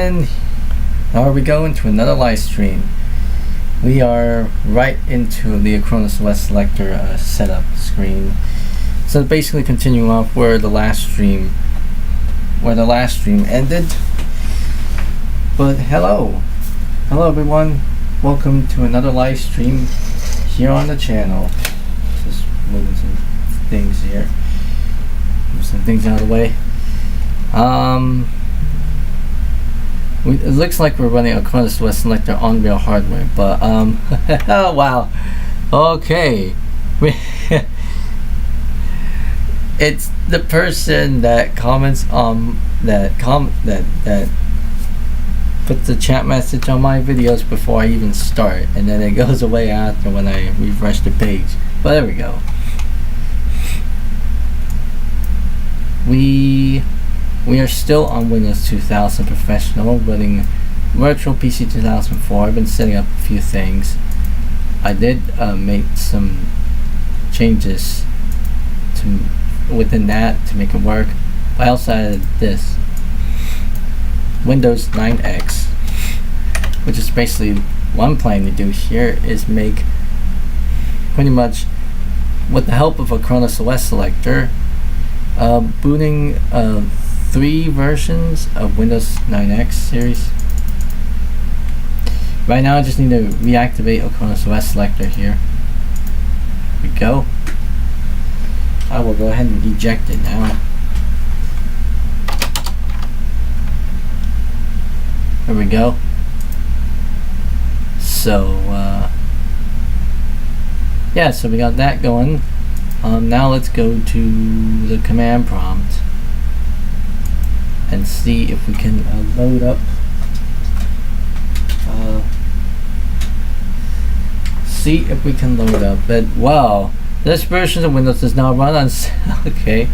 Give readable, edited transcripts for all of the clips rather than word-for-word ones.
And now we go into another live stream. We are right into the Acronis OS selector setup screen. So basically continuing off where the last stream ended. But hello everyone. Welcome to another live stream here on the channel. Just moving some things here. Move some things out of the way. It looks like we're running Acronis OS selector on real hardware, but oh wow. Okay. It's the person that comments that puts the chat message on my videos before I even start, and then it goes away after when I refresh the page. But there we go. We are still on Windows 2000 Professional, running Virtual PC 2004. I've been setting up a few things. I did make some changes within that to make it work. I also added this Windows 9X, which is basically what I'm planning to do here is make pretty much, with the help of a Acronis OS selector, booting 3 versions of Windows 9X series. Right now I just need to reactivate Acronis OS selector here. Here we go. I will go ahead and eject it now. There we go. So yeah, so we got that going. Now let's go to the command prompt and see if we can load up but wow, this version of Windows does not run on okay,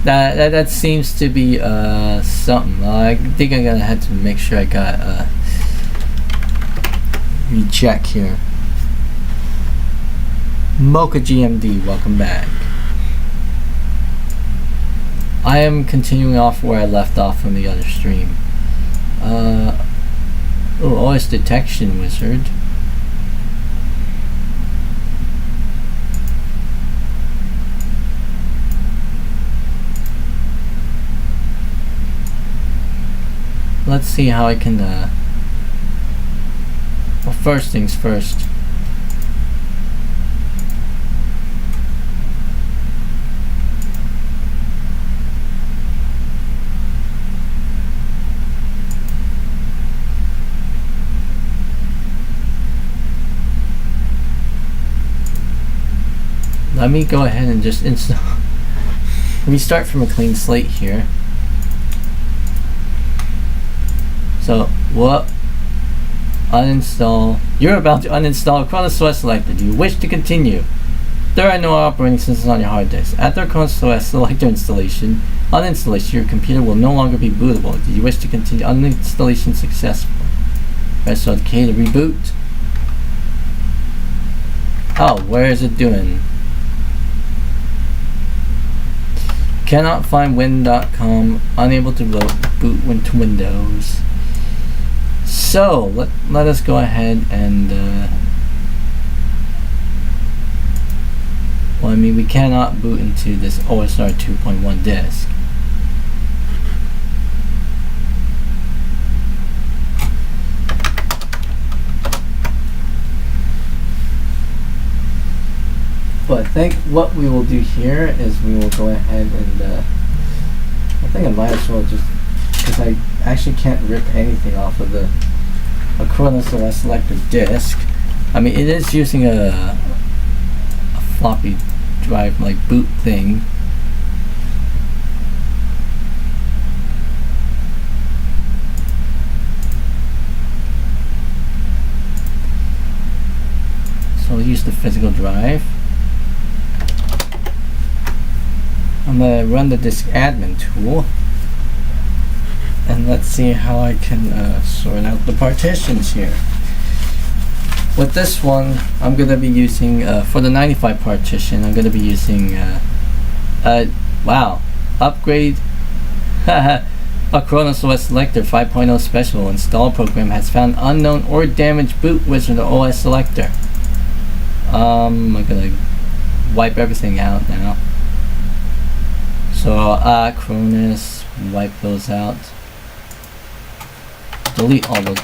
that seems to be something. I think I'm gonna have to make sure I got recheck here. Mocha GMD, welcome back. I am continuing off where I left off from the other stream. OS detection wizard. Let's see how I can well, first things first. Let me go ahead and just install. Let me start from a clean slate here. So, what? Uninstall. You're about to uninstall Acronis OS selector. Do you wish to continue? There are no operating systems on your hard disk. After Acronis OS selector installation, uninstallation, your computer will no longer be bootable. Do you wish to continue? Uninstallation successful. Press OK to reboot. Oh, where is it doing? Cannot find win.com. Unable to boot into Windows. So let us go ahead and well, I mean, we cannot boot into this OSR 2.1 disk. But I think what we will do here is we will go ahead and I think I might as well just, because I actually can't rip anything off of the Acronis OS selector disk. I mean, it is using a floppy drive like boot thing. So I'll use the physical drive. I'm going to run the disk admin tool. And let's see how I can sort out the partitions here. With this one, I'm going to be using, for the 95 partition, I'm going to be using, wow, upgrade A Cronus OS Selector 5.0 Special install program has found unknown or damaged boot wizard or OS selector. I'm gonna wipe everything out now. So Cronus, wipe those out. Delete all those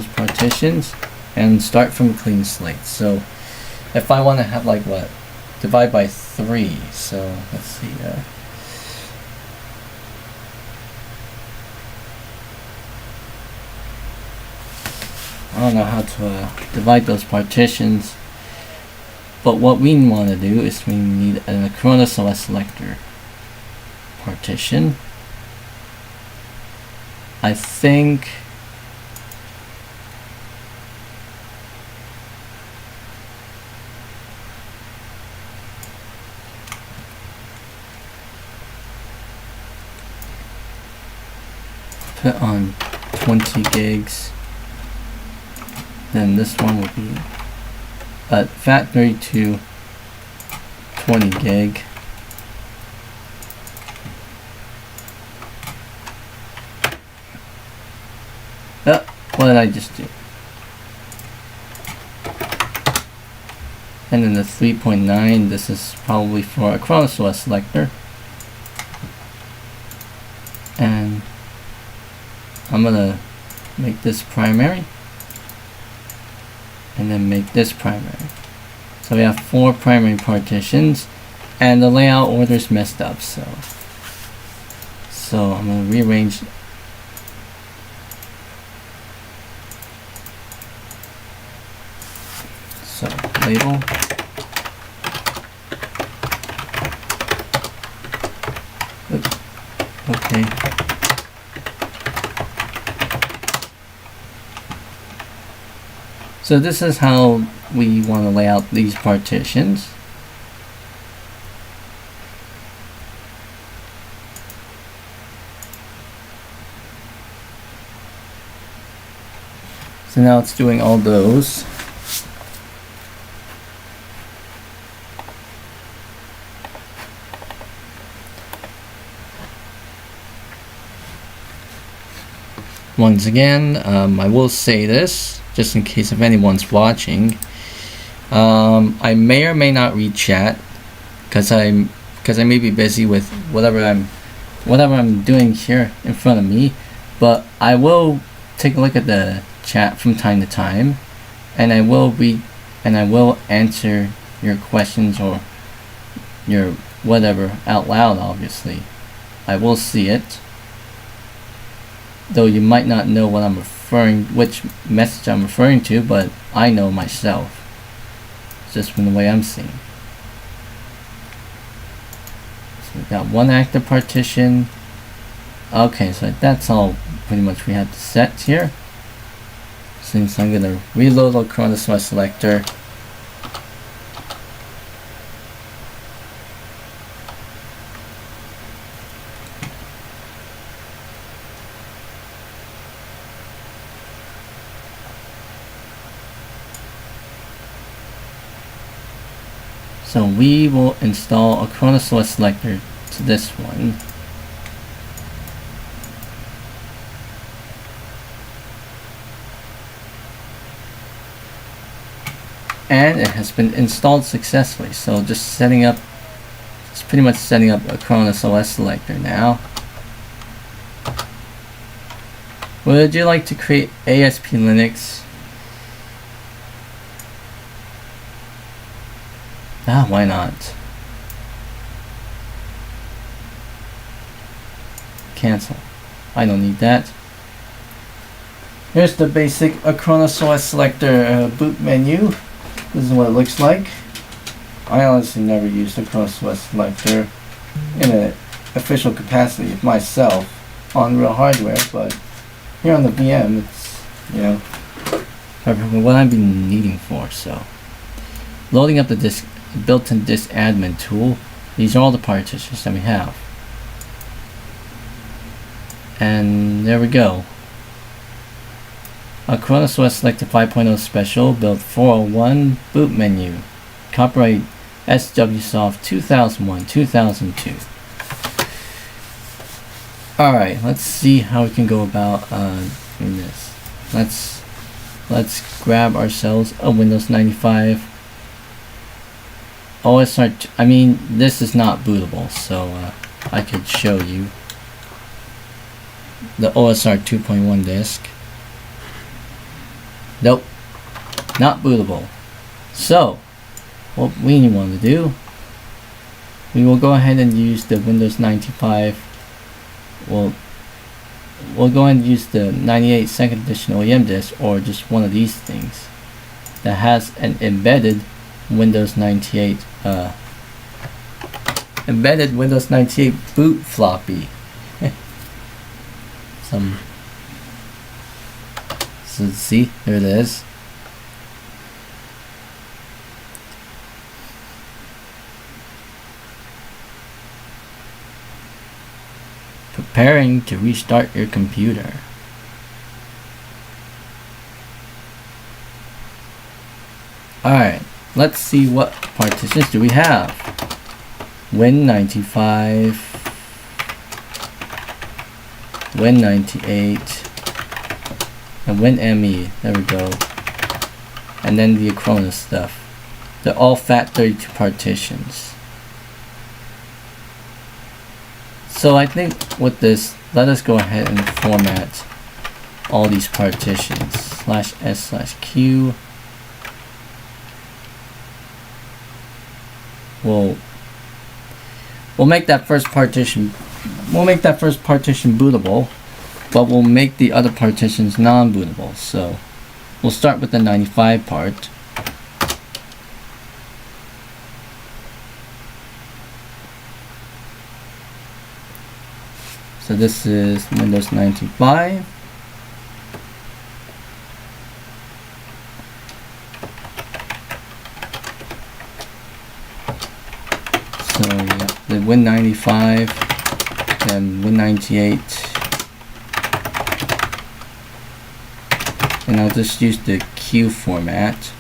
partitions and start from a clean slate. So if I want to have like what? Divide by 3. So let's see. I don't know how to divide those partitions, but what we want to do is we need a Cronus OS Selector partition. I think put on 20 gigs. Then this one will be factory to 20 gig. What did I just do? And then the 3.9, this is probably for a Cronus OS Selector. And I'm gonna make this primary. And then make this primary. So we have 4 primary partitions, and the layout order is messed up. So I'm gonna rearrange. So label. Oops. Okay. So this is how we want to lay out these partitions. So now it's doing all those. Once again, I will say this, just in case if anyone's watching. I may or may not read chat, because I may be busy with whatever I'm doing here in front of me. But I will take a look at the chat from time to time, and I will read and I will answer your questions or your whatever out loud. Obviously, I will see it. Though you might not know what I'm which message I'm referring to, but I know myself. It's just from the way I'm seeing. So we've got one active partition. Okay, so that's all pretty much we have to set here. Since I'm gonna reload our Cronus OS Selector. So we will install a Cronus OS Selector to this one. And it has been installed successfully. So just setting up, it's pretty much setting up a Cronus OS Selector now. Would you like to create ASP Linux? Why not? Cancel. I don't need that. Here's the basic Cronus OS Selector boot menu. This is what it looks like. I honestly never used a Cronus OS Selector in an official capacity of myself on real hardware, but here on the VM, it's, you know, what I've been needing for. So, loading up the disk. Built-in disk admin tool. These are all the partitions that we have, and there we go. A Cronus OS Selector 5.0 Special build 401 boot menu. Copyright SWSoft 2001-2002. Alright, let's see how we can go about doing this. Let's grab ourselves a Windows 95 OSR. I mean, this is not bootable, so I could show you the OSR 2.1 disk. Nope, not bootable. So what we want to do, we will go ahead and use the Windows 95. We'll go ahead and use the 98 second edition OEM disk, or just one of these things that has an embedded Windows 98 boot floppy. So see, there it is. Preparing to restart your computer. Alright, let's see what partitions do we have. Win95, Win98, and WinME. There we go. And then the Acronis stuff. They're all FAT32 partitions. So I think with this, let us go ahead and format all these partitions. /S/Q. We'll make that first partition. We'll make that first partition bootable, but we'll make the other partitions non-bootable. So we'll start with the 95 part. So this is Windows 95. So yeah, the Win95 and Win98, and I'll just use the Q format.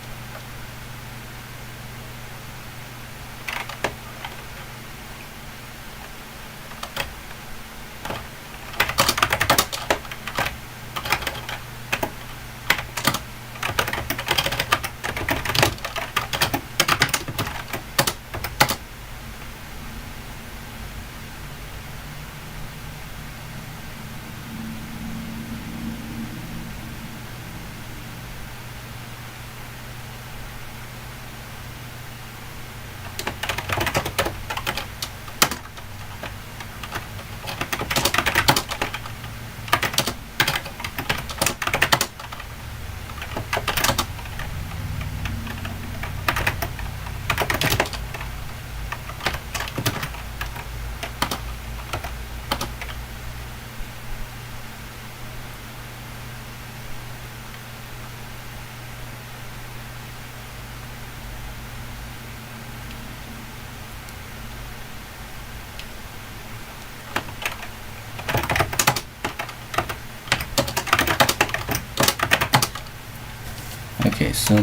Okay, so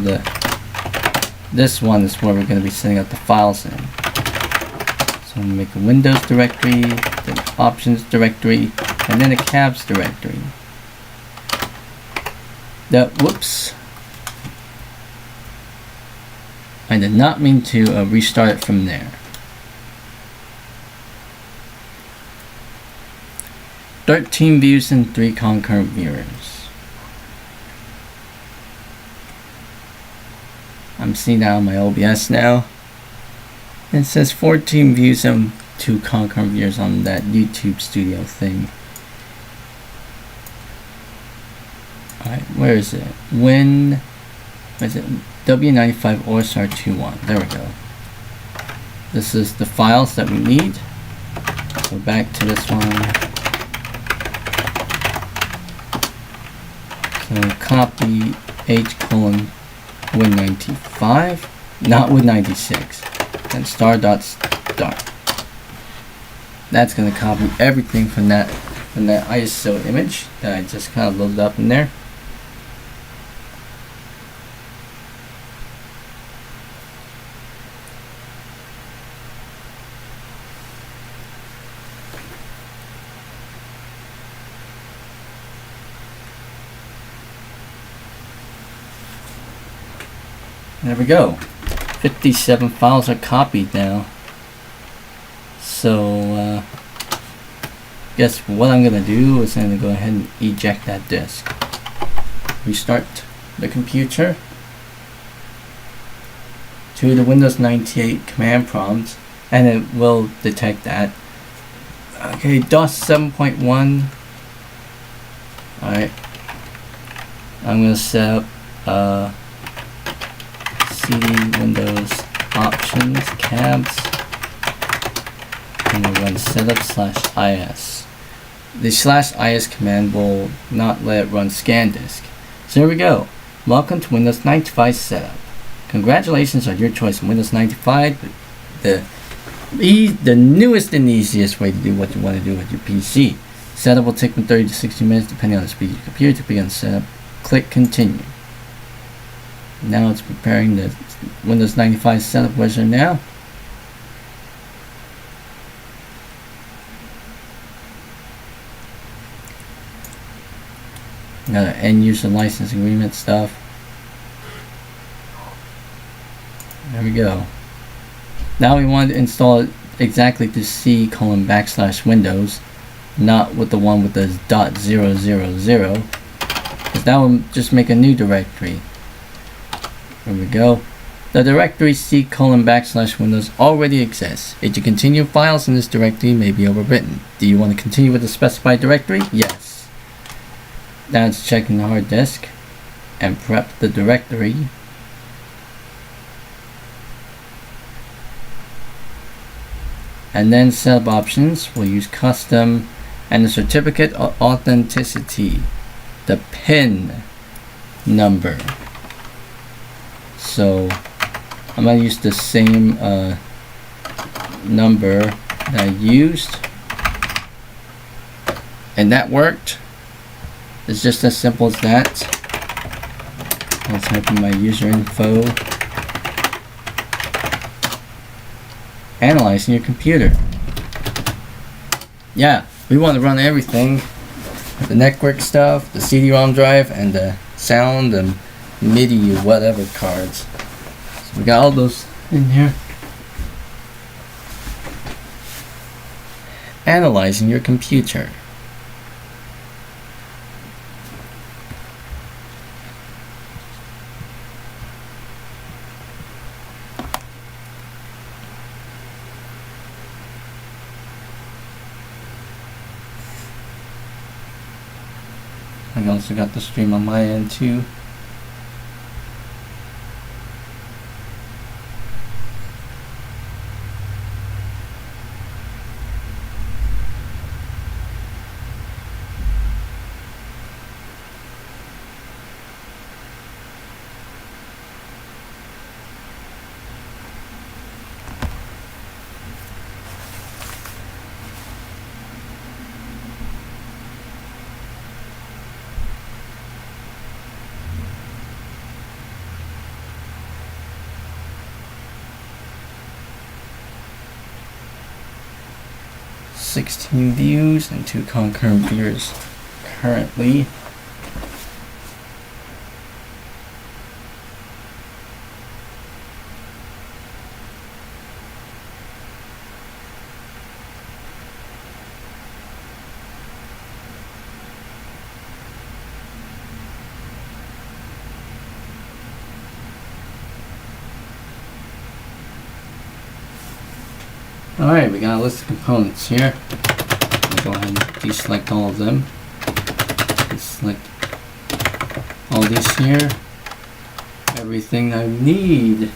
this one is where we're going to be setting up the files in. So I'm going to make a Windows directory, then Options directory, and then a Cabs directory. Whoops. I did not mean to restart it from there. "13 views and 3 concurrent viewers." I'm seeing that on my OBS now. It says 14 views and 2 concurrent viewers on that YouTube Studio thing. Alright, where is it? Where is it? W95 OSR21. There we go. This is the files that we need. So back to this one. So copy H:\Win95, not Win96, and star.start. That's going to copy everything from that ISO image that I just kind of loaded up in there. There we go. 57 files are copied now. So, guess what I'm gonna do is I'm gonna go ahead and eject that disk. Restart the computer to the Windows 98 command prompt, and it will detect that. Okay, DOS 7.1. Alright. I'm gonna set up CD Windows options cabs. I'm gonna run setup/is. The /is command will not let it run scan disk. So here we go. Welcome to Windows 95 setup. Congratulations on your choice of Windows 95, the newest and easiest way to do what you want to do with your PC. Setup will take from 30 to 60 minutes depending on the speed of your computer. To begin setup, click continue. Now it's preparing the Windows 95 setup wizard now. Got an end user license agreement stuff. There we go. Now we want to install it exactly to C:\Windows, not with the one with the .000, because that will just make a new directory. There we go. The directory C:\Windows already exists. If you continue, files in this directory may be overwritten. Do you want to continue with the specified directory? Yes. Now it's checking the hard disk and prep the directory. And then setup options, we'll use custom and the certificate of authenticity, the PIN number. So I'm going to use the same number that I used, and that worked. It's just as simple as that. I'll type in my user info. Analyzing your computer. Yeah, we want to run everything. The network stuff, the CD-ROM drive, and the sound and MIDI whatever cards. So we got all those in here. Analyzing your computer. I also got the stream on my end too. $16 views and 2 concurrent viewers currently. Alright, we got a list of components here. I'll go ahead and deselect all of them. Select all these here. Everything I need.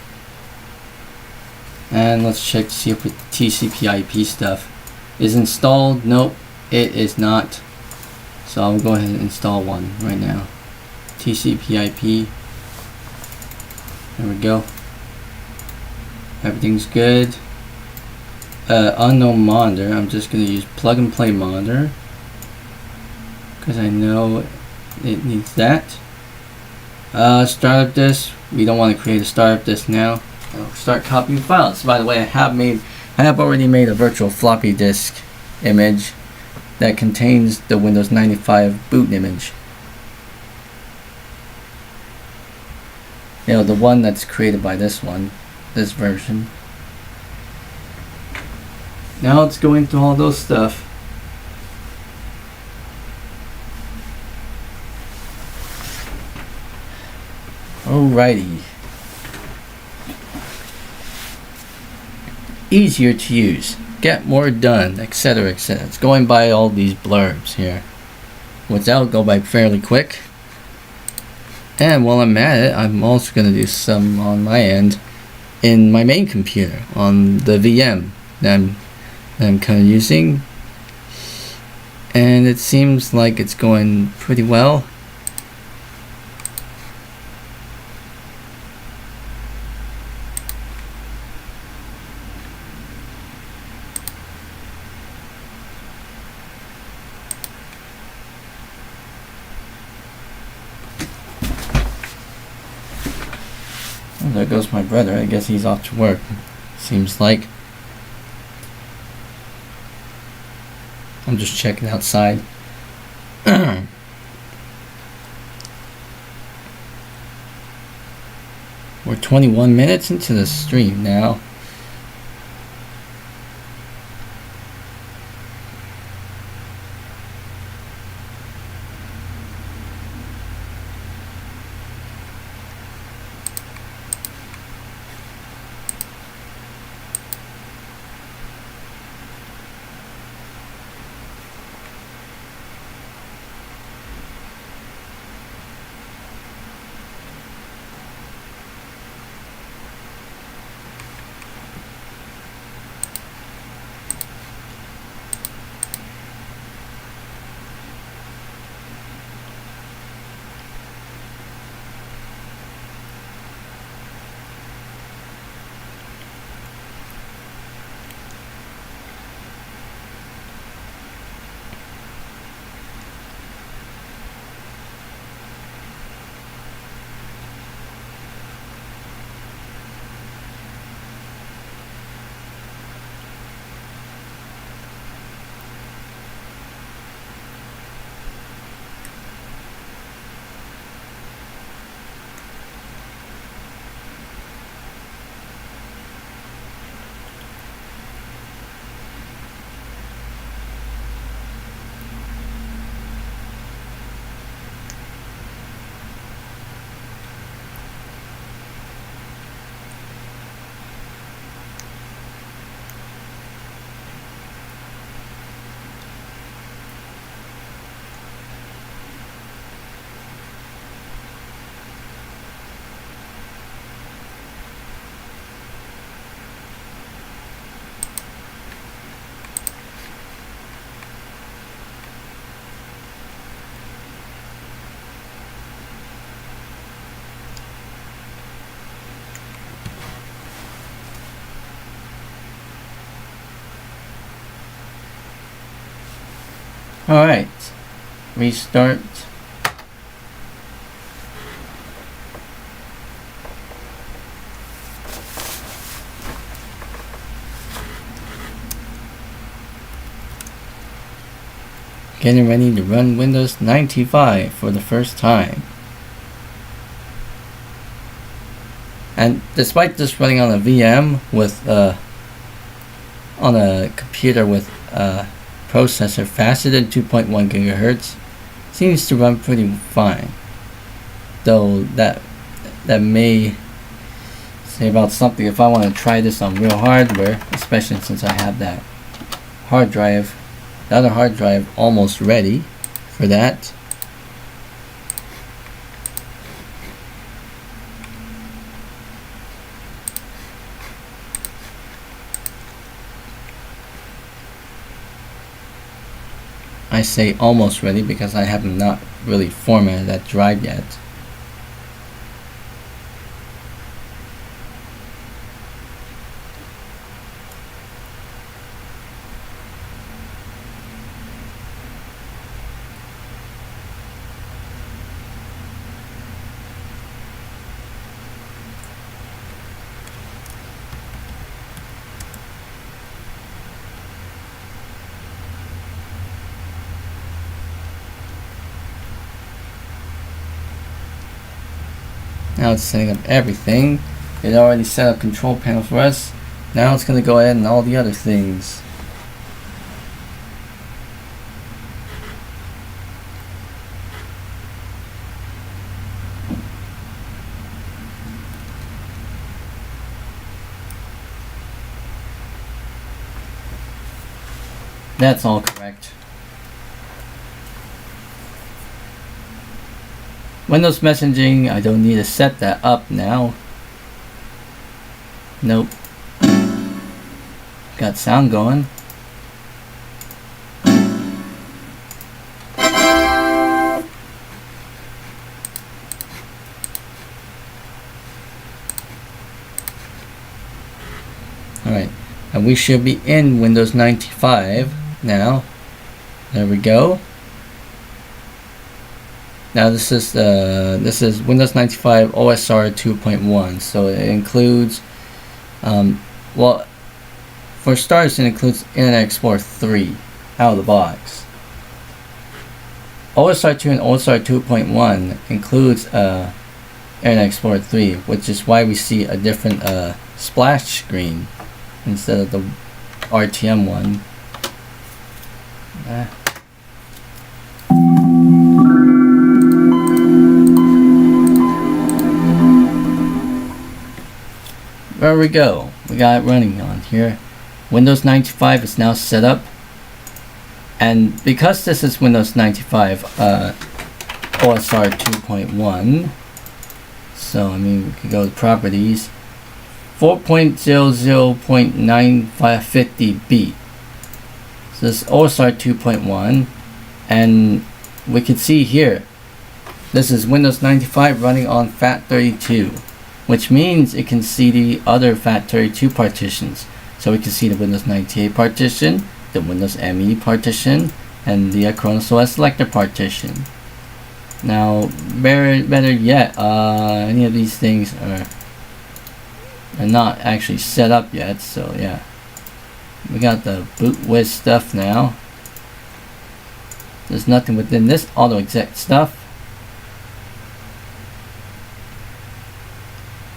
And let's check to see if the TCP/IP stuff is installed. Nope, it is not. So I'll go ahead and install one right now. TCP/IP. There we go. Everything's good. Unknown monitor, I'm just going to use plug and play monitor because I know it needs that. Startup disk, we don't want to create a startup disk now. I'll start copying files. By the way, I have already made a virtual floppy disk image that contains the Windows 95 boot image. You know, the one that's created by this version. Now it's going through all those stuff. Alrighty. Easier to use, get more done, etc., etc. It's going by all these blurbs here, which that'll go by fairly quick. And while I'm at it, I'm also going to do some on my end in my main computer on the VM that I'm kind of using, and it seems like it's going pretty well. There goes my brother. I guess he's off to work. Seems like. I'm just checking outside. We're 21 minutes into the stream now. Alright, restart. Getting ready to run Windows 95 for the first time. And despite this running on a VM with on a computer with processor faster than 2.1 gigahertz, seems to run pretty fine, though that may say about something if I want to try this on real hardware, especially since I have that hard drive, the other hard drive almost ready for that. I say almost ready because I have not really formatted that drive yet. Now it's setting up everything. It already set up control panel for us. Now it's going to go ahead and all the other things. That's all correct. Windows messaging, I don't need to set that up now. Nope. Got sound going. Alright, and we should be in Windows 95 now. There we go. Now this is Windows 95 OSR 2.1, so it includes well, for starters, it includes Internet Explorer 3 out of the box. OSR 2 and OSR 2.1 includes Internet Explorer 3, which is why we see a different splash screen instead of the RTM one. There we go. We got it running on here. Windows 95 is now set up, and because this is Windows 95 OSR 2.1, so I mean we could go to properties, 4.00.9550B. So this is OSR 2.1, and we can see here this is Windows 95 running on FAT32, which means it can see the other FAT32 partitions. So we can see the Windows 98 partition, the Windows ME partition, and the Acronis OS selector partition. Now, better yet, any of these things are not actually set up yet. So yeah, we got the boot with stuff now. There's nothing within this auto exec stuff.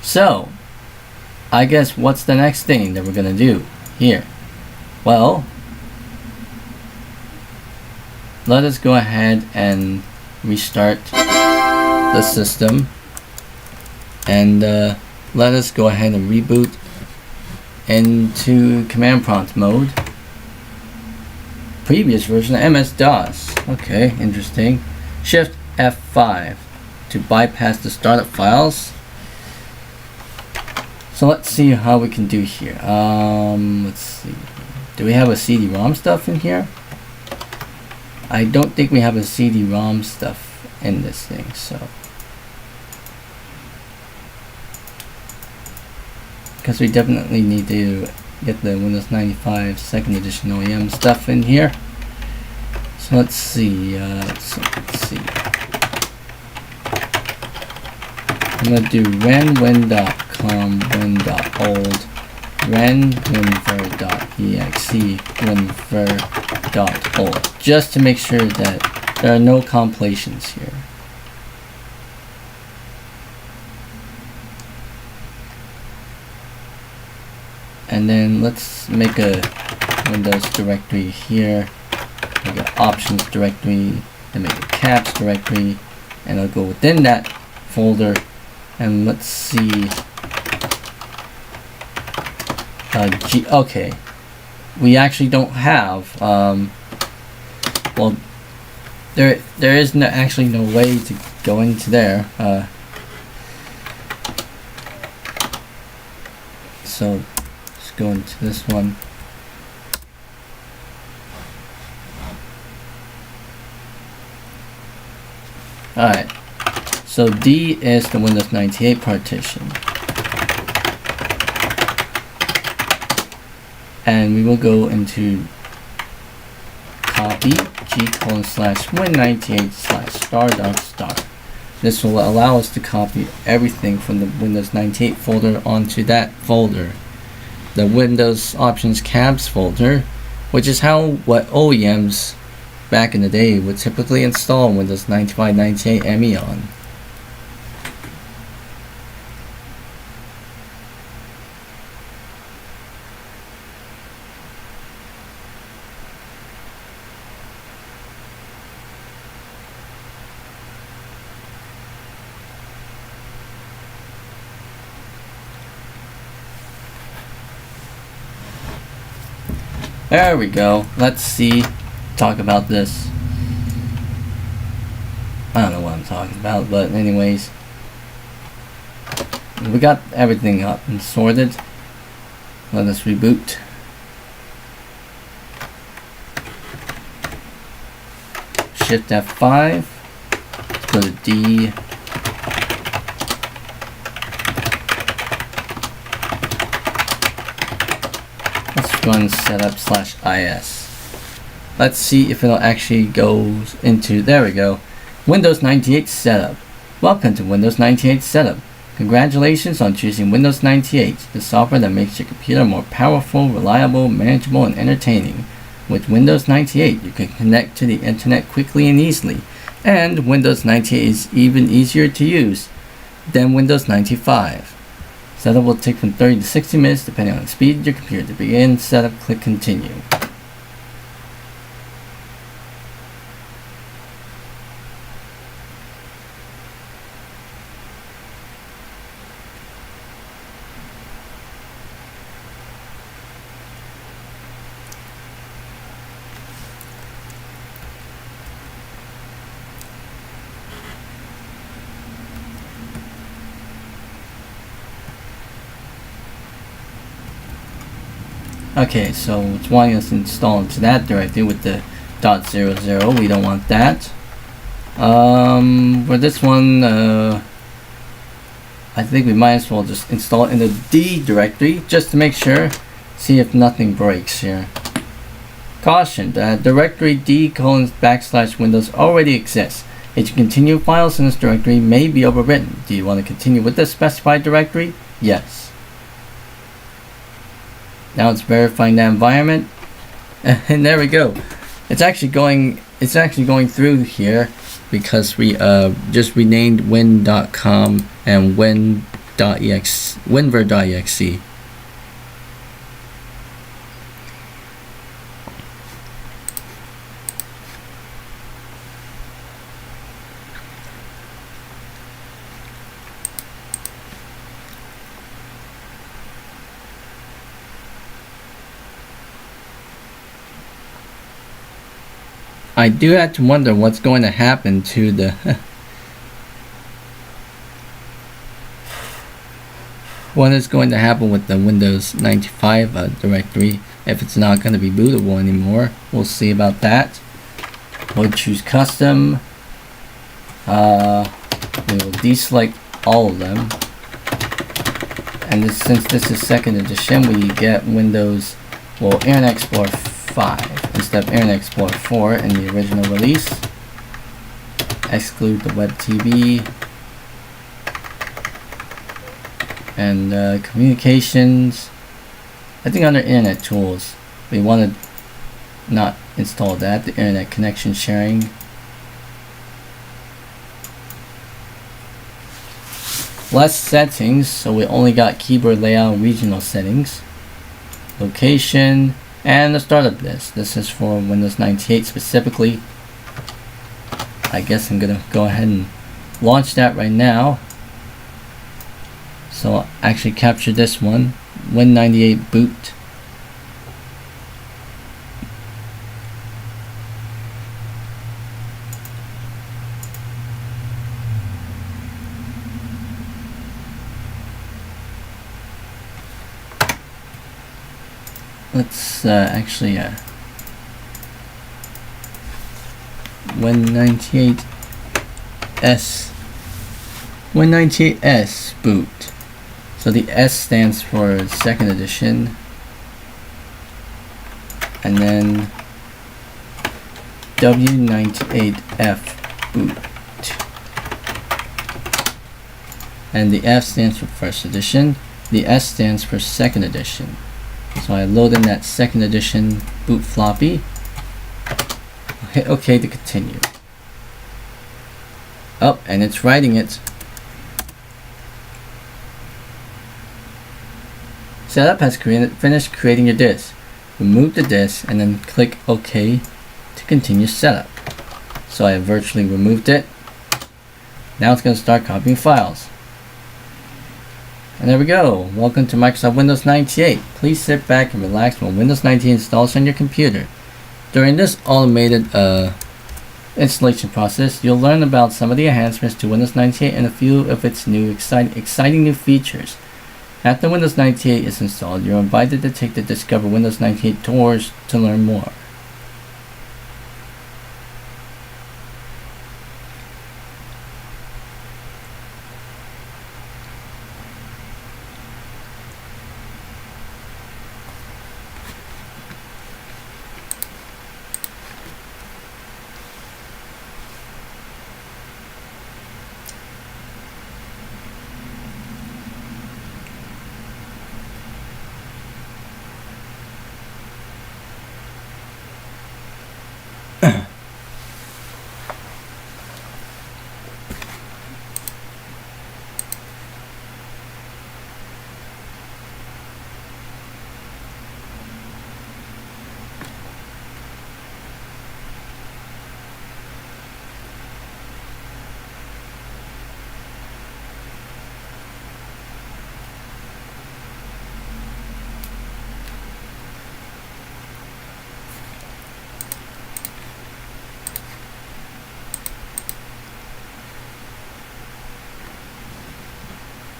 So, I guess what's the next thing that we're gonna do here? Well, let us go ahead and restart the system, and let us go ahead and reboot into command prompt mode. Previous version of MS-DOS. Okay, interesting. Shift F5 to bypass the startup files. So let's see how we can do here. Let's see. Do we have a CD-ROM stuff in here? I don't think we have a CD-ROM stuff in this thing, so. Because we definitely need to get the Windows 95 2nd edition OEM stuff in here. So let's see. Let's see. I'm gonna do win.com win.old winver.exe winver.old, just to make sure that there are no compilations here. And then let's make a Windows directory here, make an options directory, and make a caps directory, and I'll go within that folder. And let's see. Okay, we actually don't have. Well, there is actually no way to go into there. So let's go into this one. All right. So D is the Windows 98 partition. And we will go into copy g:/win98/star.star. This will allow us to copy everything from the Windows 98 folder onto that folder. The Windows Options Cabs folder, which is what OEMs back in the day would typically install Windows 95, 98 ME on. There we go. Let's see. Talk about this. I don't know what I'm talking about, but anyways. We got everything up and sorted. Let us reboot. Shift F5. Let's go to D. Let's run setup/is. Let's see if it'll actually go into, there we go. Windows 98 setup. Welcome to Windows 98 setup. Congratulations on choosing Windows 98, the software that makes your computer more powerful, reliable, manageable, and entertaining. With Windows 98, you can connect to the internet quickly and easily, and Windows 98 is even easier to use than Windows 95. Setup will take from 30 to 60 minutes depending on the speed of your computer. To begin setup, click Continue. Okay, so it's wanting us to install into that directly with the .00. We don't want that. For this one, I think we might as well just install it in the D directory just to make sure. See if nothing breaks here. Caution: the directory D:\Windows already exists. If you continue, files in this directory may be overwritten. Do you want to continue with the specified directory? Yes. Now it's verifying that environment, and there we go. It's actually going through here because we just renamed win.com and winver.exe. I do have to wonder what's going to happen to the what is going to happen with the Windows 95 directory if it's not going to be bootable anymore. We'll see about that. We'll choose custom. We will deselect all of them, and since this is second edition, we get Windows, well, Internet Explorer 5 instead of Internet Explorer 4 in the original release. Exclude the web TV and communications. I think under Internet Tools we want to not install that, the Internet Connection Sharing. Less settings, so we only got keyboard layout and regional settings. Location. And the startup list. This is for Windows 98 specifically. I guess I'm gonna go ahead and launch that right now. So I'll actually capture this one. Win98 boot. Let's actually Win98S boot. So the S stands for second edition, and then W98F boot, and the F stands for first edition, the S stands for second edition. So I load in that second edition boot floppy. Hit OK to continue. Oh, and it's writing it. Setup has finished creating your disk. Remove the disk and then click OK to continue setup. So I virtually removed it. Now it's going to start copying files. And there we go. Welcome to Microsoft Windows 98. Please sit back and relax when Windows 98 installs on your computer. During this automated installation process, you'll learn about some of the enhancements to Windows 98 and a few of its new exciting new features. After Windows 98 is installed, you're invited to take the Discover Windows 98 tours to learn more.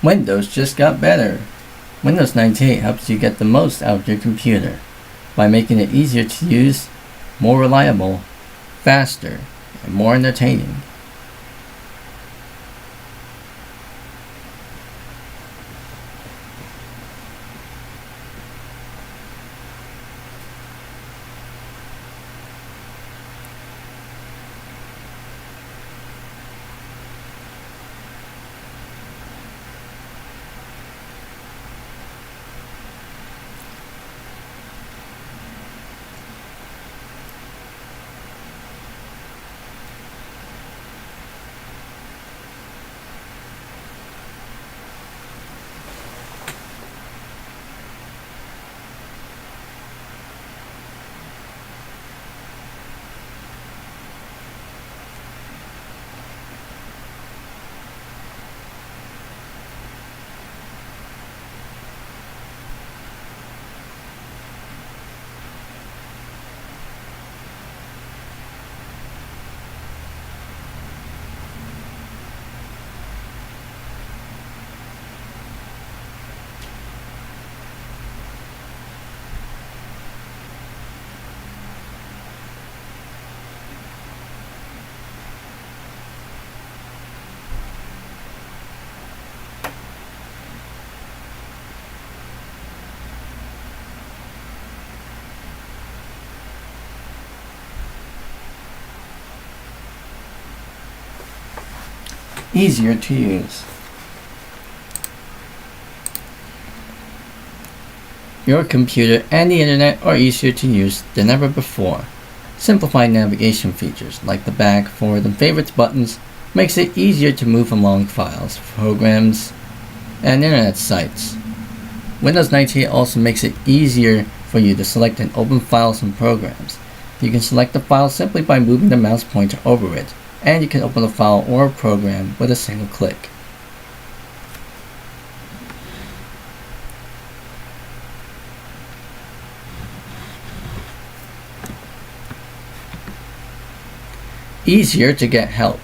Windows just got better. Windows 98 helps you get the most out of your computer by making it easier to use, more reliable, faster, and more entertaining. Easier to use. Your computer and the internet are easier to use than ever before. Simplified navigation features like the back, forward, and favorites buttons makes it easier to move along files, programs, and internet sites. Windows 98 also makes it easier for you to select and open files and programs. You can select the file simply by moving the mouse pointer over it, and you can open a file or a program with a single click. Easier to get help.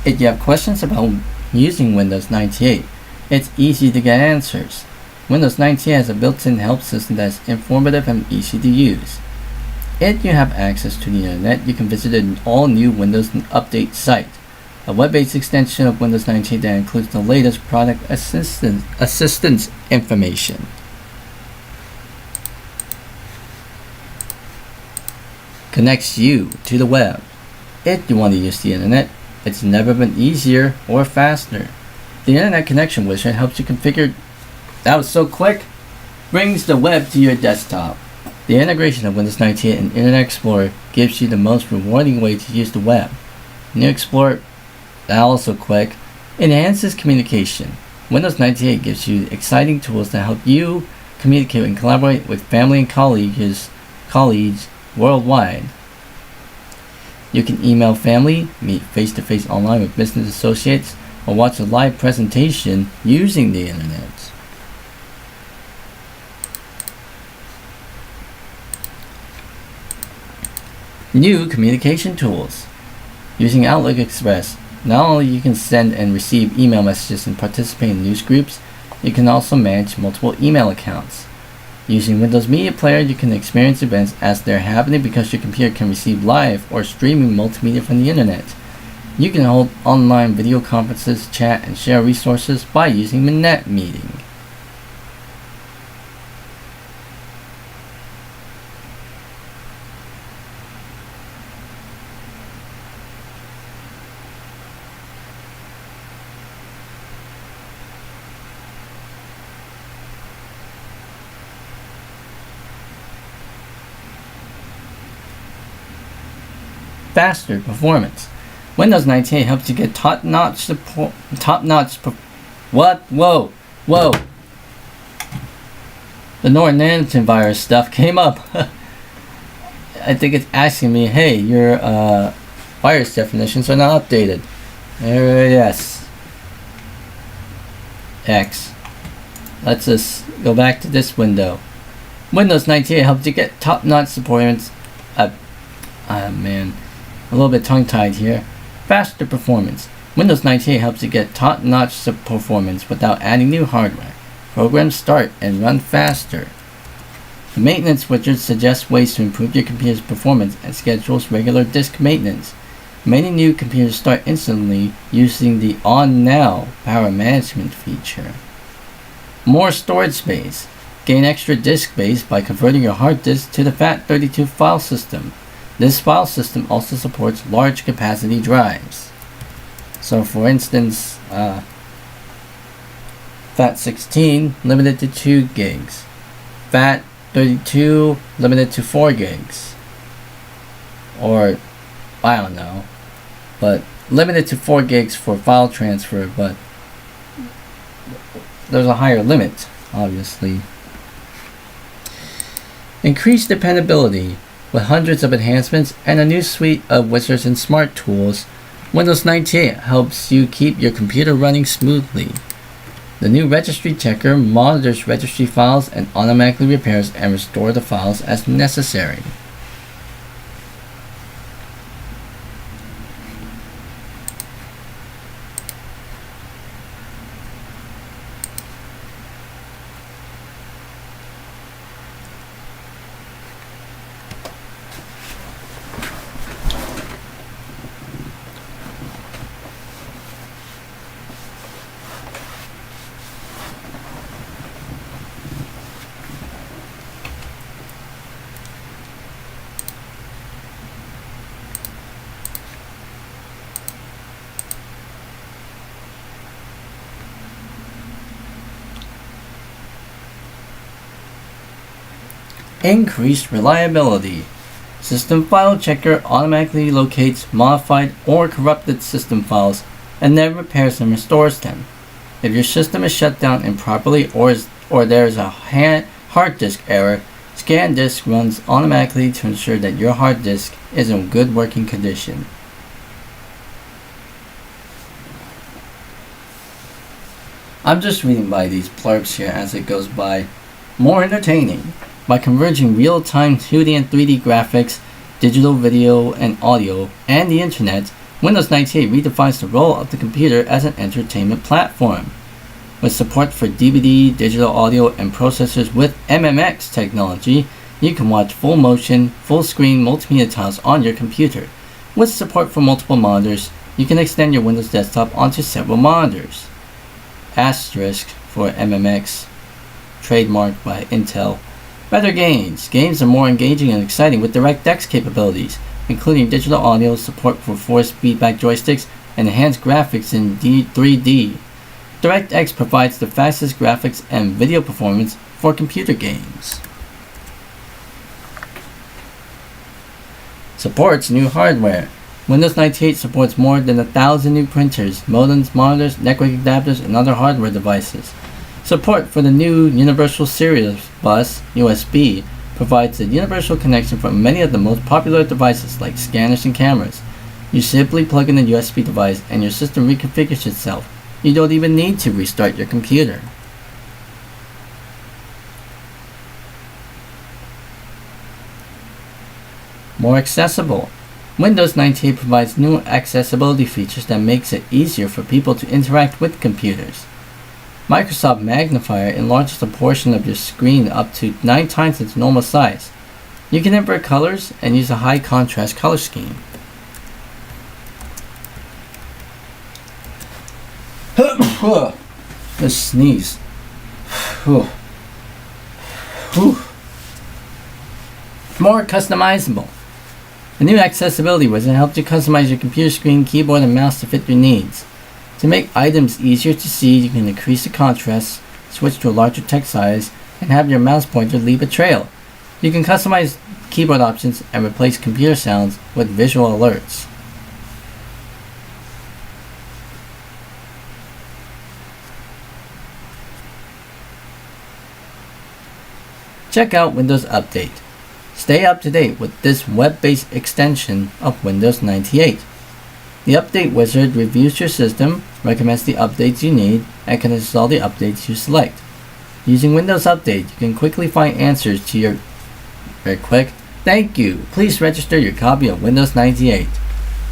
If you have questions about using Windows 98, it's easy to get answers. Windows 98 has a built-in help system that's informative and easy to use. If you have access to the internet, you can visit an all-new Windows Update site, a web-based extension of Windows 98 that includes the latest product assistance information. Connects you to the web. If you want to use the internet, it's never been easier or faster. The internet connection wizard helps you configure. That was so quick! Brings the web to your desktop. The integration of Windows 98 and Internet Explorer gives you the most rewarding way to use the web. New Explorer, also quick, enhances communication. Windows 98 gives you exciting tools that help you communicate and collaborate with family and colleagues worldwide. You can email family, meet face-to-face online with business associates, or watch a live presentation using the internet. New communication tools. Using Outlook Express, not only you can send and receive email messages and participate in news groups, you can also manage multiple email accounts. Using Windows Media Player, you can experience events as they're happening because your computer can receive live or streaming multimedia from the internet. You can hold online video conferences, chat, and share resources by using the Net Meeting. Faster performance. Windows 98 helps you get top-notch support. Whoa. The Norton antivirus stuff came up. I think it's asking me, hey, your virus definitions are not updated. Yes. X. Let's just go back to this window. Windows 98 helps you get top-notch performance. Man. A little bit tongue-tied here. Faster performance. Windows 98 helps you get top-notch performance without adding new hardware. Programs start and run faster. The maintenance widget suggests ways to improve your computer's performance and schedules regular disk maintenance. Many new computers start instantly using the On Now power management feature. More storage space. Gain extra disk space by converting your hard disk to the FAT32 file system. This file system also supports large capacity drives. So for instance, FAT16 limited to 2 gigs. FAT32 limited to 4 gigs. Or, I don't know. But limited to 4 gigs for file transfer, but there's a higher limit, obviously. Increased dependability. With hundreds of enhancements and a new suite of wizards and smart tools, Windows 98 helps you keep your computer running smoothly. The new registry checker monitors registry files and automatically repairs and restores the files as necessary. Increased reliability. System File Checker automatically locates modified or corrupted system files and then repairs and restores them. If your system is shut down improperly or there is a hard disk error, Scan Disk runs automatically to ensure that your hard disk is in good working condition. I'm just reading by these blurbs here as it goes by. More entertaining. By converging real-time 2D and 3D graphics, digital video and audio, and the internet, Windows 98 redefines the role of the computer as an entertainment platform. With support for DVD, digital audio, and processors with MMX technology, you can watch full motion, full screen multimedia titles on your computer. With support for multiple monitors, you can extend your Windows desktop onto several monitors. Asterisk for MMX, trademarked by Intel. Better games. Games are more engaging and exciting with DirectX capabilities, including digital audio, support for force feedback joysticks, and enhanced graphics in 3D. DirectX provides the fastest graphics and video performance for computer games. Supports new hardware. Windows 98 supports more than 1,000 new printers, modems, monitors, network adapters, and other hardware devices. Support for the new Universal Serial Bus (USB) provides a universal connection for many of the most popular devices like scanners and cameras. You simply plug in the USB device and your system reconfigures itself You don't even need to restart your computer. More accessible. Windows 98 provides new accessibility features that makes it easier for people to interact with computers. Microsoft Magnifier enlarges a portion of your screen up to 9 times its normal size. You can invert colors and use a high contrast color scheme. Just sneeze. More customizable. The new accessibility wizard helps you customize your computer screen, keyboard, and mouse to fit your needs. To make items easier to see, you can increase the contrast, switch to a larger text size, and have your mouse pointer leave a trail. You can customize keyboard options and replace computer sounds with visual alerts. Check out Windows Update. Stay up to date with this web-based extension of Windows 98. The Update Wizard reviews your system, recommends the updates you need, and can install the updates you select. Using Windows Update, you can quickly find answers to your... Very quick. Thank you. Please register your copy of Windows 98.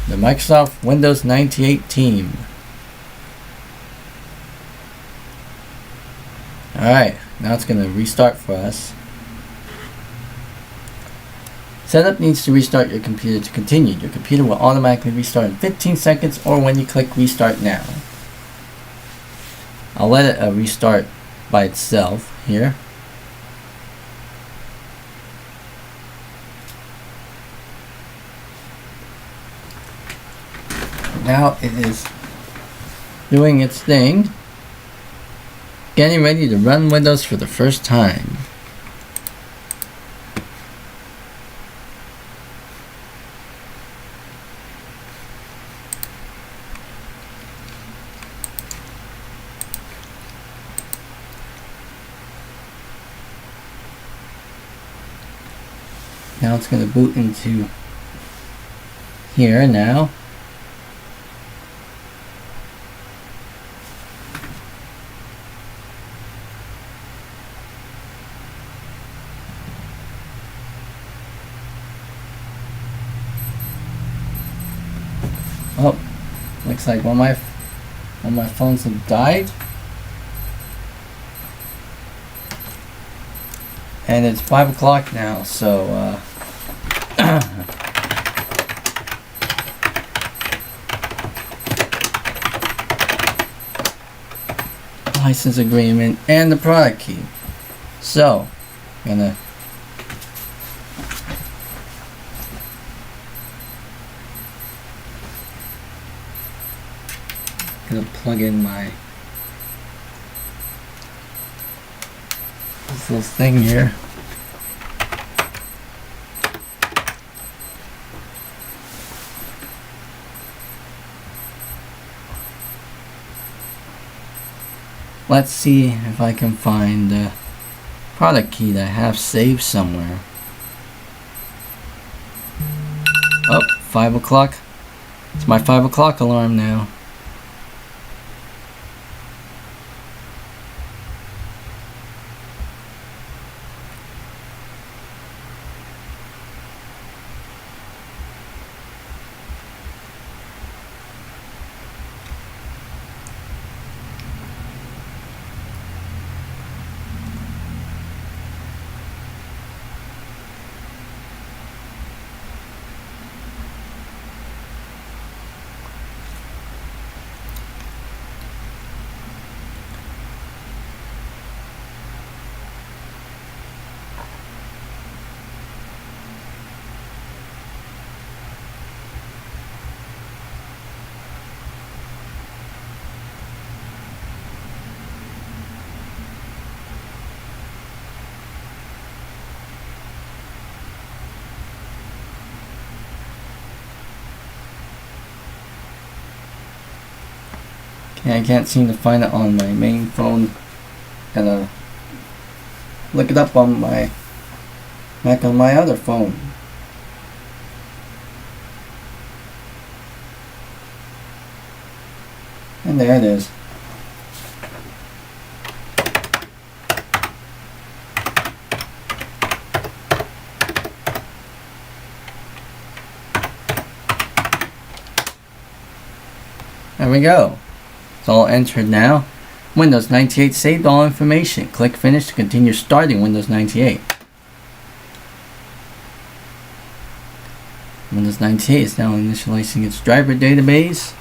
The Microsoft Windows 98 team. Alright, now it's going to restart for us. Setup needs to restart your computer to continue. Your computer will automatically restart in 15 seconds or when you click Restart Now. I'll let it restart by itself here. Now it is doing its thing, getting ready to run Windows for the first time. Now it's going to boot into here now. Oh, looks like one of my phones have died. And it's 5 o'clock now, so license agreement and the product key. So, I'm gonna plug in this little thing here. Let's see if I can find the product key that I have saved somewhere. Oh, 5 o'clock. It's my 5 o'clock alarm now. I can't seem to find it on my main phone. Gotta look it up on my other phone. And there it is. There we go. It's all entered now. Windows 98 saved all information. Click Finish to continue starting Windows 98. Windows 98 is now initializing its driver database.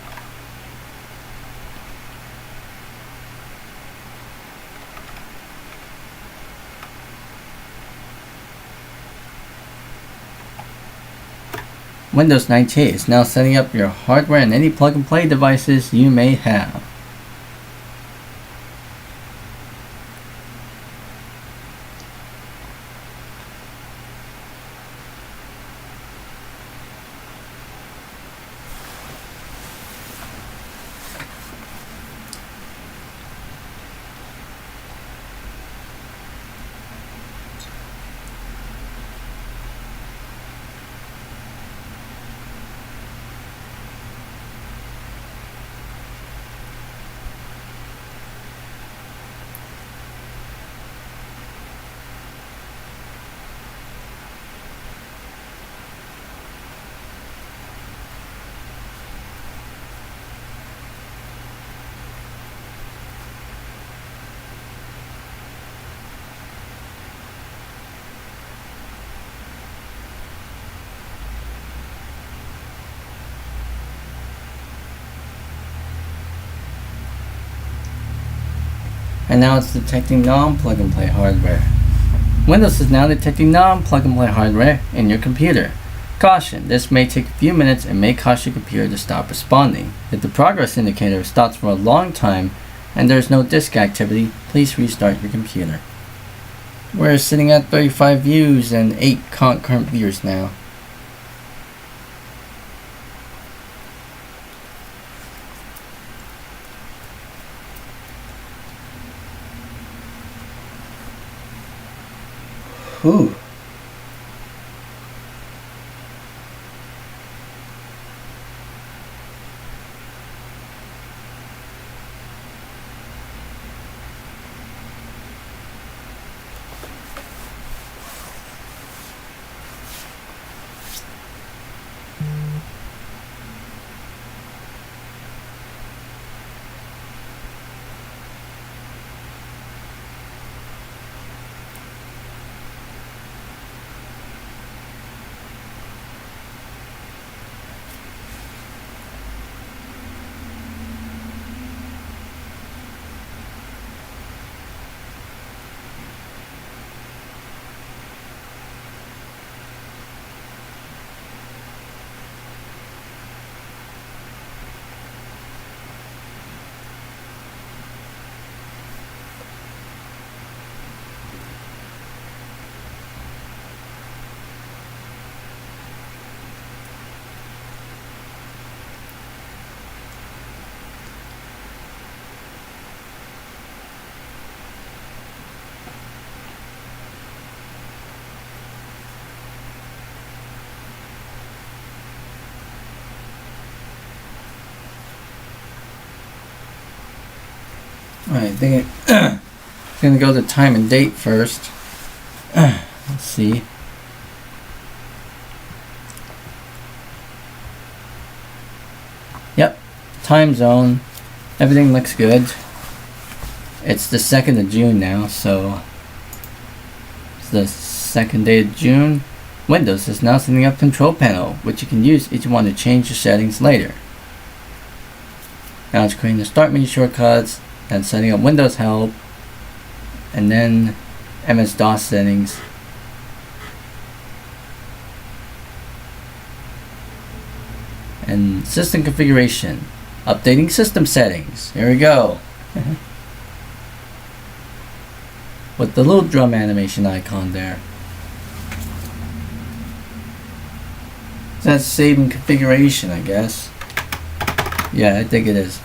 Windows 98 is now setting up your hardware and any plug-and-play devices you may have. And now it's detecting non-plug-and-play hardware. Windows is now detecting non-plug-and-play hardware in your computer. Caution, this may take a few minutes and may cause your computer to stop responding. If the progress indicator stops for a long time and there is no disk activity, please restart your computer. We're sitting at 35 views and 8 concurrent viewers now. Whew. Alright, I think I'm gonna go to time and date first. Let's see. Yep, time zone. Everything looks good. It's the 2nd of June now, so it's the 2nd day of June. Windows is now setting up control panel, which you can use if you want to change your settings later. Now it's creating the start menu shortcuts and setting up Windows help, and then MS-DOS settings. And system configuration. Updating system settings. Here we go. With the little drum animation icon there. That's saving configuration, I guess. Yeah, I think it is.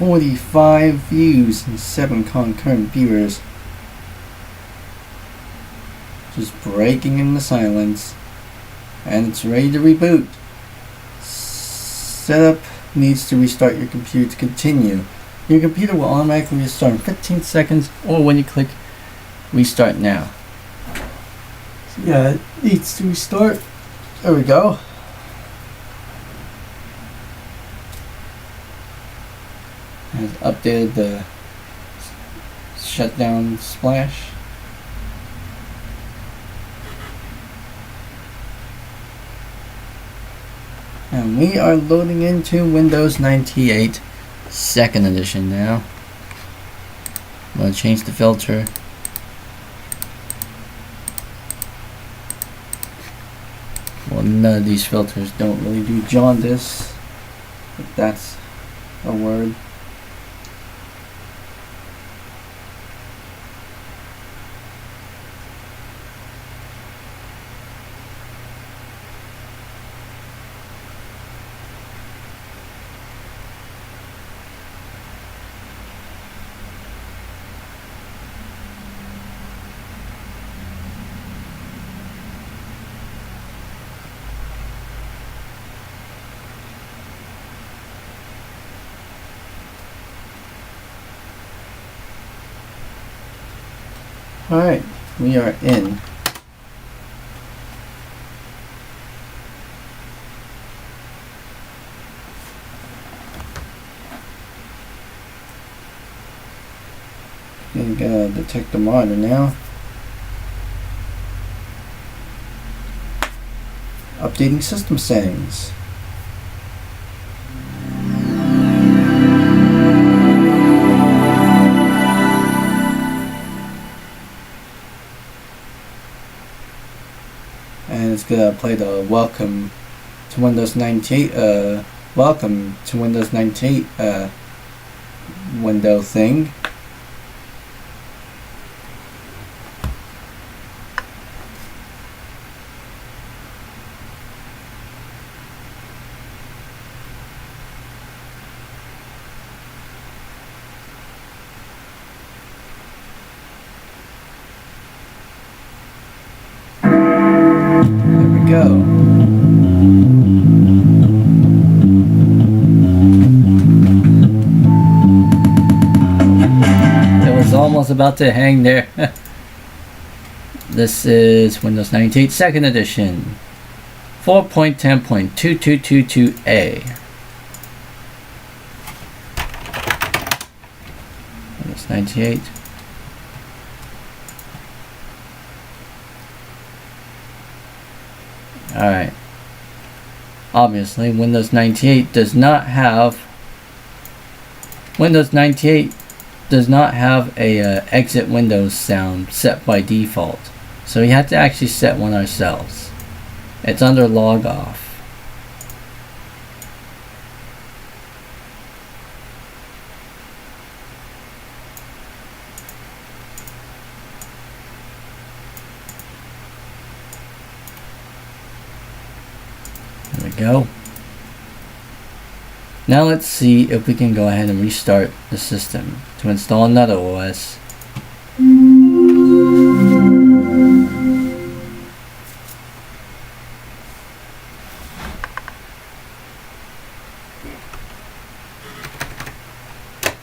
45 views and 7 concurrent viewers. Just breaking in the silence. And it's ready to reboot. Setup needs to restart your computer to continue. Your computer will automatically restart in 15 seconds or when you click restart now. So yeah, it needs to restart. There we go. And updated the shutdown splash. And we are loading into Windows 98 2nd edition now. I'm going to change the filter. Well, none of these filters don't really do jaundice, if that's a word. Alright, we are in. I'm gonna detect the monitor now. Updating system settings. And it's gonna play the welcome to Windows 98 welcome to Windows 98 window thing. Go. It was almost about to hang there. This is Windows 98 2nd edition 4.10.2222A. Windows 98. Alright. Obviously, Windows 98 does not have a exit Windows sound set by default. So we have to actually set one ourselves. It's under log off. There we go. Now let's see if we can go ahead and restart the system to install another OS.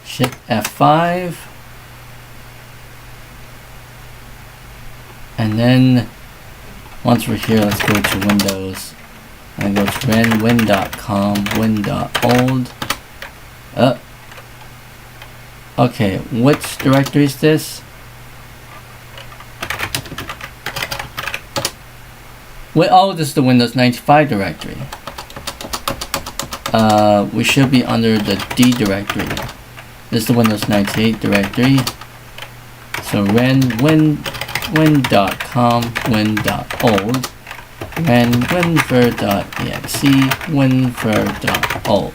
Shift F5. And then once we're here, let's go to Windows. I go to win.com, win.old. Okay, which directory is this? Oh, this is the Windows 95 directory. We should be under the D directory. This is the Windows 98 directory. So win.com, win.old. winver.exe, winver.old.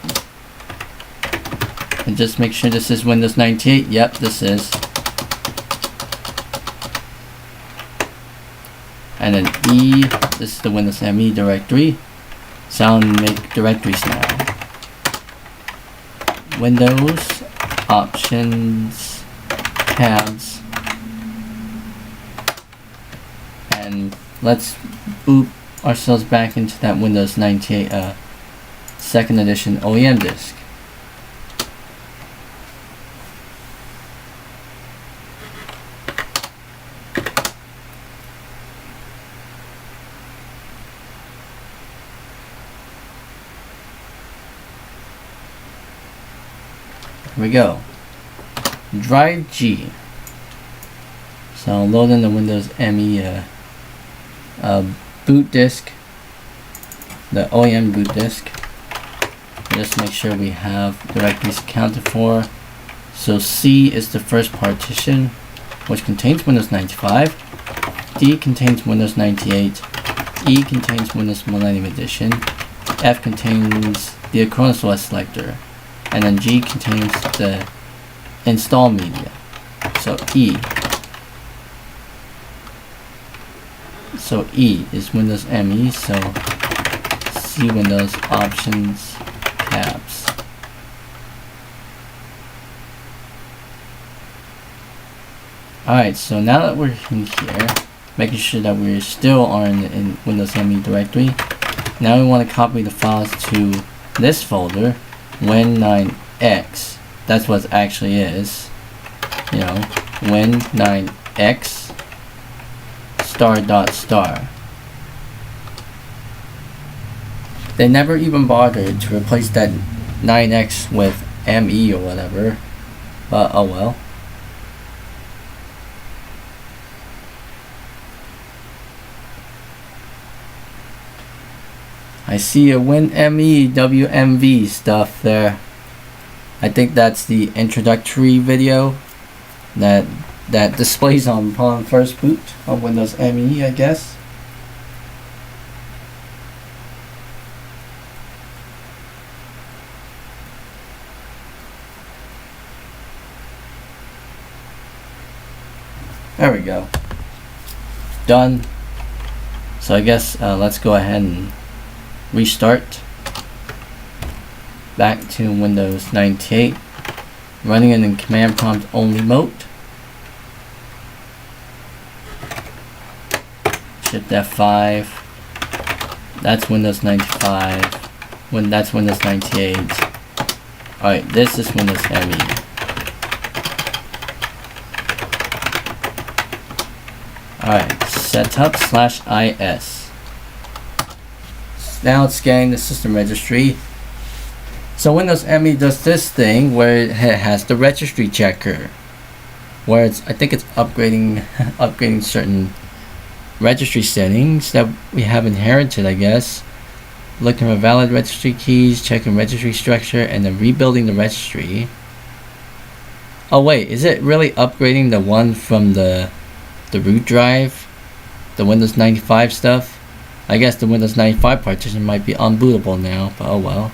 And just make sure this is Windows 98. Yep, this is. And then E, this is the Windows ME directory. Sound make directories now. Windows options, tabs, and let's boot ourselves back into that Windows 98 second edition OEM disk. Here we go. Drive G. So load in the Windows ME boot disk, the OEM boot disk. Just make sure we have directories accounted for. So C is the first partition, which contains Windows 95. D contains Windows 98. E contains Windows Millennium Edition. F contains the Acronis OS selector. And then G contains the install media. So E is Windows ME, so C Windows options tabs. Alright, so now that we're in here, making sure that we still are in Windows ME directory, now we want to copy the files to this folder, Win9x. That's what it actually is. You know, Win9x star. They never even bothered to replace that 9x with ME or whatever, but oh well. I see a WinME WMV stuff there. I think that's the introductory video that displays upon first boot of Windows ME, I guess. There we go. Done. So I guess let's go ahead and restart back to Windows 98, running it in command prompt only mode. Shift F5. That's Windows 95. That's Windows 98. Alright, this is Windows ME. Alright, setup/is. Now it's scanning the system registry. So Windows ME does this thing where it has the registry checker, where I think it's upgrading certain registry settings that we have inherited, I guess. Looking for valid registry keys, checking registry structure, and then rebuilding the registry. Oh wait, is it really upgrading the one from the root drive? The Windows 95 stuff? I guess the Windows 95 partition might be unbootable now, but oh well.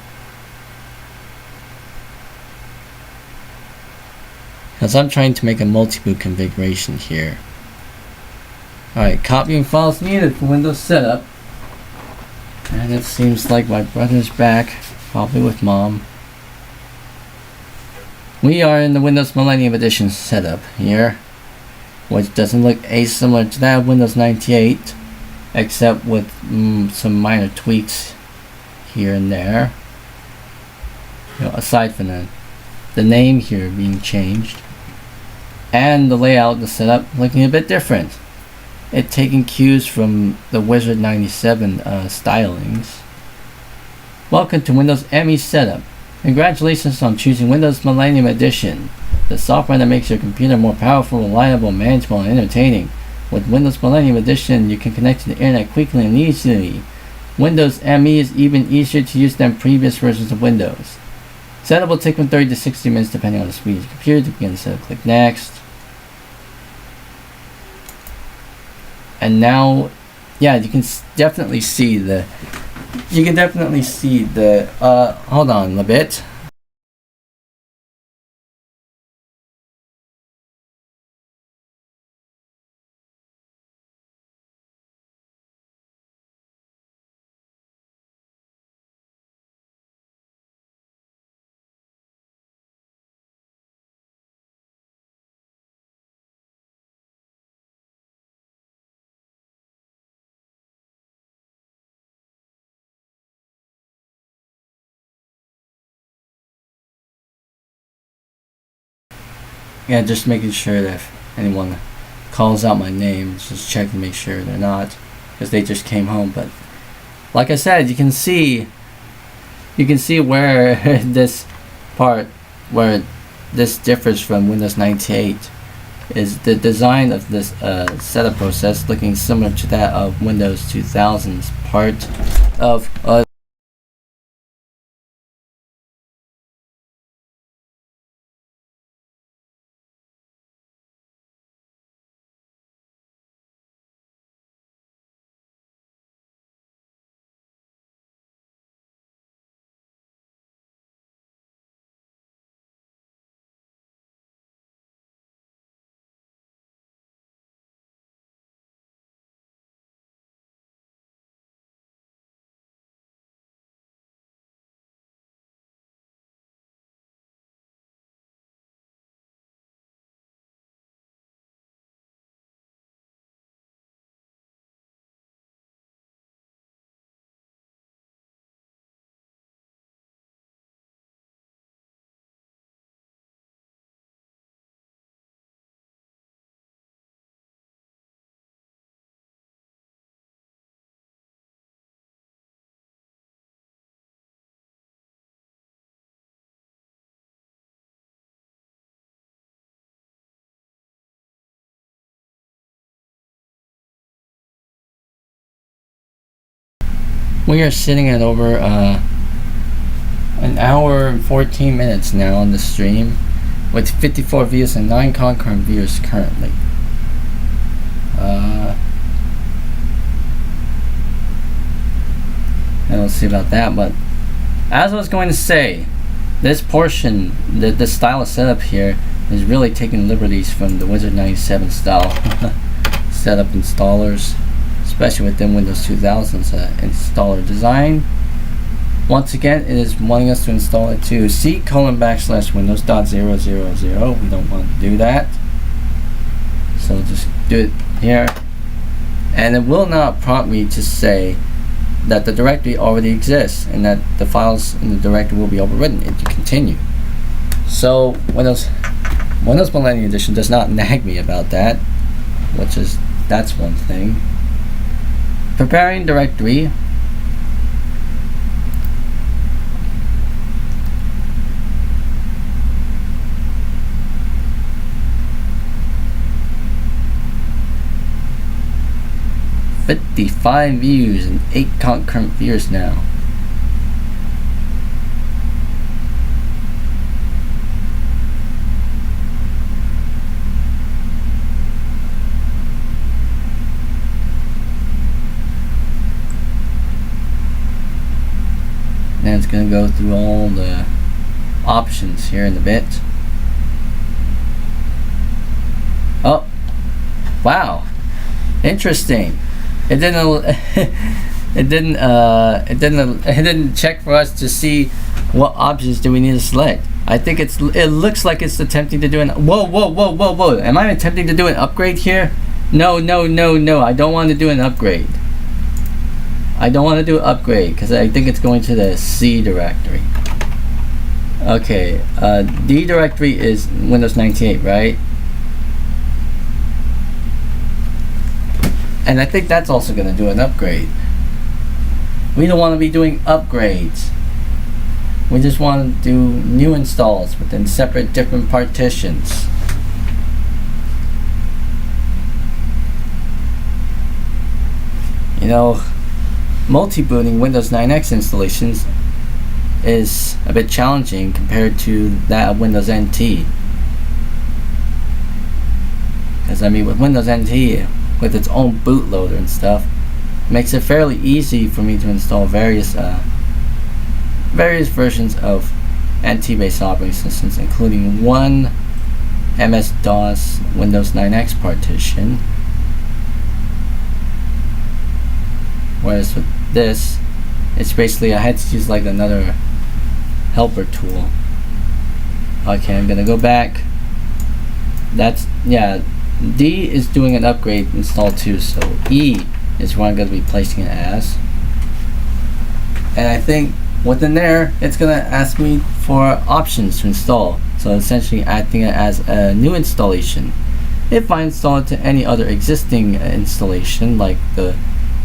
Because I'm trying to make a multi-boot configuration here. Alright, copying files needed for Windows setup. And it seems like my brother's back, probably with mom. We are in the Windows Millennium Edition setup here, which doesn't look asimilar to that of Windows 98, except with some minor tweaks here and there. You know, aside from the name here being changed, and the layout, the setup looking a bit different. It taking cues from the Wizard 97 stylings. Welcome to Windows ME setup. Congratulations on choosing Windows Millennium Edition, the software that makes your computer more powerful, reliable, manageable, and entertaining. With Windows Millennium Edition, you can connect to the internet quickly and easily. Windows ME is even easier to use than previous versions of Windows. Setup will take from 30 to 60 minutes depending on the speed of your computer. To begin the setup, click Next. And now, yeah, you can definitely see the, hold on a bit. yeah, just making sure that if anyone calls out my name, just check to make sure they're not, because they just came home. But like I said, you can see where this part, where this differs from Windows 98, is the design of this setup process looking similar to that of Windows 2000's part of we are sitting at over an hour and 14 minutes now on the stream, with 54 views and 9 concurrent viewers currently. And we'll see about that. But as I was going to say, this portion, the style of setup here, is really taking liberties from the Wizard 97 style setup installers, especially within Windows 2000's installer design. Once again, it is wanting us to install it to c:\windows.000. We don't want to do that, so just do it here, and it will not prompt me to say that the directory already exists and that the files in the directory will be overwritten if you continue. So Windows Millennium Edition does not nag me about that, that's one thing. Preparing directory. "55 views and 8 concurrent viewers now." And it's going to go through all the options here in a bit. Oh, wow, interesting. It didn't check for us to see what options do we need to select. I think it looks like it's attempting to do an whoa. Am I attempting to do an upgrade here? No. I don't want to do an upgrade. I don't want to do an upgrade because I think it's going to the C directory. Okay, D directory is Windows 98, right? And I think that's also going to do an upgrade. We don't want to be doing upgrades. We just want to do new installs within separate different partitions. You know, multi-booting Windows 9X installations is a bit challenging compared to that of Windows NT. Because I mean, with Windows NT, with its own bootloader and stuff, it makes it fairly easy for me to install various versions of NT-based operating systems, including one MS-DOS Windows 9X partition. Whereas with this, it's basically I had to use like another helper tool. Okay, I'm gonna go back. That's, yeah, D is doing an upgrade install too, so E is where I'm going to be placing it as. And I think within there, it's going to ask me for options to install. so essentially acting as a new installation. If I install it to any other existing installation, like the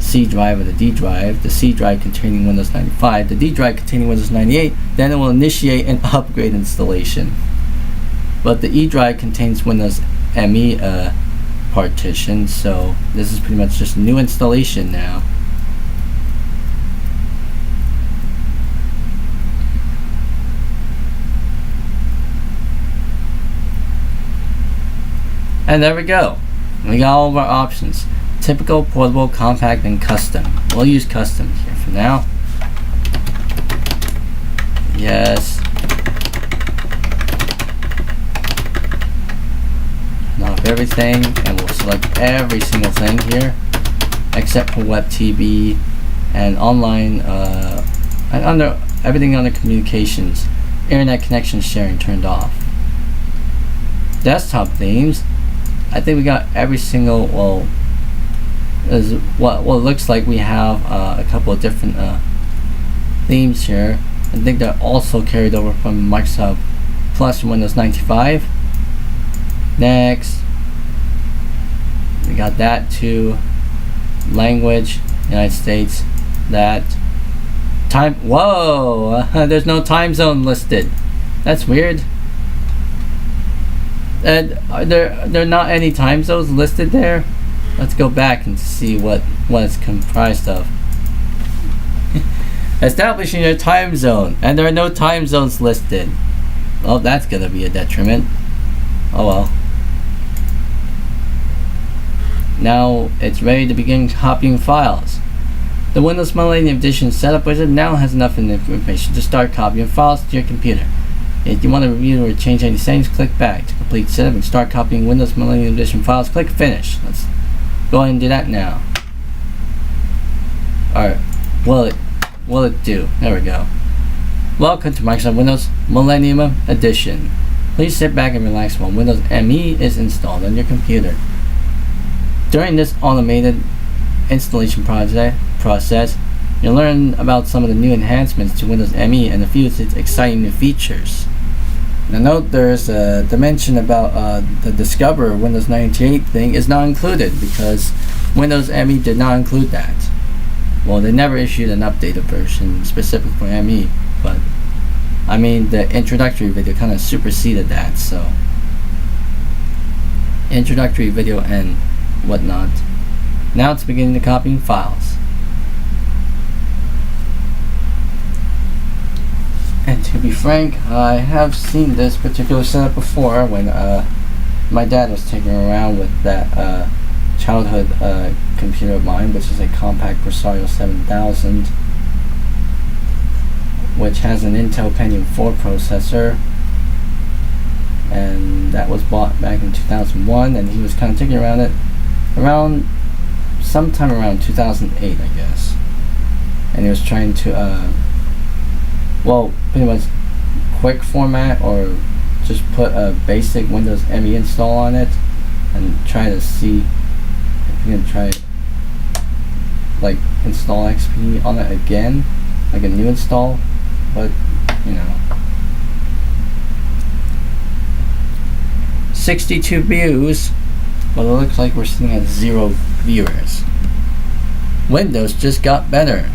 C drive or the D drive, the C drive containing Windows 95, the D drive containing Windows 98, then it will initiate an upgrade installation. But the E drive contains Windows ME partition, so this is pretty much just a new installation now. And there we go. We got all of our options. Typical, portable, compact, and custom. We'll use custom here for now. Yes. Turn off everything, and we'll select every single thing here, except for web TV and online, and under everything under communications, internet connection sharing turned off. Desktop themes. I think we got every single, well, is what it looks like. We have a couple of different themes here. I think they're also carried over from Microsoft Plus from Windows 95. Next, we got that too. Language, United States. That time. Whoa! There's no time zone listed. That's weird. And are there not any time zones listed there? Let's go back and see what it's comprised of. Establishing your time zone, and there are no time zones listed. Well, that's gonna be a detriment. Oh well. Now it's ready to begin copying files. The Windows Millennium Edition setup wizard now has enough information to start copying files to your computer. If you want to review or change any settings, click back. To complete setup and start copying Windows Millennium Edition files, click finish. Let's go ahead and do that now. Alright, will it do? There we go. Welcome to Microsoft Windows Millennium Edition. Please sit back and relax while Windows ME is installed on your computer. During this automated installation process, you'll learn about some of the new enhancements to Windows ME and a few of its exciting new features. Now note there's a dimension about the Discover Windows 98 thing is not included because Windows ME did not include that. Well, they never issued an updated version specific for ME, but I mean the introductory video kind of superseded that, so introductory video and whatnot. Now it's beginning to copy files. And to be frank, I have seen this particular setup before when my dad was taking around with that childhood computer of mine, which is a compact Presario 7000, which has an Intel Pentium 4 processor, and that was bought back in 2001, and he was kind of taking around it sometime around 2008, I guess, and he was trying to well, pretty much quick format or just put a basic Windows ME install on it and try to see if you can try like install XP on it again, like a new install, but you know, 62 views, but it looks like we're sitting at 0 viewers. Windows just got better.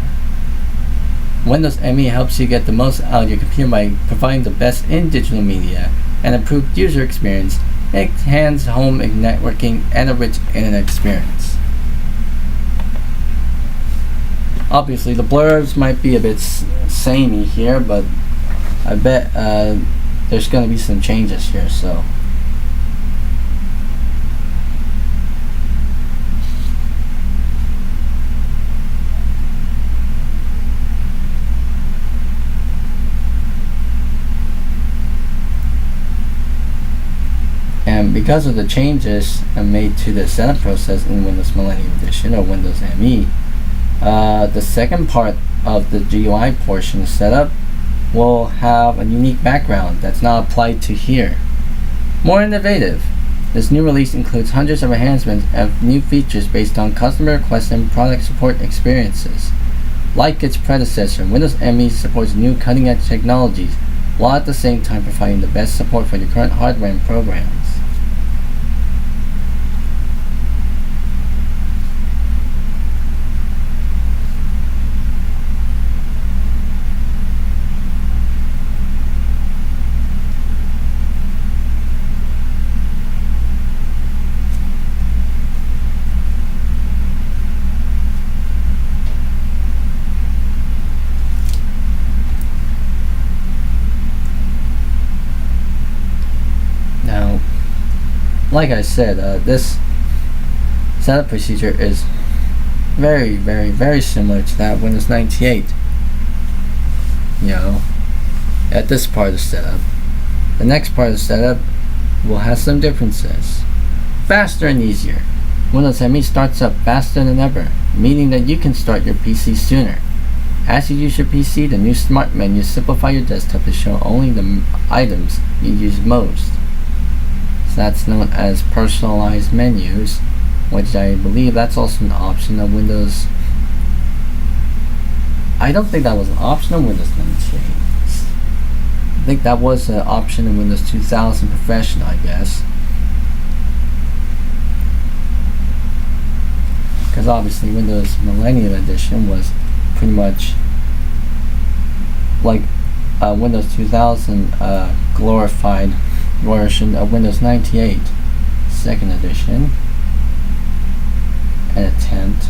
Windows ME helps you get the most out of your computer by providing the best in digital media, an improved user experience, enhanced home networking, and a rich internet experience. Obviously, the blurbs might be a bit samey here, but I bet there's going to be some changes here, so. And because of the changes made to the setup process in Windows Millennium Edition or Windows ME, the second part of the GUI portion of setup will have a unique background that's not applied to here. More innovative, this new release includes hundreds of enhancements and new features based on customer requests and product support experiences. Like its predecessor, Windows ME supports new cutting-edge technologies while at the same time providing the best support for your current hardware and programs. Now, like I said, this setup procedure is very, very, very similar to that Windows 98. You know, at this part of the setup. The next part of the setup will have some differences. Faster and easier. Windows ME starts up faster than ever, meaning that you can start your PC sooner. As you use your PC, the new smart menus simplify your desktop to show only the items you use most. So that's known as personalized menus, which I believe that's also an option of Windows. I don't think that was an option of Windows 98. I think that was an option in Windows 2000 Professional, I guess. Because obviously Windows Millennium Edition was pretty much like Windows 2000 glorified version of Windows 98 second edition, an attempt.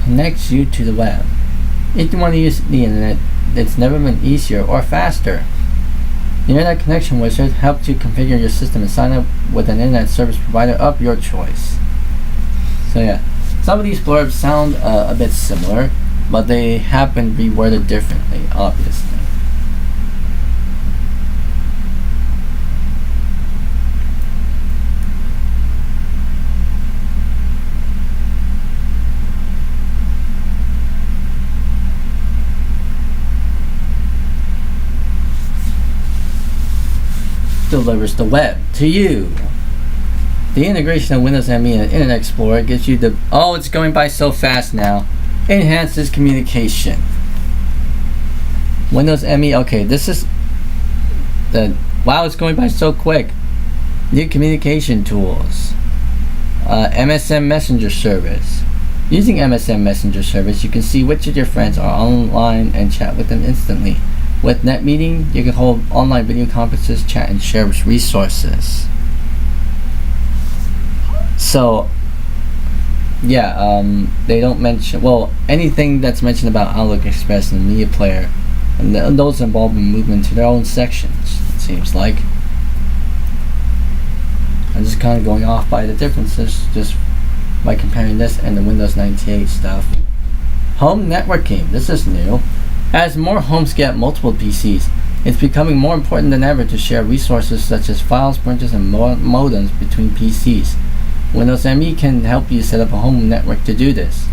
Connects you to the web. If you want to use the internet, it's never been easier or faster. The Internet Connection Wizard helps you configure your system and sign up with an internet service provider of your choice. So yeah, some of these blurbs sound a bit similar, but they have been reworded differently, obviously. Delivers the web to you. The integration of Windows ME and Internet Explorer gives you the it's going by so fast now. Enhances communication. Windows ME, okay, this is the wow, it's going by so quick. New communication tools. MSN Messenger service. Using MSN Messenger service, you can see which of your friends are online and chat with them instantly. With NetMeeting, you can hold online video conferences, chat, and share resources. So, yeah, they don't mention, well, anything that's mentioned about Outlook Express and the Media Player, and those involved in movement to their own sections, it seems like. I'm just kind of going off by the differences, just by comparing this and the Windows 98 stuff. Home networking, this is new. As more homes get multiple PCs, it's becoming more important than ever to share resources such as files, printers, and modems between PCs. Windows ME can help you set up a home network to do this.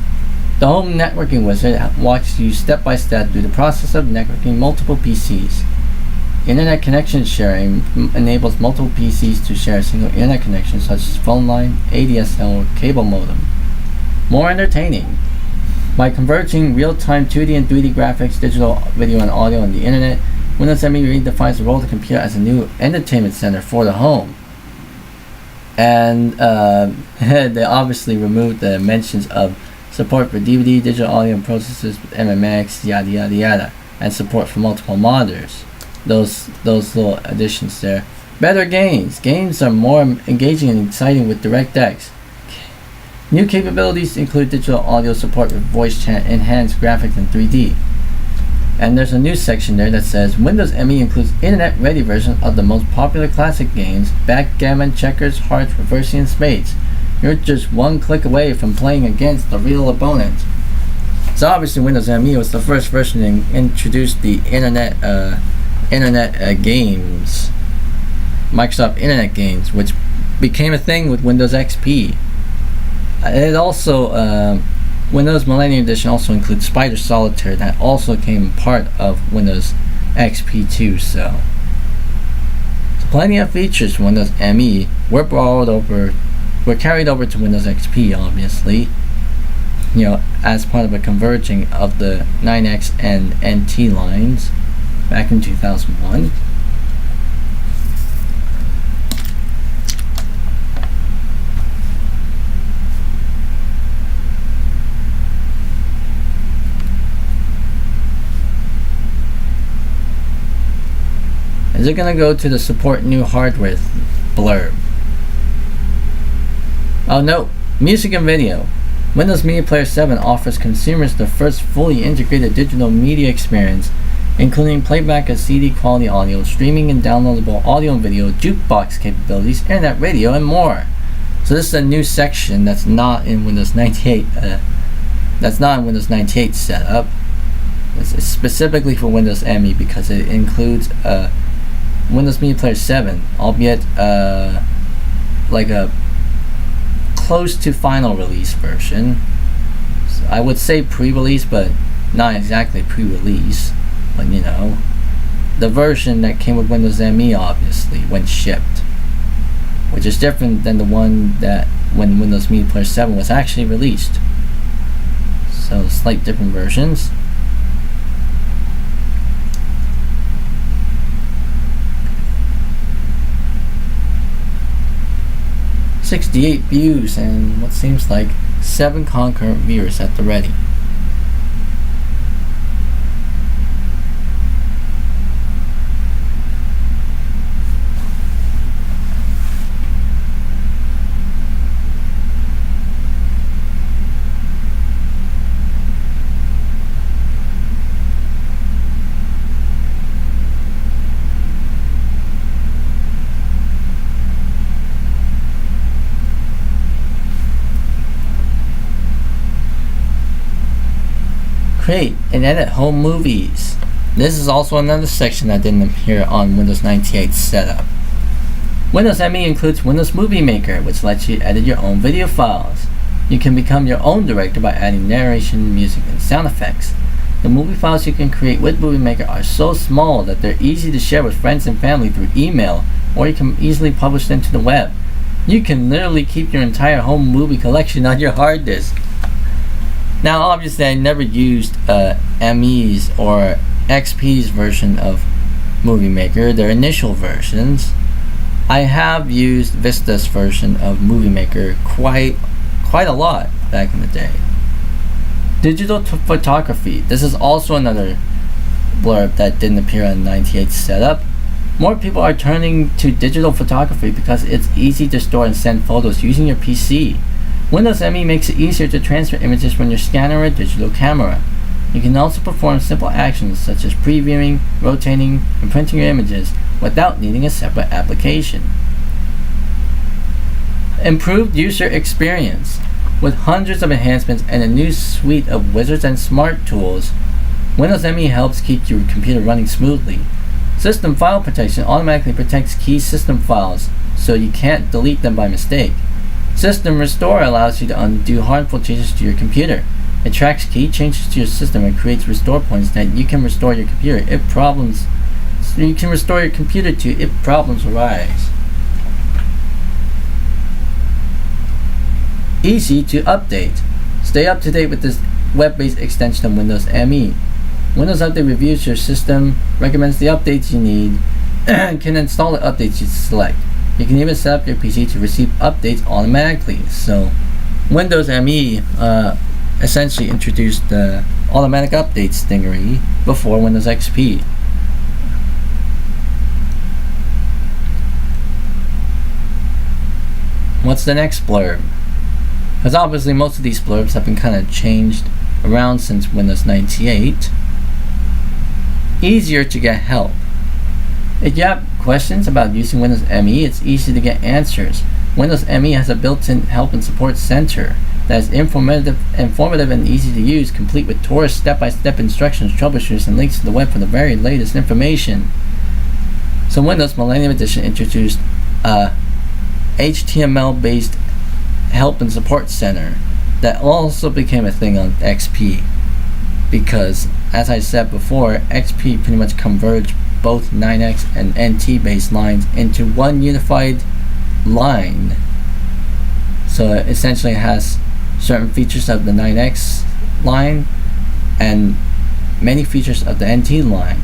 The Home Networking Wizard walks you step by step through the process of networking multiple PCs. Internet connection sharing enables multiple PCs to share a single internet connection such as phone line, ADSL, or cable modem. More entertaining. By converging real-time 2D and 3D graphics, digital video and audio on the internet, Windows ME redefines the role of the computer as a new entertainment center for the home. And they obviously removed the mentions of support for DVD, digital audio and processors with MMX, yada yada yada, and support for multiple monitors. Those little additions there. Better games. Games are more engaging and exciting with DirectX. New capabilities include digital audio support with voice chat, enhanced graphics, and 3D. And there's a new section there that says Windows ME includes internet-ready versions of the most popular classic games, backgammon, checkers, hearts, reversing, and spades. You're just one click away from playing against a real opponent. So obviously Windows ME was the first version to introduce the internet games, Microsoft Internet games, which became a thing with Windows XP. It also Windows Millennium Edition also includes Spider Solitaire that also came part of Windows XP too. So plenty of features from Windows ME were carried over to Windows XP, obviously. As part of a converging of the 9X and NT lines back in 2001. Is it going to go to the support new hardware blurb? Oh no, music and video. Windows Media Player 7 offers consumers the first fully integrated digital media experience, including playback of CD quality audio, streaming and downloadable audio and video, jukebox capabilities, internet radio, and more. So this is a new section that's not in Windows 98. That's not in Windows 98 setup. It's specifically for Windows ME because it includes Windows Media Player 7, albeit like a close to final release version. So I would say pre-release, but not exactly pre-release. But the version that came with Windows ME obviously when shipped, which is different than the one that when Windows Media Player 7 was actually released. So slight different versions. .68 views and what seems like 7 concurrent viewers at the ready. Create and edit home movies. This is also another section that didn't appear on Windows 98 setup. Windows ME includes Windows Movie Maker, which lets you edit your own video files. You can become your own director by adding narration, music, and sound effects. The movie files you can create with Movie Maker are so small that they're easy to share with friends and family through email, or you can easily publish them to the web. You can literally keep your entire home movie collection on your hard disk. Now, obviously, I never used ME's or XP's version of Movie Maker, their initial versions. I have used Vista's version of Movie Maker quite a lot back in the day. Digital photography. This is also another blurb that didn't appear on 98 setup. More people are turning to digital photography because it's easy to store and send photos using your PC. Windows ME makes it easier to transfer images from your scanner or digital camera. You can also perform simple actions such as previewing, rotating, and printing your images without needing a separate application. Improved user experience. With hundreds of enhancements and a new suite of wizards and smart tools, Windows ME helps keep your computer running smoothly. System file protection automatically protects key system files so you can't delete them by mistake. System Restore allows you to undo harmful changes to your computer. It tracks key changes to your system and creates restore points that you can restore your computer if problems arise. Easy to update. Stay up to date with this web-based extension of Windows ME. Windows Update reviews your system, recommends the updates you need, and can install the updates you select. You can even set up your PC to receive updates automatically. So Windows ME essentially introduced the automatic updates thingery before Windows XP. What's the next blurb? Because obviously most of these blurbs have been kind of changed around since Windows 98. Easier to get help. If you have questions about using Windows ME, it's easy to get answers. Windows ME has a built-in help and support center that is informative and easy to use, complete with tours, step-by-step instructions, troubleshoots, and links to the web for the very latest information. So Windows Millennium Edition introduced HTML-based help and support center that also became a thing on XP, because as I said before, XP pretty much converged both 9X and NT based lines into one unified line. So essentially it has certain features of the 9X line and many features of the NT line,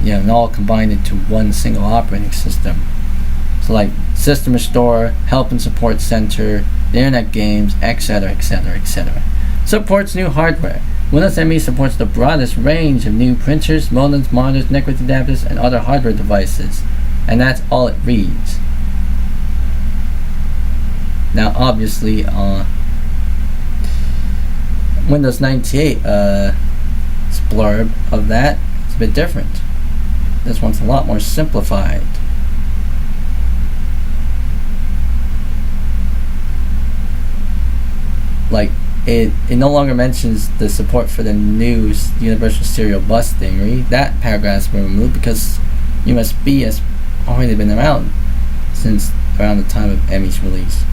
and all combined into one single operating system. So like system restore, help and support center, the internet games, etc, etc, etc. Supports new hardware. Windows ME supports the broadest range of new printers, modems, monitors, network adapters, and other hardware devices. And that's all it reads. Now obviously Windows 98 blurb of that is a bit different. This one's a lot more simplified. Like it no longer mentions the support for the new universal serial bus thingy. That paragraph's been removed because USB has already been around since around the time of ME's release.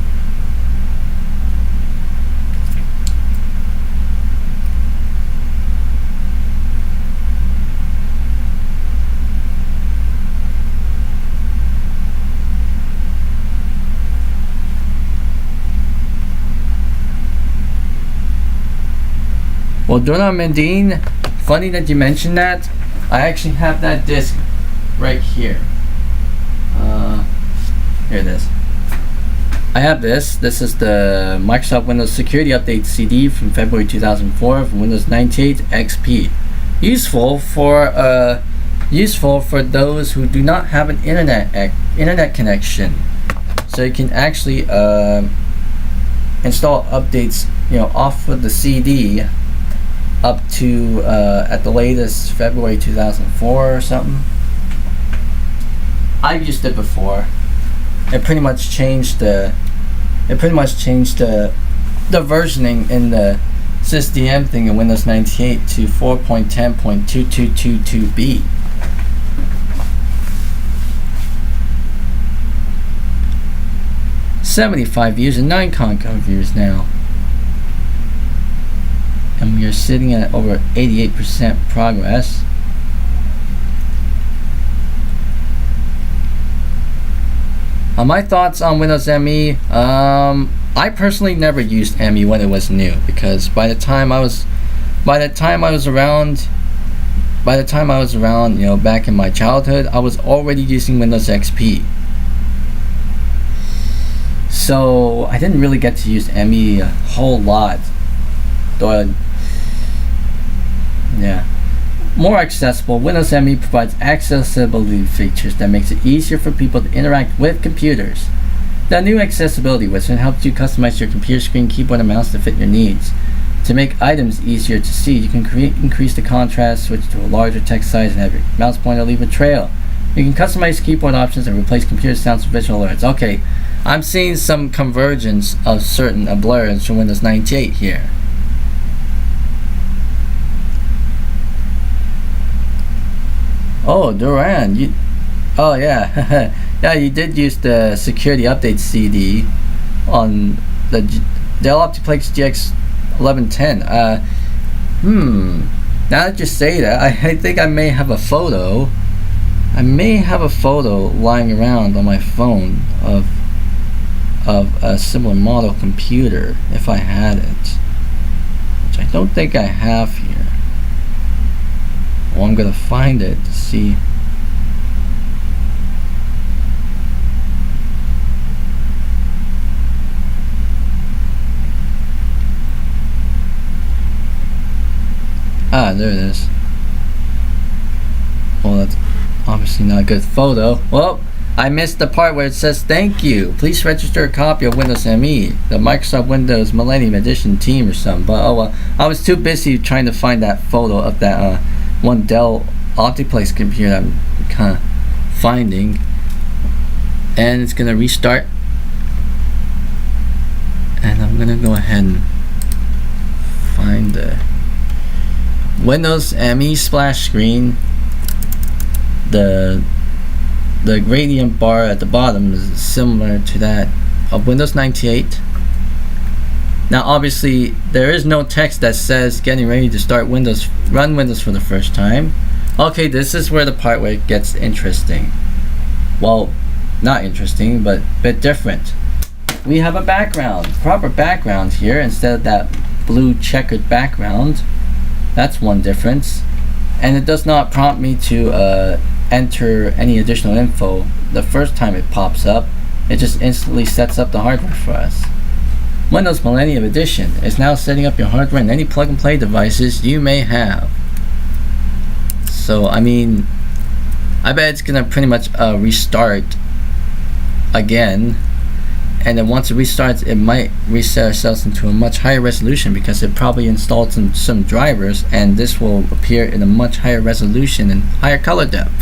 Well, Donald Mendine, funny that you mentioned that. I actually have that disc right here. Here it is. I have this. This is the Microsoft Windows Security Update CD from February 2004 from Windows 98 XP. Useful for those who do not have an internet connection. So you can actually install updates, off of the CD. Up to at the latest February 2004 or something. I've used it before. It pretty much changed the versioning in the sysdm thing in Windows 98 to 4.10.2222b. $75 views and 9 Concom views now. And we are sitting at over 88% progress. My thoughts on Windows ME. I personally never used ME when it was new, because by the time I was around, back in my childhood, I was already using Windows XP. So I didn't really get to use ME a whole lot. Though more accessible, Windows ME provides accessibility features that makes it easier for people to interact with computers. The new accessibility wizard helps you customize your computer screen, keyboard, and mouse to fit your needs. To make items easier to see, you can increase the contrast, switch to a larger text size, and have your mouse pointer leave a trail. You can customize keyboard options and replace computer sounds with visual alerts. Okay, I'm seeing some convergence of certain blurs from Windows 98 here. Oh, Duran, yeah, you did use the security update CD on the Dell Optiplex GX 1110. Now that you say that, I think I may have a photo. Lying around on my phone of a similar model computer, if I had it, which I don't think I have here. Well, I'm gonna find it to see. Ah, there it is. Well, that's obviously not a good photo. Well, I missed the part where it says thank you. Please register a copy of Windows ME, the Microsoft Windows Millennium Edition team or something. But oh well, I was too busy trying to find that photo of that one Dell Optiplex computer I'm kind of finding. And it's gonna restart. And I'm gonna go ahead and find the Windows ME splash screen. The gradient bar at the bottom is similar to that of Windows 98. Now obviously there is no text that says getting ready to start Windows, run Windows for the first time. Okay, this is where the part where it gets interesting. Well, not interesting, but a bit different. We have a background, proper background here instead of that blue checkered background. That's one difference. And it does not prompt me to enter any additional info the first time it pops up. It just instantly sets up the hardware for us. Windows Millennium Edition is now setting up your hardware and any plug-and-play devices you may have. So, I mean, I bet it's gonna pretty much restart again. And then once it restarts, it might reset ourselves into a much higher resolution because it probably installed some drivers, and this will appear in a much higher resolution and higher color depth.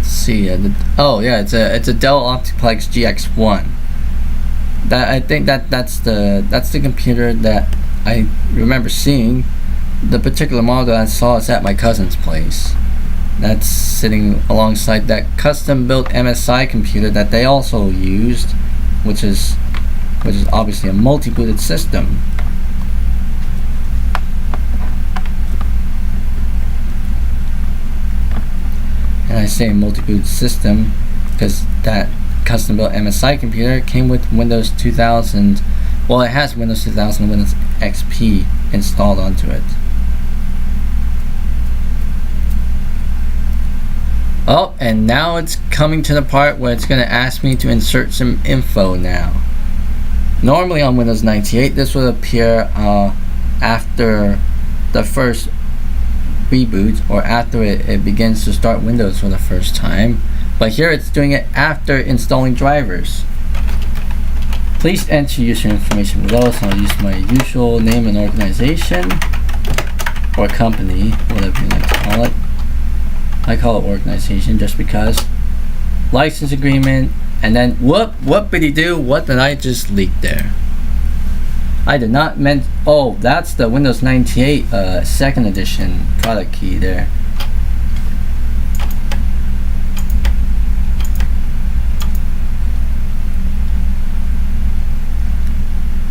See, oh yeah, it's a Dell Optiplex GX1. That I think that's the computer that I remember seeing. The particular model that I saw is at my cousin's place. That's sitting alongside that custom-built MSI computer that they also used, which is obviously a multi-booted system. And I say multi-boot system because that custom-built MSI computer came with Windows 2000. Well, it has Windows 2000 and Windows XP installed onto it. Oh, and now it's coming to the part where it's going to ask me to insert some info now. Normally on Windows 98, this will appear after the first reboot or after it begins to start Windows for the first time. But here it's doing it after installing drivers. Please enter user information below, so I'll use my usual name and organization or company, whatever you like to call it. I call it organization just because. License agreement, and then whoop-a-dee-doo, what did I just leak there? I did not meant, oh, that's the Windows 98 second edition product key there.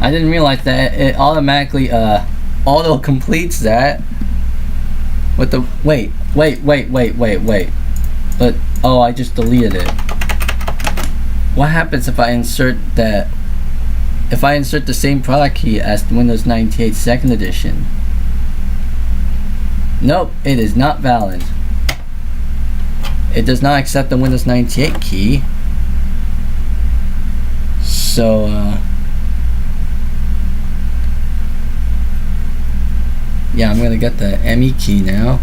I didn't realize that it automatically auto completes that with the wait. But oh, I just deleted it. What happens if I insert that? If I insert the same product key as the Windows 98 second edition? Nope, it is not valid. It does not accept the Windows 98 key. So yeah, I'm gonna get the ME key now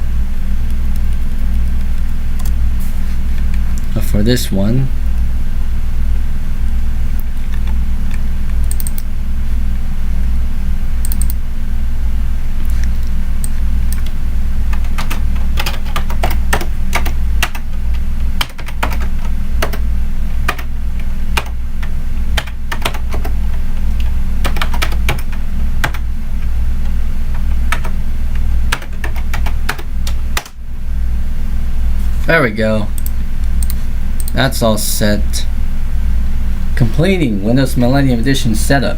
for this one. There we go. That's all set. Completing Windows Millennium Edition setup.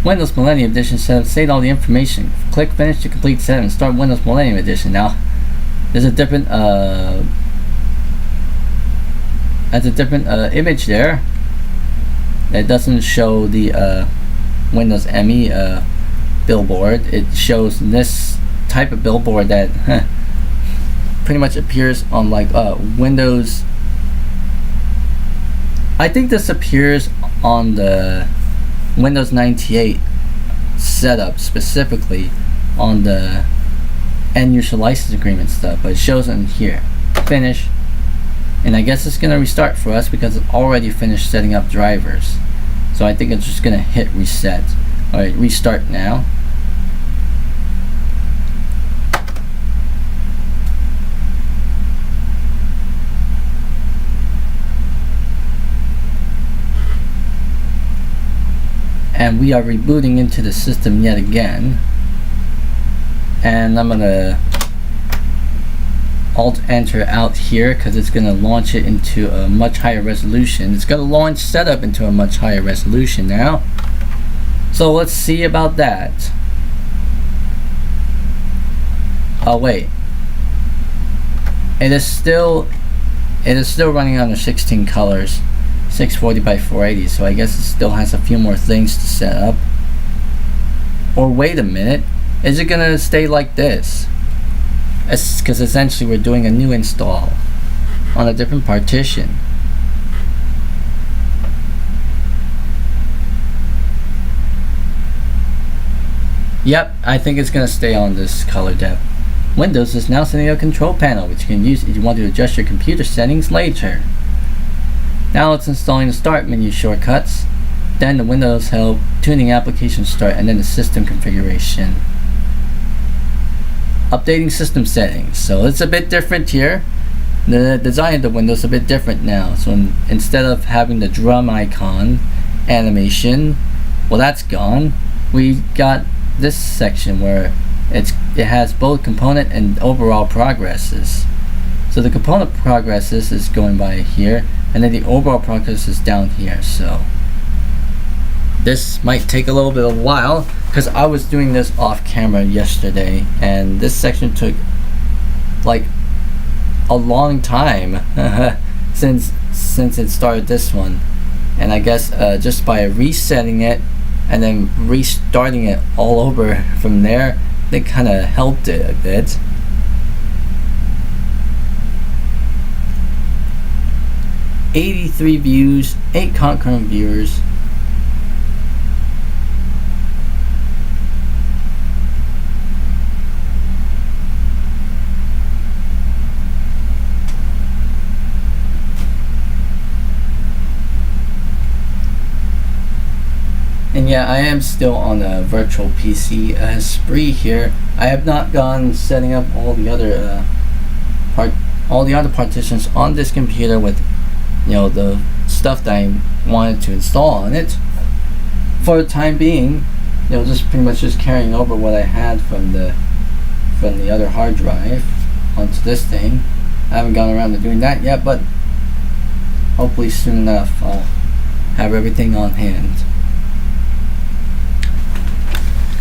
Windows Millennium Edition setup. Save all the information. Click Finish to complete setup and start Windows Millennium Edition. Now, there's a different image there. It doesn't show the Windows ME billboard. It shows this type of billboard that pretty much appears on like Windows. I think this appears on the Windows 98 setup, specifically on the end user license agreement stuff, but it shows in here finish, and I guess it's gonna restart for us because it's already finished setting up drivers. So I think it's just gonna hit reset. Alright, restart now. And we are rebooting into the system yet again. And I'm gonna Alt Enter out here because it's gonna launch it into a much higher resolution. It's gonna launch setup into a much higher resolution now. So let's see about that. Oh wait, it is still running under 16 colors, 640 by 480. So I guess it still has a few more things to set up. Or wait a minute, is it gonna stay like this? Because essentially we're doing a new install on a different partition. Yep, I think it's gonna stay on this color depth. Windows is now sending a control panel which you can use if you want to adjust your computer settings later. Now it's installing the start menu shortcuts, then the Windows help, tuning application start, and then the system configuration. Updating system settings. So it's a bit different here. The design of the Windows is a bit different now. So instead of having the drum icon animation, well, that's gone. We got this section where it has both component and overall progresses. So the component progresses is going by here, and then the overall progress is down here. So this might take a little bit of a while because I was doing this off camera yesterday, and this section took like a long time since it started this one. And I guess just by resetting it and then restarting it all over from there, they kind of helped it a bit. $83 views, 8 concurrent viewers. And yeah, I am still on a virtual PC spree here. I have not gone setting up all the other partitions on this computer with, you know, the stuff that I wanted to install on it. For the time being, you know, just pretty much just carrying over what I had from the other hard drive onto this thing. I haven't gone around to doing that yet, but hopefully soon enough I'll have everything on hand.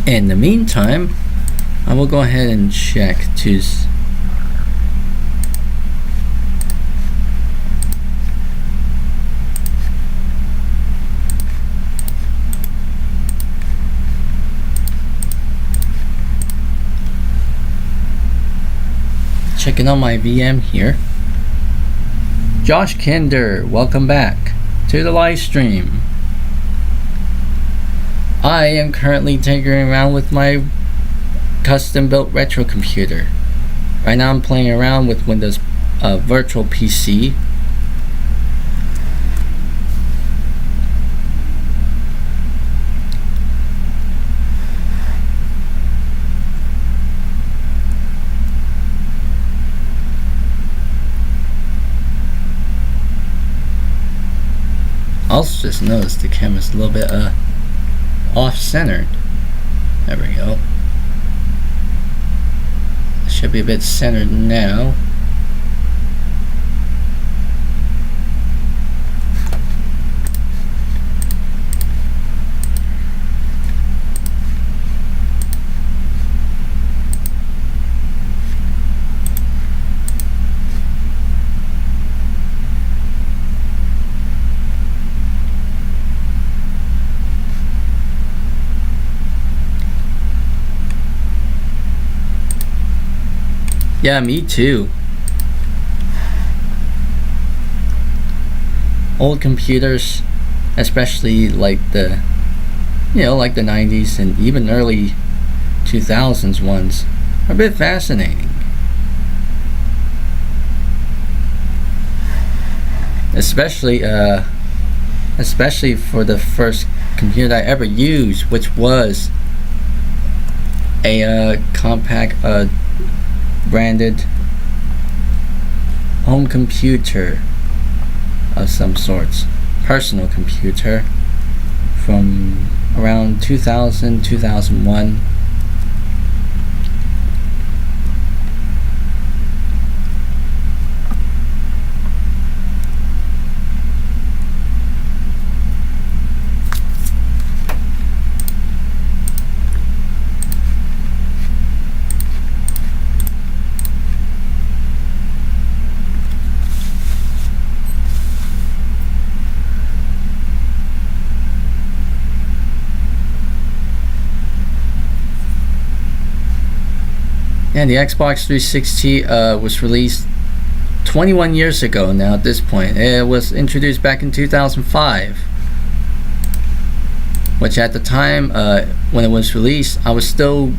In the meantime, I will go ahead and check to checking on my VM here. Josh Kinder, welcome back to the live stream. I am currently tinkering around with my custom built retro computer. Right now I'm playing around with Windows Virtual PC. Also just noticed the camera's a little bit off-centered. There we go. It should be a bit centered now. Yeah, me too. Old computers, especially like the, like the 90s and even early 2000s ones, are a bit fascinating. Especially for the first computer I ever used, which was a compact branded home computer of some sorts, personal computer, from around 2000, 2001. And the Xbox 360 was released 21 years ago now at this point. It was introduced back in 2005. Which at the time, when it was released, I was still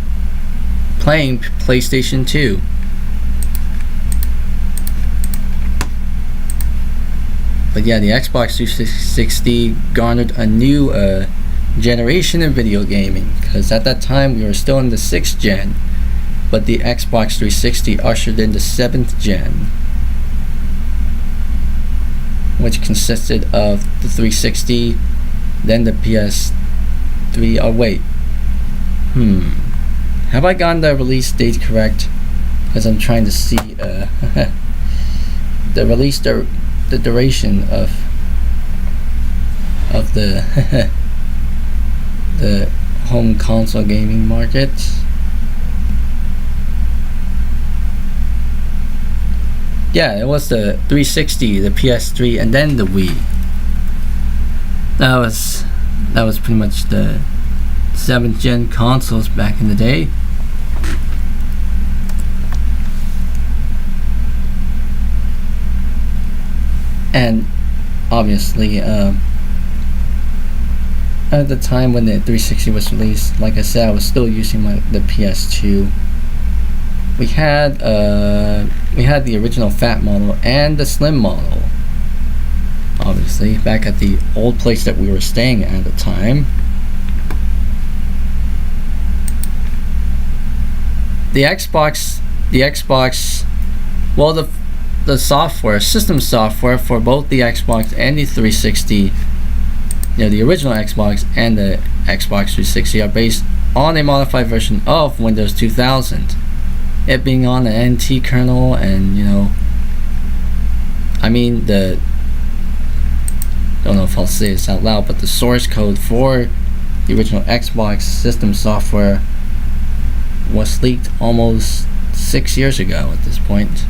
playing PlayStation 2. But yeah, the Xbox 360 garnered a new generation of video gaming. Because at that time, we were still in the 6th gen. But the Xbox 360 ushered in the 7th gen, which consisted of the 360, then the PS3. Oh wait, have I gotten the release date correct? Because I'm trying to see the release the duration of the the home console gaming market. Yeah, it was the 360, the PS3, and then the Wii. That was pretty much the 7th gen consoles back in the day. And obviously, at the time when the 360 was released, like I said, I was still using the PS2. We had the original fat model and the slim model, obviously, back at the old place that we were staying at the time. The Xbox, well, the system software for both the Xbox and the 360, the original Xbox and the Xbox 360 are based on a modified version of Windows 2000. It being on an NT kernel, and I don't know if I'll say this out loud, but the source code for the original Xbox system software was leaked almost 6 years ago at this point.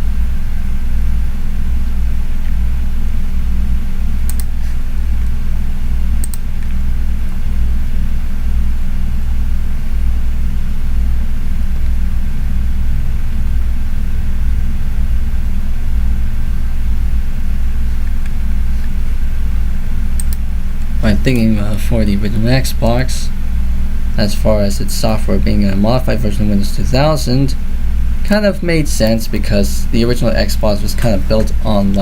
I'm thinking for the original Xbox, as far as its software being a modified version of Windows 2000, kind of made sense because the original Xbox was kind of built on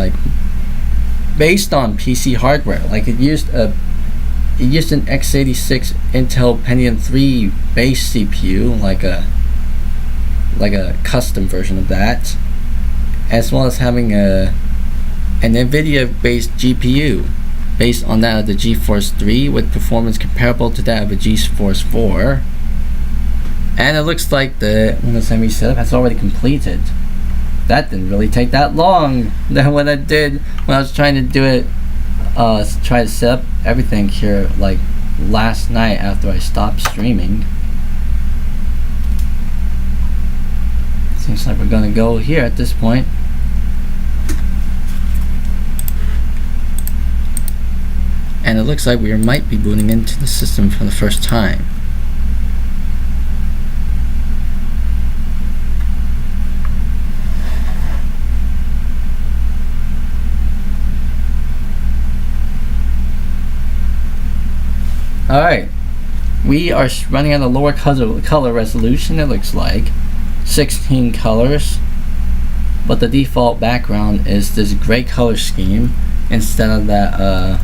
based on PC hardware. Like it used an x86 Intel Pentium 3 base CPU, like a custom version of that, as well as having an NVIDIA based GPU based on that of the GeForce 3 with performance comparable to that of a GeForce 4. And it looks like the Windows ME setup has already completed. That didn't really take that long than what I did when I was trying to do it, try to set up everything here like last night after I stopped streaming. Seems like we're gonna go here at this point. And it looks like we might be booting into the system for the first time. Alright, we are running at a lower color resolution, it looks like. 16 colors. But the default background is this gray color scheme instead of that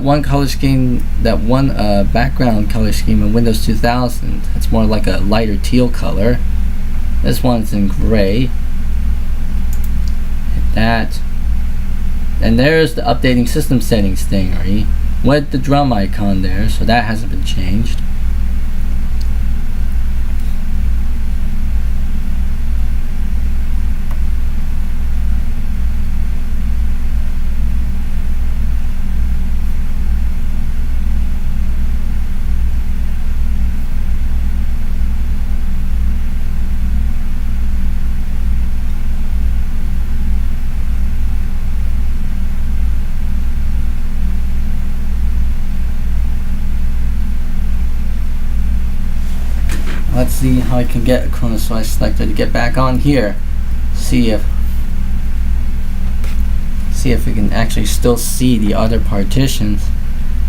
one color scheme, that one background color scheme in Windows 2000. It's more like a lighter teal color. This one's in gray. Hit that. And there's the updating system settings thingy with the drum icon there, so that hasn't been changed. Let's see how I can get a Chrono Slice selector to get back on here. See if we can actually still see the other partitions.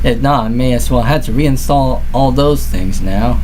If not, I may as well have to reinstall all those things now.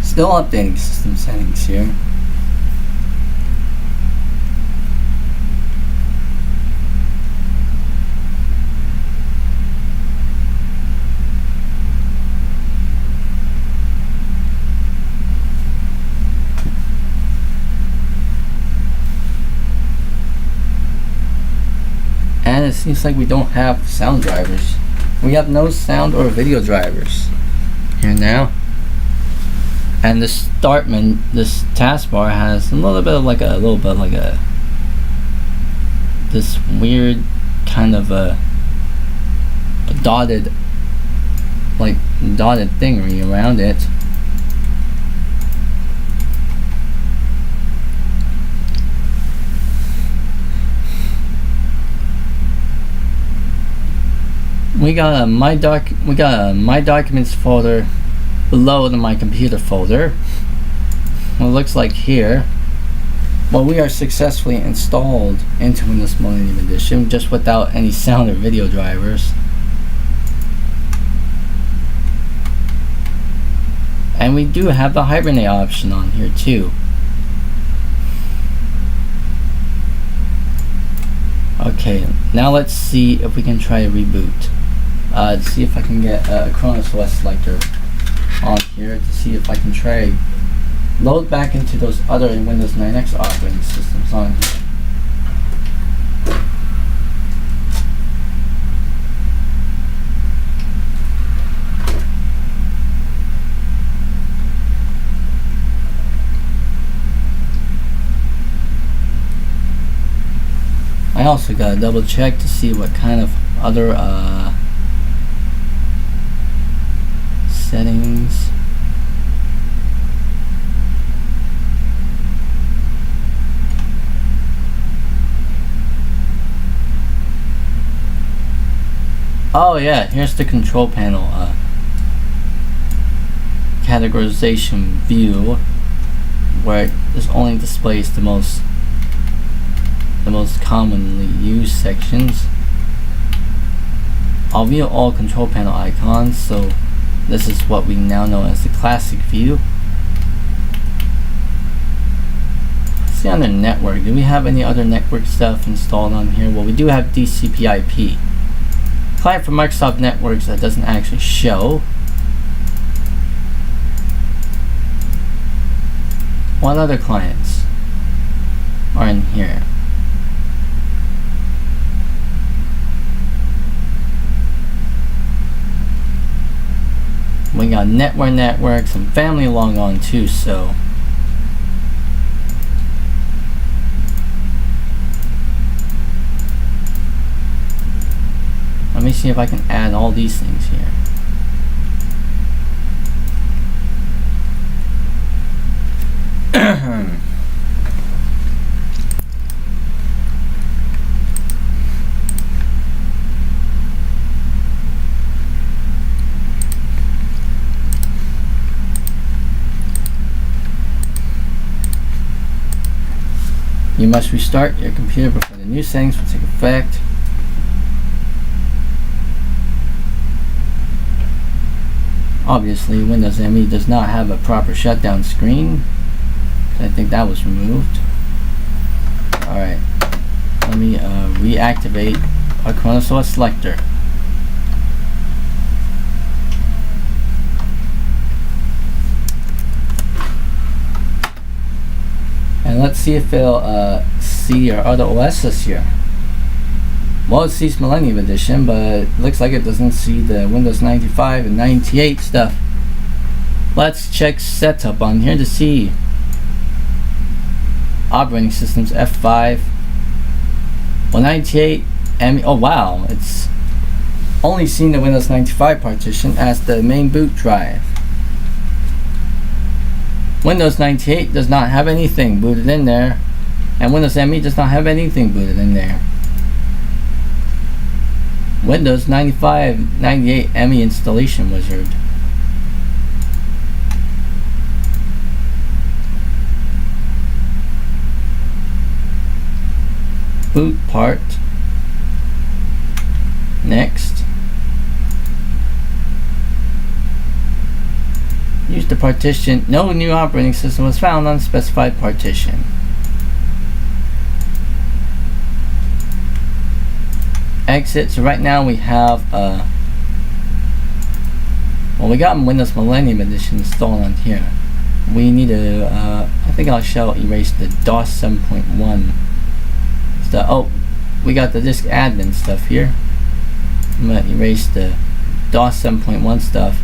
Still updating system settings here. And it seems like we don't have sound drivers. We have no sound or video drivers here now. And this this taskbar has a little bit like this weird kind of a dotted thingy around it. We got a My Documents folder below the My Computer folder. Well, it looks like here. Well, we are successfully installed into Windows Millennium Edition just without any sound or video drivers. And we do have the Hibernate option on here too. Okay, now let's see if we can try a reboot. See if I can get a Chrono Slice selector on here to see if I can try load back into those other Windows 9X operating systems on here. I also gotta double check to see what kind of other settings. Oh yeah, here's the control panel categorization view, where it only displays the most commonly used sections. I'll view all control panel icons, so this is what we now know as the classic view. Let's see on the network, do we have any other network stuff installed on here? Well, we do have DCP/IP. Client for Microsoft Networks that doesn't actually show. What other clients are in here? We got networks and family log on too, so let me see if I can add all these things here. You must restart your computer before the new settings will take effect. Obviously, Windows ME does not have a proper shutdown screen. I think that was removed. Alright, let me reactivate our Chronosaur selector. And let's see if it'll see our other OSs here. Well, it sees Millennium Edition, but it looks like it doesn't see the Windows 95 and 98 stuff. Let's check setup on here to see. Operating systems F5. Well, 98 ME. Oh wow, it's only seen the Windows 95 partition as the main boot drive. Windows 98 does not have anything booted in there, and Windows ME does not have anything booted in there. Windows 95 98 ME installation wizard. Boot part. Next. Use the partition. No new operating system was found on specified partition. Exit. So right now we have well, we got Windows Millennium Edition installed on here. We need to I think I shall erase the DOS 7.1 stuff. Oh, we got the disk admin stuff here. I'm gonna erase the DOS 7.1 stuff.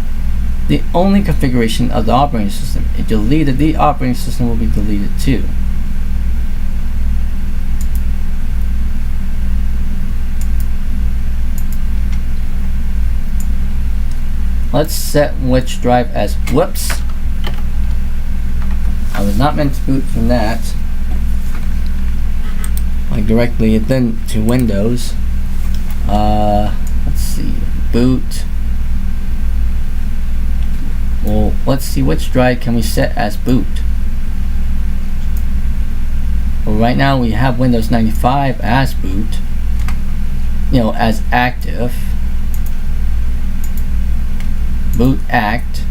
The only configuration of the operating system, if deleted, the operating system will be deleted too. Let's set which drive as whoops. I was not meant to boot from that. Like directly then to Windows. Let's see. Boot. Well, let's see which drive can we set as boot. Well, right now we have Windows 95 as boot. You know, as active. Boot act.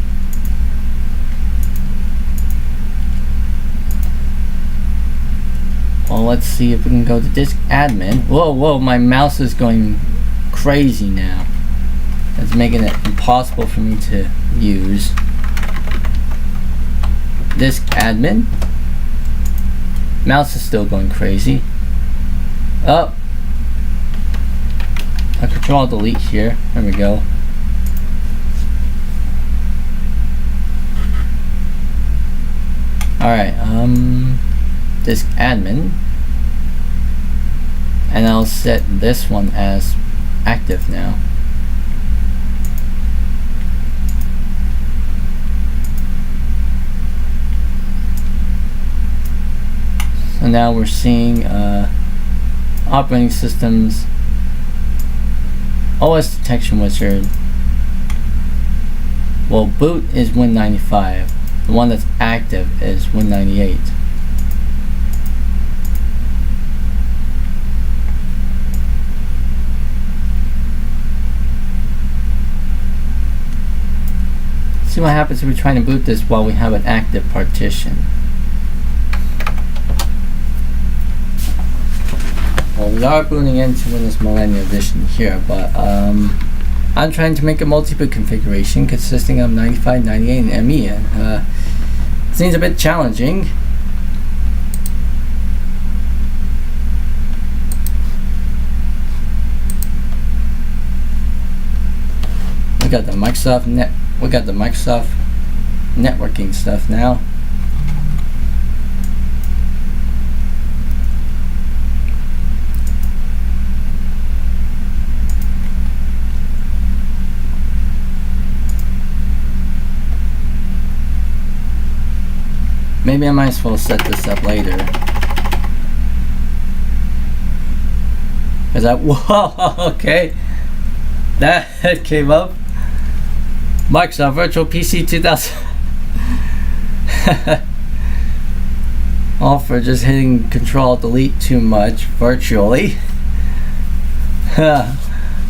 Well, let's see if we can go to disk admin. Whoa, my mouse is going crazy now. That's making it impossible for me to use. Disk admin. Mouse is still going crazy. Oh. I control delete here. There we go. Alright, disk admin. And I'll set this one as active now. So now we're seeing operating systems, OS detection wizard. Well, boot is Win95. The one that's active is Win98. See what happens if we try to boot this while we have an active partition. Well, we are booting into Windows Millennium Edition here, but I'm trying to make a multi-boot configuration consisting of 95, 98, and ME. And it seems a bit challenging. We got the Microsoft networking stuff now. Maybe I might as well set this up later. Cause whoa, okay. That came up. Microsoft Virtual PC 2000. all for just hitting Control Delete too much virtually.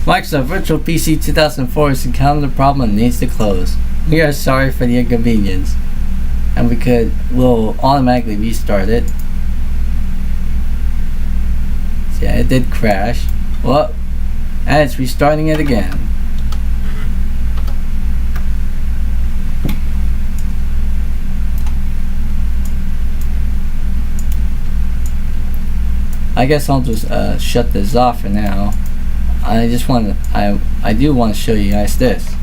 Microsoft Virtual PC 2004 has encountered a problem and needs to close. We are sorry for the inconvenience, and we'll automatically restart it. So yeah, it did crash. Well, and it's restarting it again. I guess I'll just shut this off for now. I do want to show you guys this,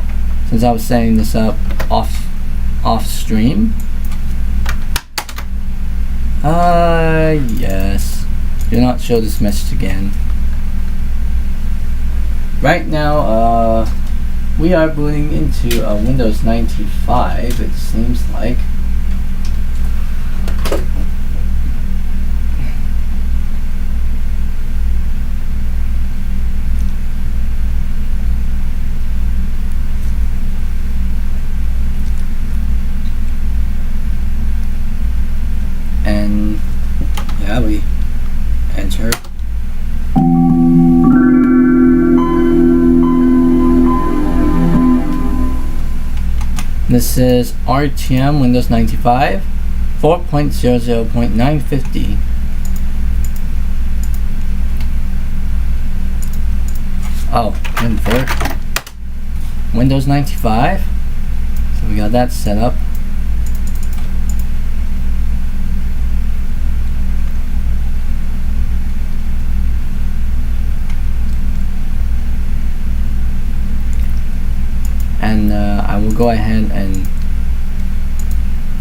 since I was setting this up off stream. Yes. Do not show this message again. Right now, we are booting into Windows 95. It seems like. And yeah, we enter. This is RTM Windows 95 4.00.950. Oh, and for Windows 95. So we got that set up. And I will go ahead and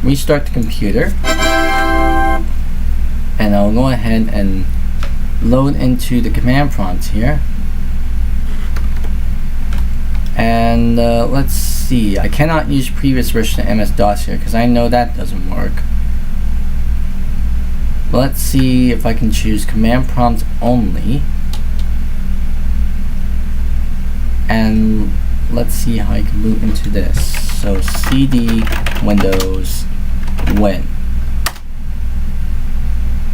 restart the computer, and I'll go ahead and load into the command prompt here. And let's see, I cannot use previous version of MS-DOS here because I know that doesn't work. But let's see if I can choose command prompt only, and let's see how I can boot into this. So CD Windows Win.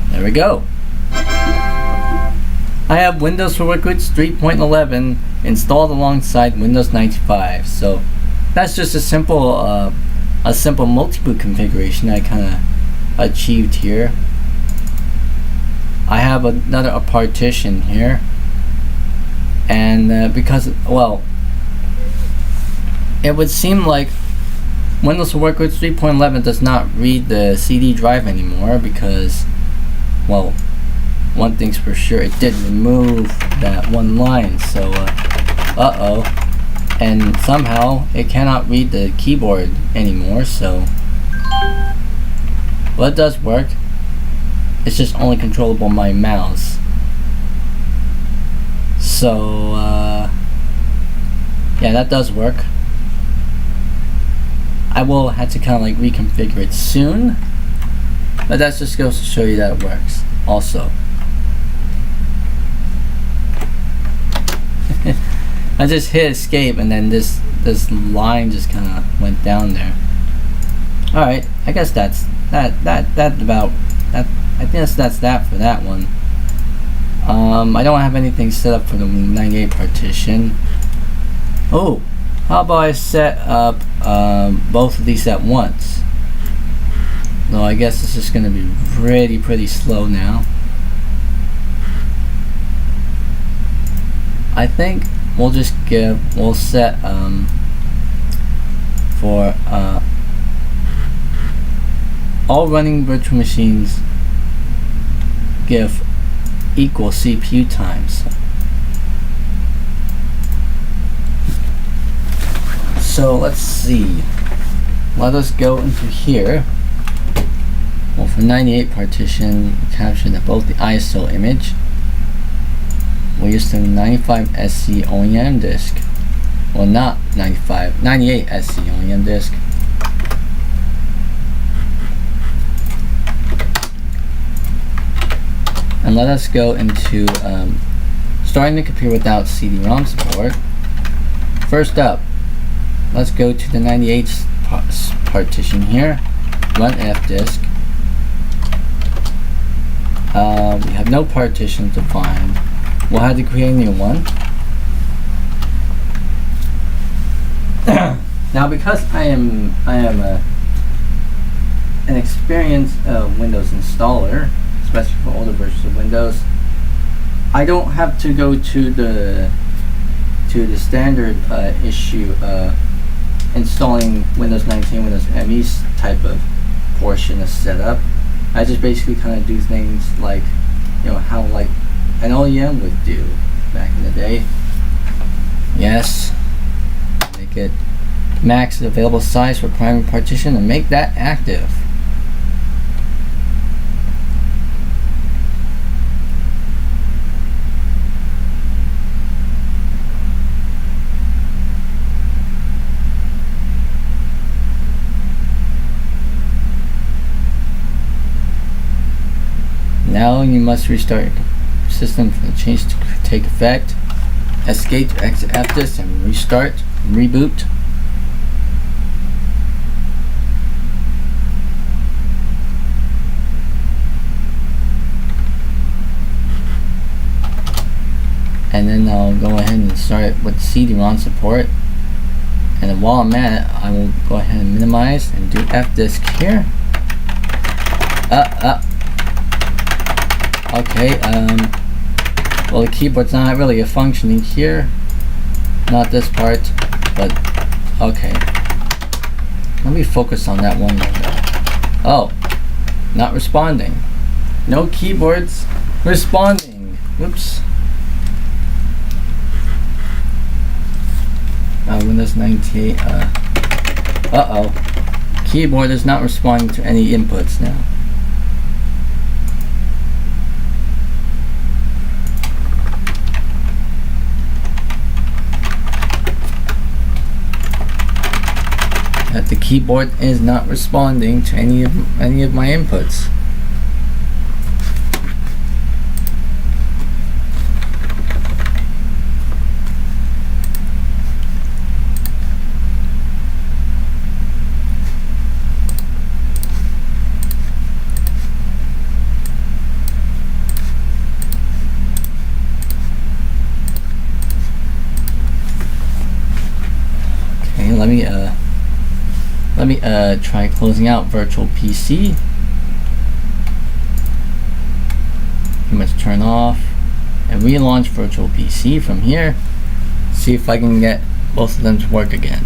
There we go. I have Windows for Workgroups 3.11 installed alongside Windows 95. So that's just a simple multi-boot configuration I kind of achieved here. I have another partition here, and because, well, it would seem like Windows for Workgroups 3.11 does not read the CD drive anymore because, well, one thing's for sure, it did remove that one line. So, and somehow it cannot read the keyboard anymore. So, well, it does work. It's just only controllable by mouse. So, yeah, that does work. I will have to kind of like reconfigure it soon, but that just goes to show you that it works also. I just hit escape and then this line just kind of went down there. Alright, I guess that's that about that. I guess that's that for that one. I don't have anything set up for the 98 partition. Oh, how about I set up both of these at once? No, I guess it's just gonna be pretty slow now. I think we'll set for all running virtual machines give equal CPU times. So let's see. Let us go into here. Well, for 98 partition, we captured both the ISO image. We used the 95 SC OEM disk. Well, not 95, 98 SC OEM disk. And let us go into starting the computer without CD-ROM support. First up, let's go to the 98 partition here, run fdisk, We have no partition to find. We'll have to create a new one. Now, because I am an experienced Windows installer, especially for older versions of Windows, I don't have to go to the standard issue installing Windows 19, Windows ME's type of portion of setup. I just basically kind of do things like, how like an OEM would do back in the day. Yes, make it max available size for primary partition and make that active. Now you must restart your system for the change to take effect. Escape to exit this and restart, reboot. And then I'll go ahead and start with CD-ROM support. And then while I'm at it, I will go ahead and minimize and do F-disk here. Okay, well, the keyboard's not really a functioning here. Not this part, but okay. Let me focus on that one window. Oh, not responding. No keyboards responding. Oops. Windows 98. Uh-oh. Keyboard is not responding to any inputs now. That the keyboard is not responding to any of my inputs. Okay, let me try closing out Virtual PC. Pretty much turn off and relaunch Virtual PC from here. See if I can get both of them to work again.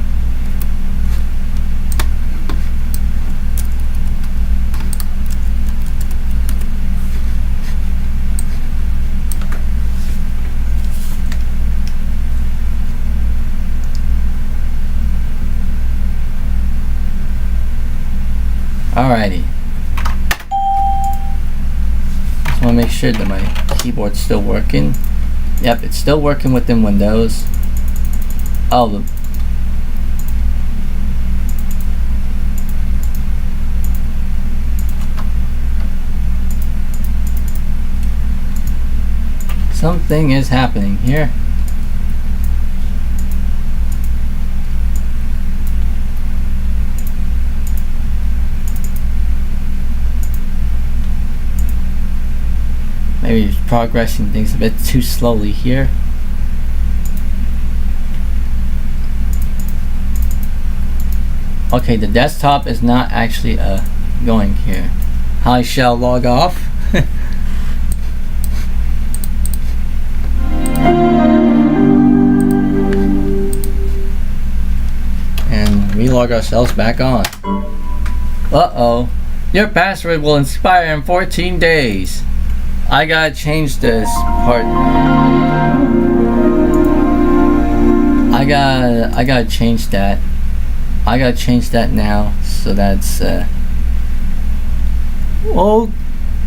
Alrighty. Just want to make sure that my keyboard's still working. Yep, it's still working within Windows. Oh, something is happening here. Maybe it's progressing things a bit too slowly here. Okay, the desktop is not actually going here. I shall log off. And relog ourselves back on. Uh-oh. Your password will expire in 14 days. I gotta change this part. I gotta change that. I gotta change that now. So that's well,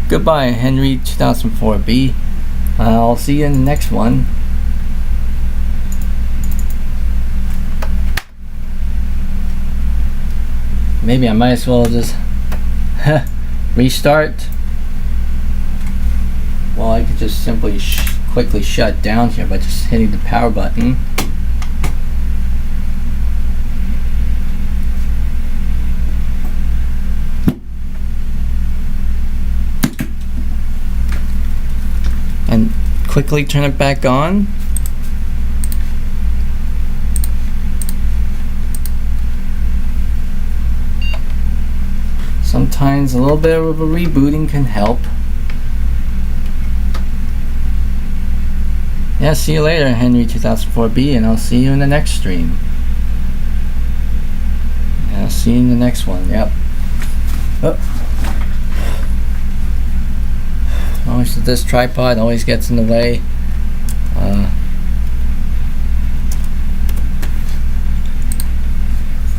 goodbye, Henry 2004B. I'll see you in the next one. Maybe I might as well just restart. Well, I could just simply quickly shut down here by just hitting the power button. quickly turn it back on. Sometimes a little bit of a rebooting can help. Yeah, see you later, Henry 2004B, and I'll see you in the next stream. Yeah, I'll see you in the next one. Yep. Oh. Always this tripod always gets in the way.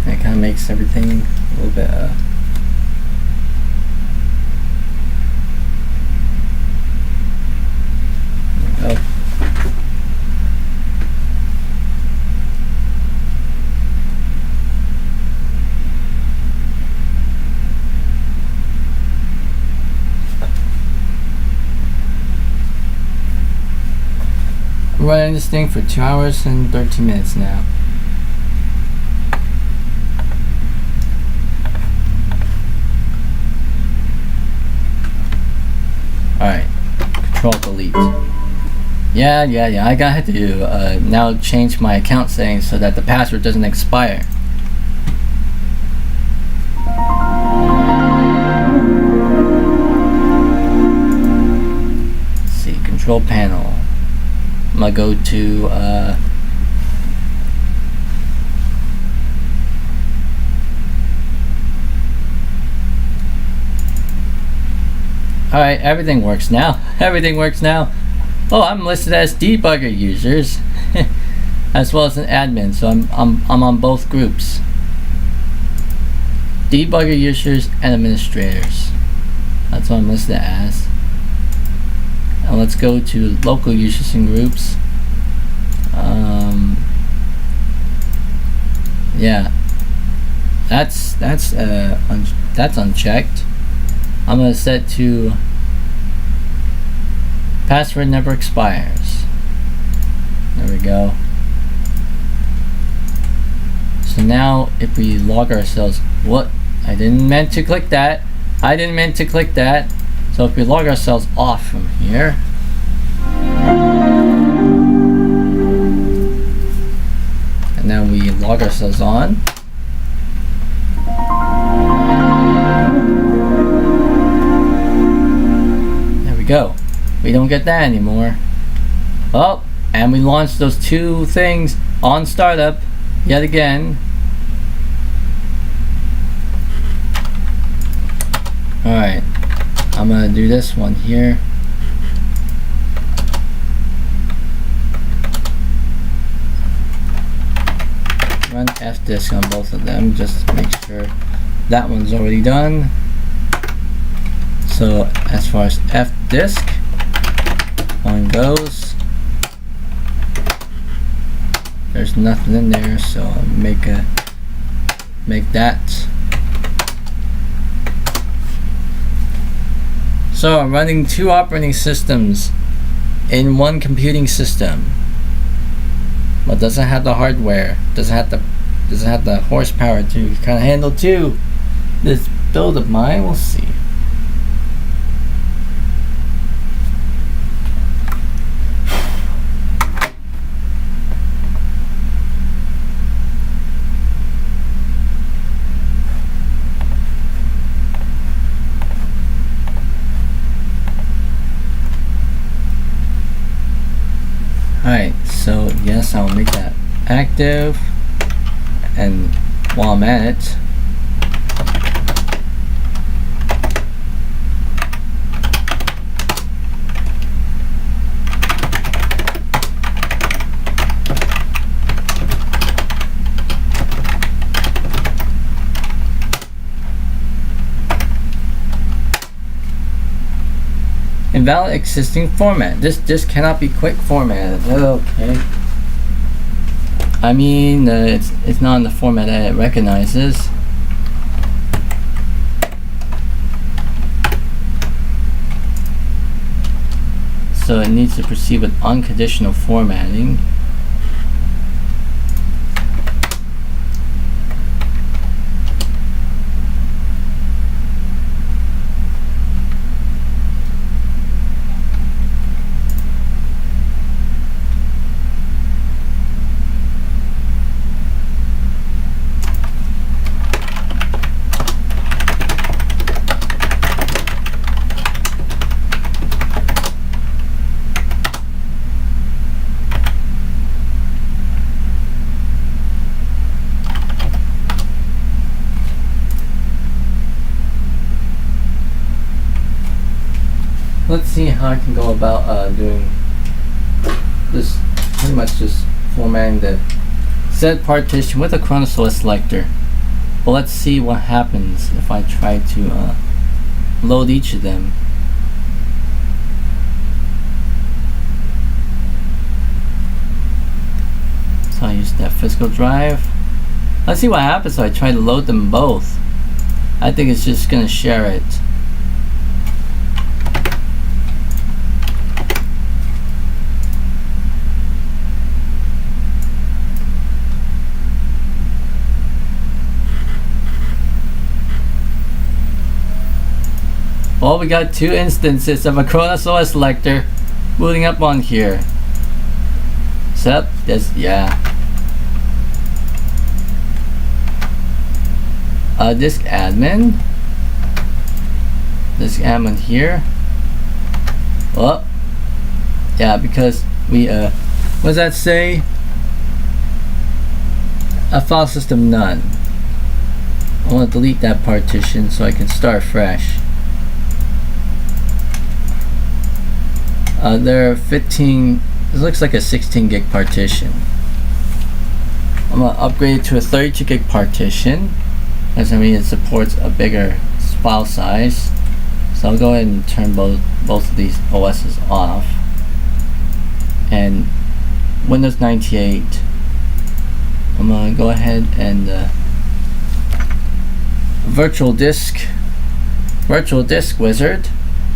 That kind of makes everything a little bit. There we go. We're running this thing for 2 hours and 13 minutes now. Alright, Control Delete. Yeah, I got to now change my account settings so that the password doesn't expire. Let's see, Control Panel. I'm gonna go to alright, everything works now. Everything works now. Oh, I'm listed as debugger users as well as an admin, so I'm on both groups. Debugger users and administrators. That's what I'm listed as. And let's go to local users and groups. Yeah, that's unchecked. I'm gonna set to password never expires. There we go. So now if we log ourselves, what? I didn't meant to click that. I didn't meant to click that. So if we log ourselves off from here, and then we log ourselves on, there we go. We don't get that anymore. Oh, and we launched those two things on startup yet again. Alright. I'm gonna do this one here. Run fdisk on both of them just to make sure that one's already done. So as far as fdisk one goes, there's nothing in there, so I'll make that. So I'm running 2 operating systems in one computing system, but doesn't have the hardware, doesn't have the horsepower to kind of handle this build of mine. We'll see. Alright, so yes, I'll make that active, and while I'm at it, invalid existing format. This cannot be quick formatted. Okay. I mean, it's not in the format that it recognizes. So it needs to proceed with unconditional formatting. let's see how I can go about doing this. Pretty much just formatting the set partition with a chronosource selector. But let's see what happens if I try to load each of them. So I use that physical drive. Let's see what happens if I try to load them both. I think it's just gonna share it. Well, we got two instances of a chronosource selector booting up on here. So, yeah. Disk admin here. Oh, yeah, because we what does that say? A file system none. I want to delete that partition so I can start fresh. There are 15. This looks like a 16 gig partition. I'm gonna upgrade it to a 32 gig partition. As I mean, it supports a bigger file size. So I'll go ahead and turn both of these OSs off. And Windows 98. I'm gonna go ahead and virtual disk wizard.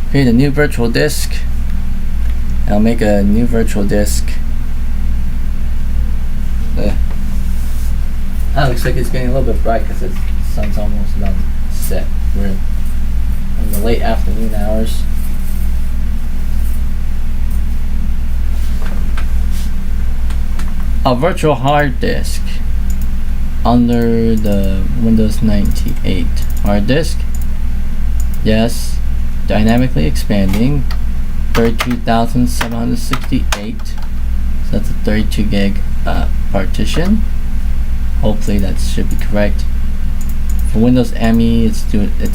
Create a new virtual disk. I'll make a new virtual disk. That looks like it's getting a little bit bright because the sun's almost about set. We're in the late afternoon hours. A virtual hard disk under the Windows 98 hard disk. Yes, dynamically expanding. 32,768. So that's a 32 gig partition. Hopefully that should be correct. For Windows ME, it's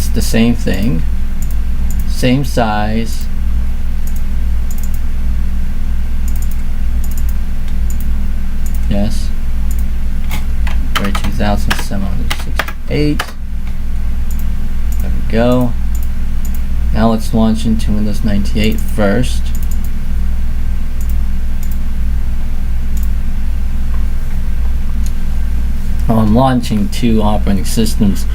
the same thing, same size. Yes, 32,768. There we go. Now let's launch into Windows 98 first. I'm launching two operating systems,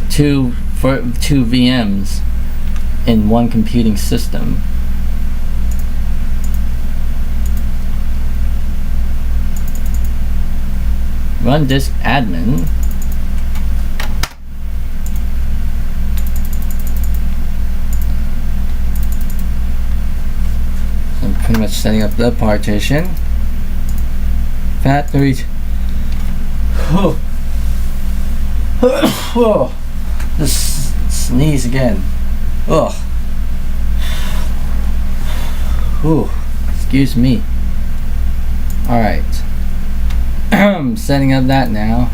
two VMs in one computing system. Run disk admin. I'm pretty much setting up the partition. Factory. Oh. Oh. Just sneeze again. Ugh. Ooh. Excuse me. Alright. I'm setting up that now.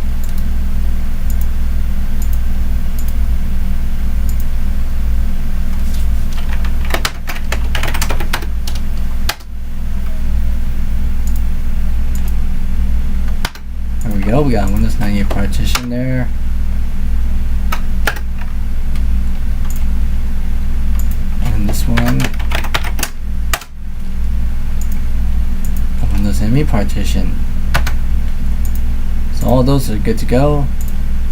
There we go. We got Windows 98 partition there. And this one. Windows ME partition. So all those are good to go.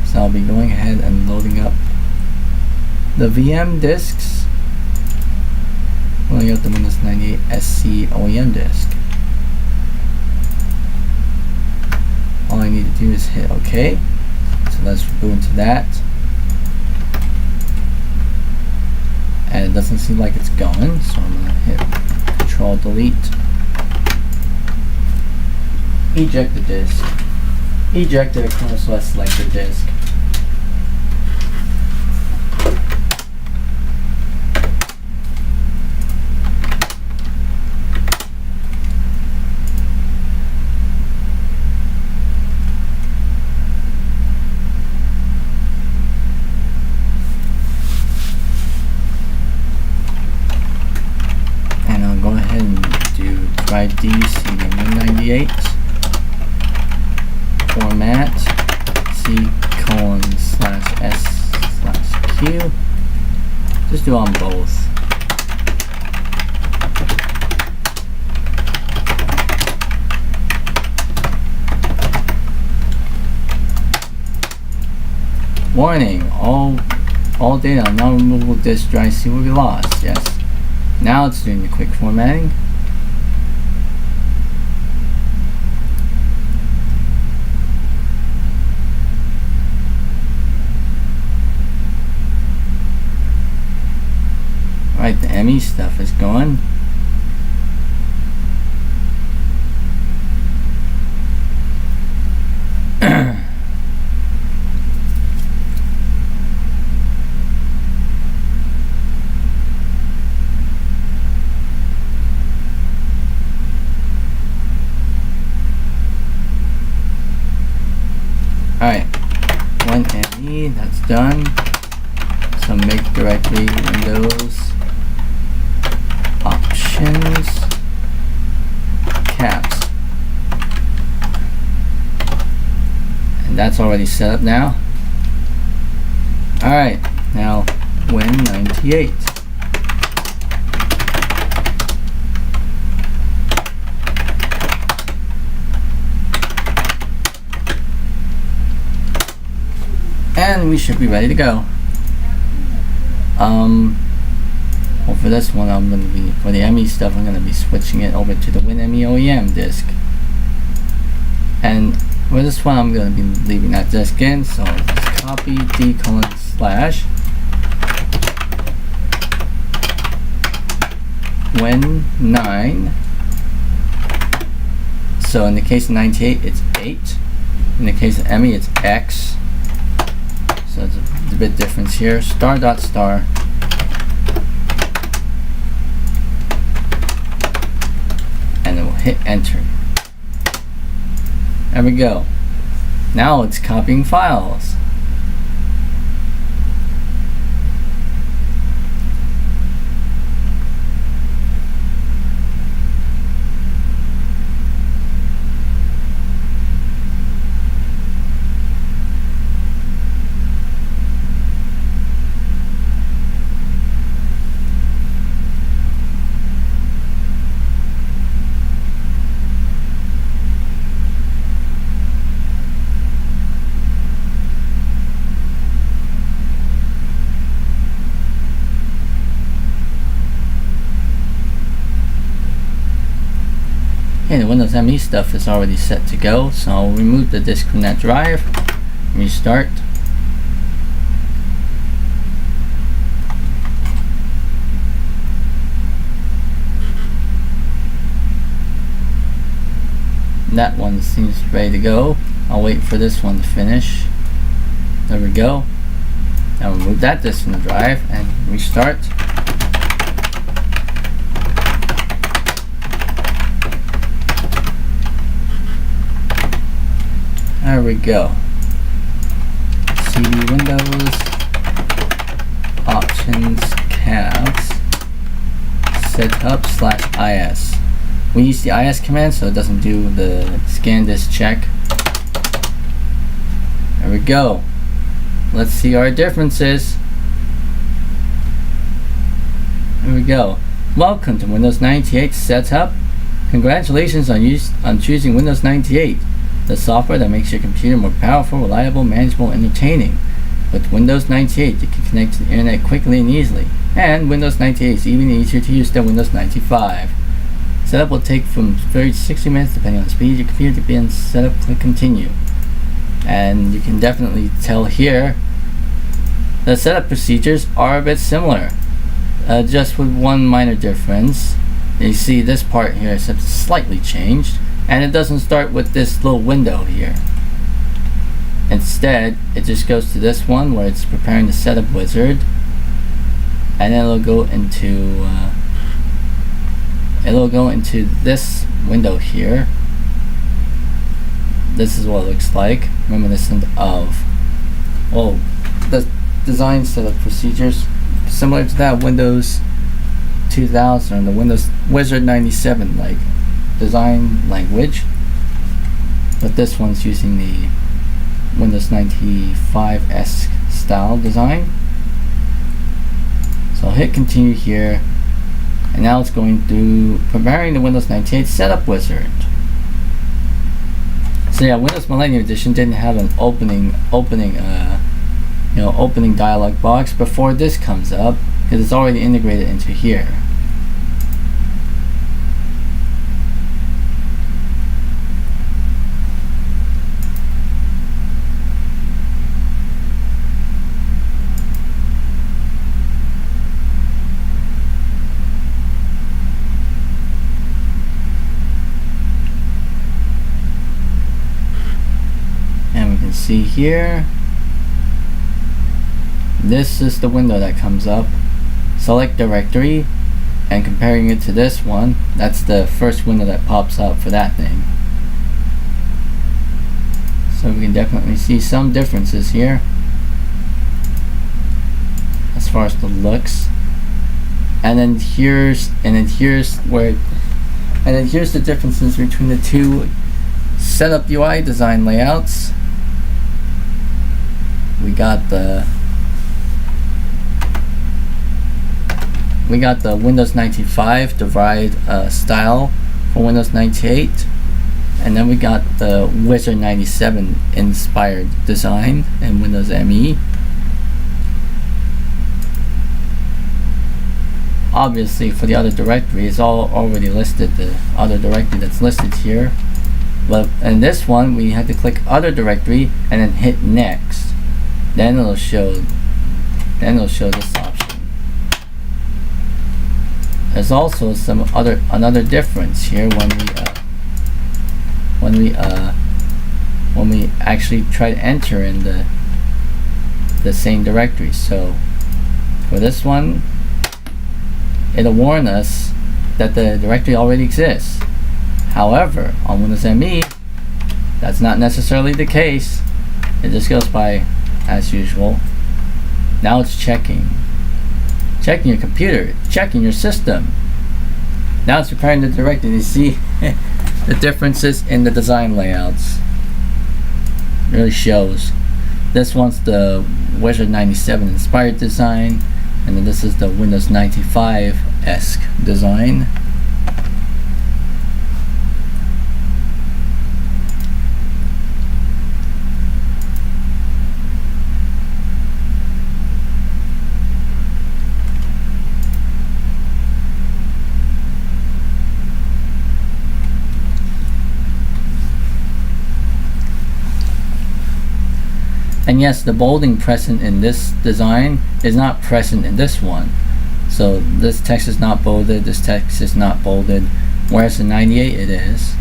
So I'll be going ahead and loading up the VM disks. Loading up the Windows 98 SC OEM disk. All I need to do is hit OK. So let's boot into that. And it doesn't seem like it's going, so I'm gonna hit Control Delete. Eject the disk. Eject the chronosource selector disk. you. Just do on both. Warning, all data on non-removable disk drive C will be lost. Yes. Now it's doing the quick formatting. Alright, the ME stuff is going. Alright, one ME, that's done. So make directory Windows options caps. And that's already set up now. Alright, now Win98. And we should be ready to go. Well, for this one, for the ME stuff, I'm gonna be switching it over to the WinME OEM disk. And for this one, I'm gonna be leaving that disk in. So just copy d:// Win9. So in the case of 98, it's 8. In the case of ME, it's X. So it's a bit difference here. Star dot star. And then we'll hit enter. There we go. Now it's copying files. Okay, the Windows ME stuff is already set to go, so I'll remove the disk from that drive, restart. That one seems ready to go. I'll wait for this one to finish. There we go. Now remove that disk from the drive and restart. There we go. CD Windows options caps setup/is. We use the is command so it doesn't do the scan disk check. There we go. Let's see our differences. There we go. Welcome to Windows 98 setup. Congratulations on choosing Windows 98. The software that makes your computer more powerful, reliable, manageable, and entertaining. With Windows 98, you can connect to the internet quickly and easily. And Windows 98 is even easier to use than Windows 95. Setup will take from 30 to 60 minutes depending on the speed of your computer to begin setup. Click continue. And you can definitely tell here the setup procedures are a bit similar, just with one minor difference. You see this part here is slightly changed. And it doesn't start with this little window here. Instead, it just goes to this one where it's preparing the setup wizard, and then it'll go into this window here. This is what it looks like, reminiscent of, well, the design setup procedures similar to that Windows 2000 or the Windows Wizard 97 like design language, but this one's using the Windows 95-esque style design. So I'll hit continue here, and now it's going through preparing the Windows 98 setup wizard. So yeah, Windows Millennium Edition didn't have an opening dialog box before this comes up, because it's already integrated into here. And we can see here, this is the window that comes up. Select directory, and comparing it to this one, that's the first window that pops up for that thing. So we can definitely see some differences here as far as the looks. And then here's the differences between the two setup UI design layouts. We got the Windows 95 derived style for Windows 98, and then we got the Wizard 97 inspired design in Windows ME. Obviously, for the other directory, it's all already listed, the other directory that's listed here. But in this one, we had to click other directory and then hit next. Then it'll show this option. There's also another difference here when we actually try to enter in the same directory. So for this one, it'll warn us that the directory already exists. However, on Windows ME, that's not necessarily the case. It just goes by as usual. Now it's checking your computer, checking your system. Now it's preparing the directory. You see the differences in the design layouts. It really shows. This one's the Wizard 97 inspired design, and then this is the Windows 95-esque design. And yes, the bolding present in this design is not present in this one. So this text is not bolded, this text is not bolded, whereas in 98 it is.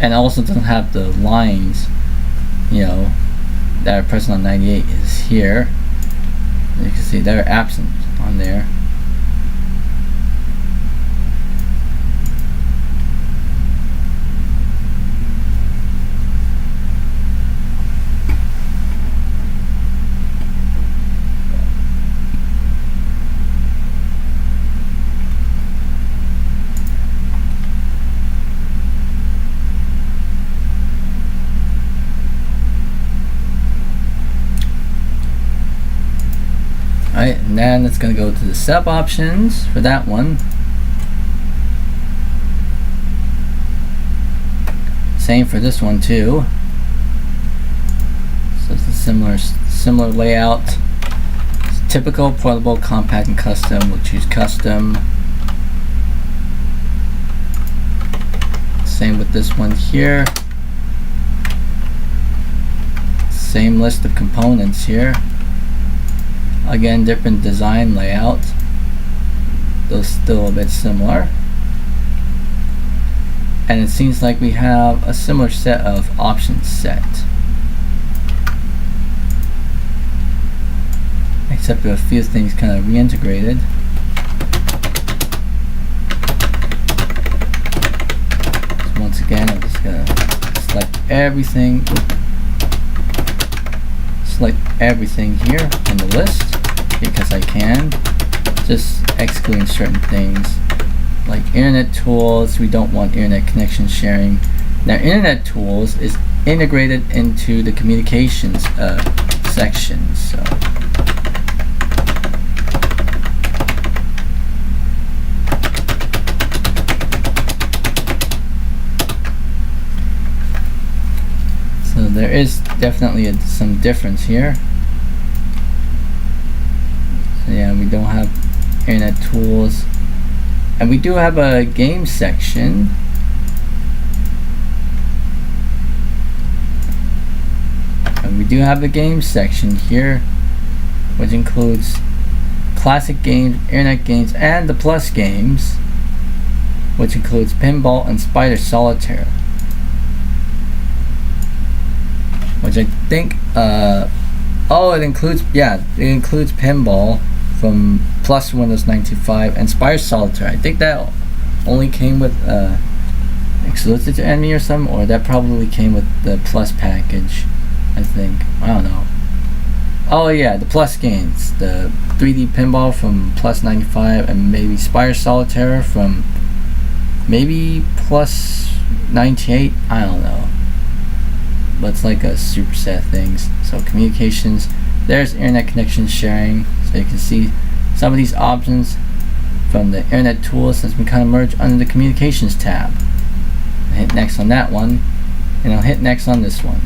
And it also doesn't have the lines, that are present on 98 is here. You can see they're absent on there. Alright, and then it's going to go to the setup options for that one. Same for this one too. So it's a similar layout. It's typical, portable, compact, and custom. We'll choose custom. Same with this one here. Same list of components here. Again, different design layout. Those still a bit similar. And it seems like we have a similar set of options set. Except for a few things kind of reintegrated. So once again, I'm just going to select everything. Select everything here in the list because I can, just excluding certain things like internet tools. We don't want internet connection sharing. Now internet tools is integrated into the communications section, so there is definitely some difference here. So yeah, we don't have internet tools, and we do have a game section. And we do have a game section here, which includes classic games, internet games, and the plus games, which includes pinball and spider solitaire, which I think it includes pinball from plus Windows 95 and spider solitaire. I think that only came with exclusive to Enemy or something, or that probably came with the plus package, I think. I don't know. Oh yeah, the plus games, the 3D pinball from plus 95, and maybe spider solitaire from maybe plus 98. I don't know, but it's like a superset of things. So communications, there's internet connection sharing, so you can see some of these options from the internet tools has been kind of merged under the communications tab. I'll hit next on that one, and I'll hit next on this one.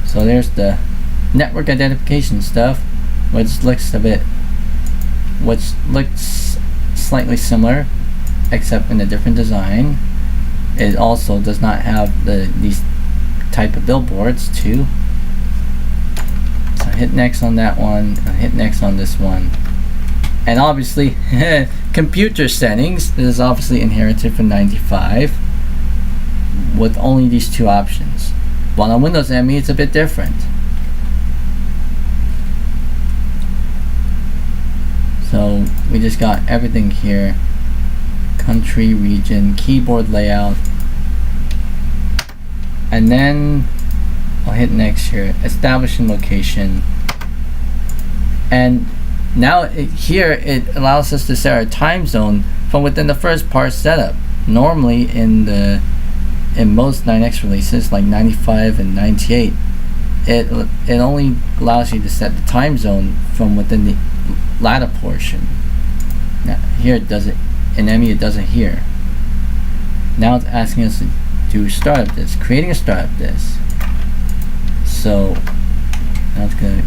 So there's the network identification stuff, which looks slightly similar, except in a different design. It also does not have these type of billboards too. So hit next on that one, and hit next on this one. And obviously, computer settings, this is obviously inherited from 95 with only these two options. But on Windows ME, it's a bit different. So we just got everything here: country, region, keyboard layout, and then I'll hit next here, establishing location. And now here it allows us to set our time zone from within the first part setup. Normally in most 9X releases like 95 and 98, it only allows you to set the time zone from within the latter portion. Now here it does it. In ME it doesn't here. Now it's asking us to do startup disk, creating a startup disk. So now it's gonna,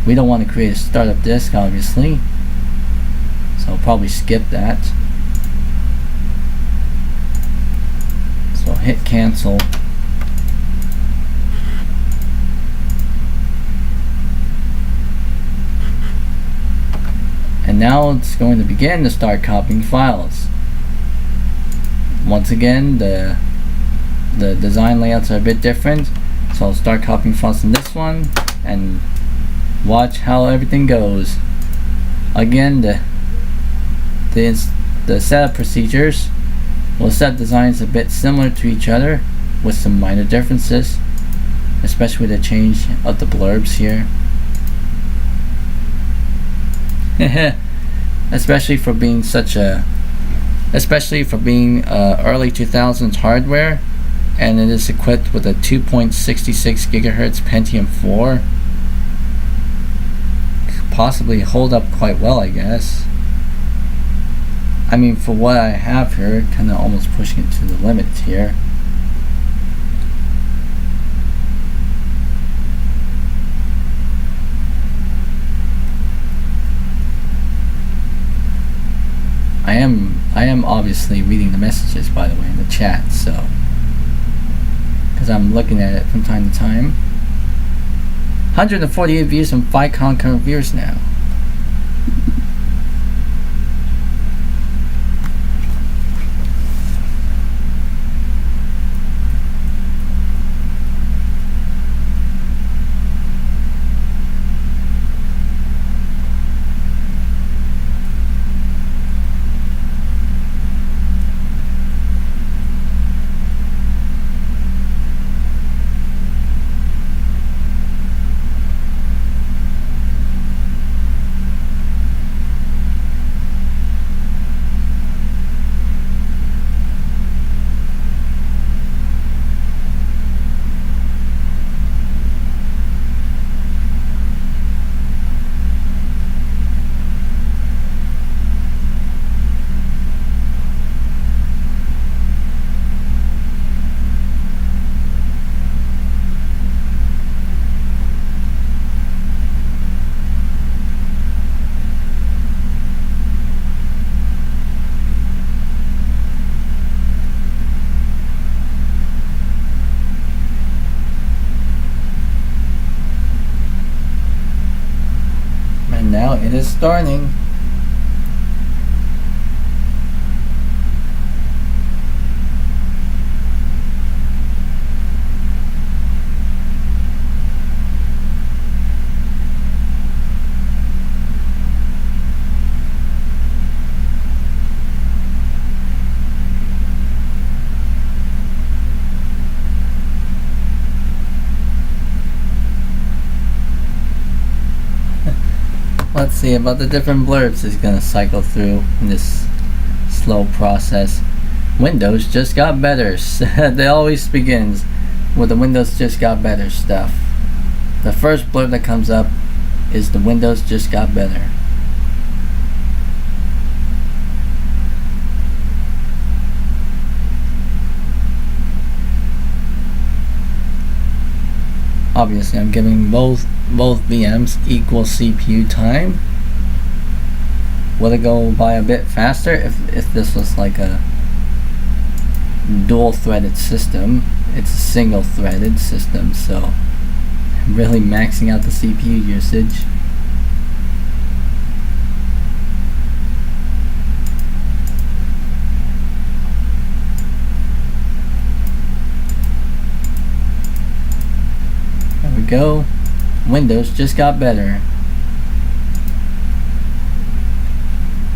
we don't want to create a startup disk obviously, so I'll probably skip that. So hit cancel. And now it's going to begin to start copying files. Once again, the design layouts are a bit different, so I'll start copying files from this one and watch how everything goes. Again, the setup procedures will set designs a bit similar to each other with some minor differences, especially with the change of the blurbs here. especially for being early 2000s hardware, and it is equipped with a 2.66 gigahertz Pentium 4. Could possibly hold up quite well, I guess. I mean, for what I have here, kind of almost pushing it to the limit here. I am obviously reading the messages, by the way, in the chat, so because I'm looking at it from time to time. 148 views and 5 concurrent viewers now. now. It is starting. Let's see about the different blurbs it's gonna cycle through in this slow process. Windows just got better. It always begins with the Windows just got better stuff. The first blurb that comes up is the Windows just got better. Obviously, I'm giving both VMs equal CPU time. Would it go by a bit faster if this was like a dual-threaded system? It's a single-threaded system, so really maxing out the CPU usage. There we go. Windows just got better.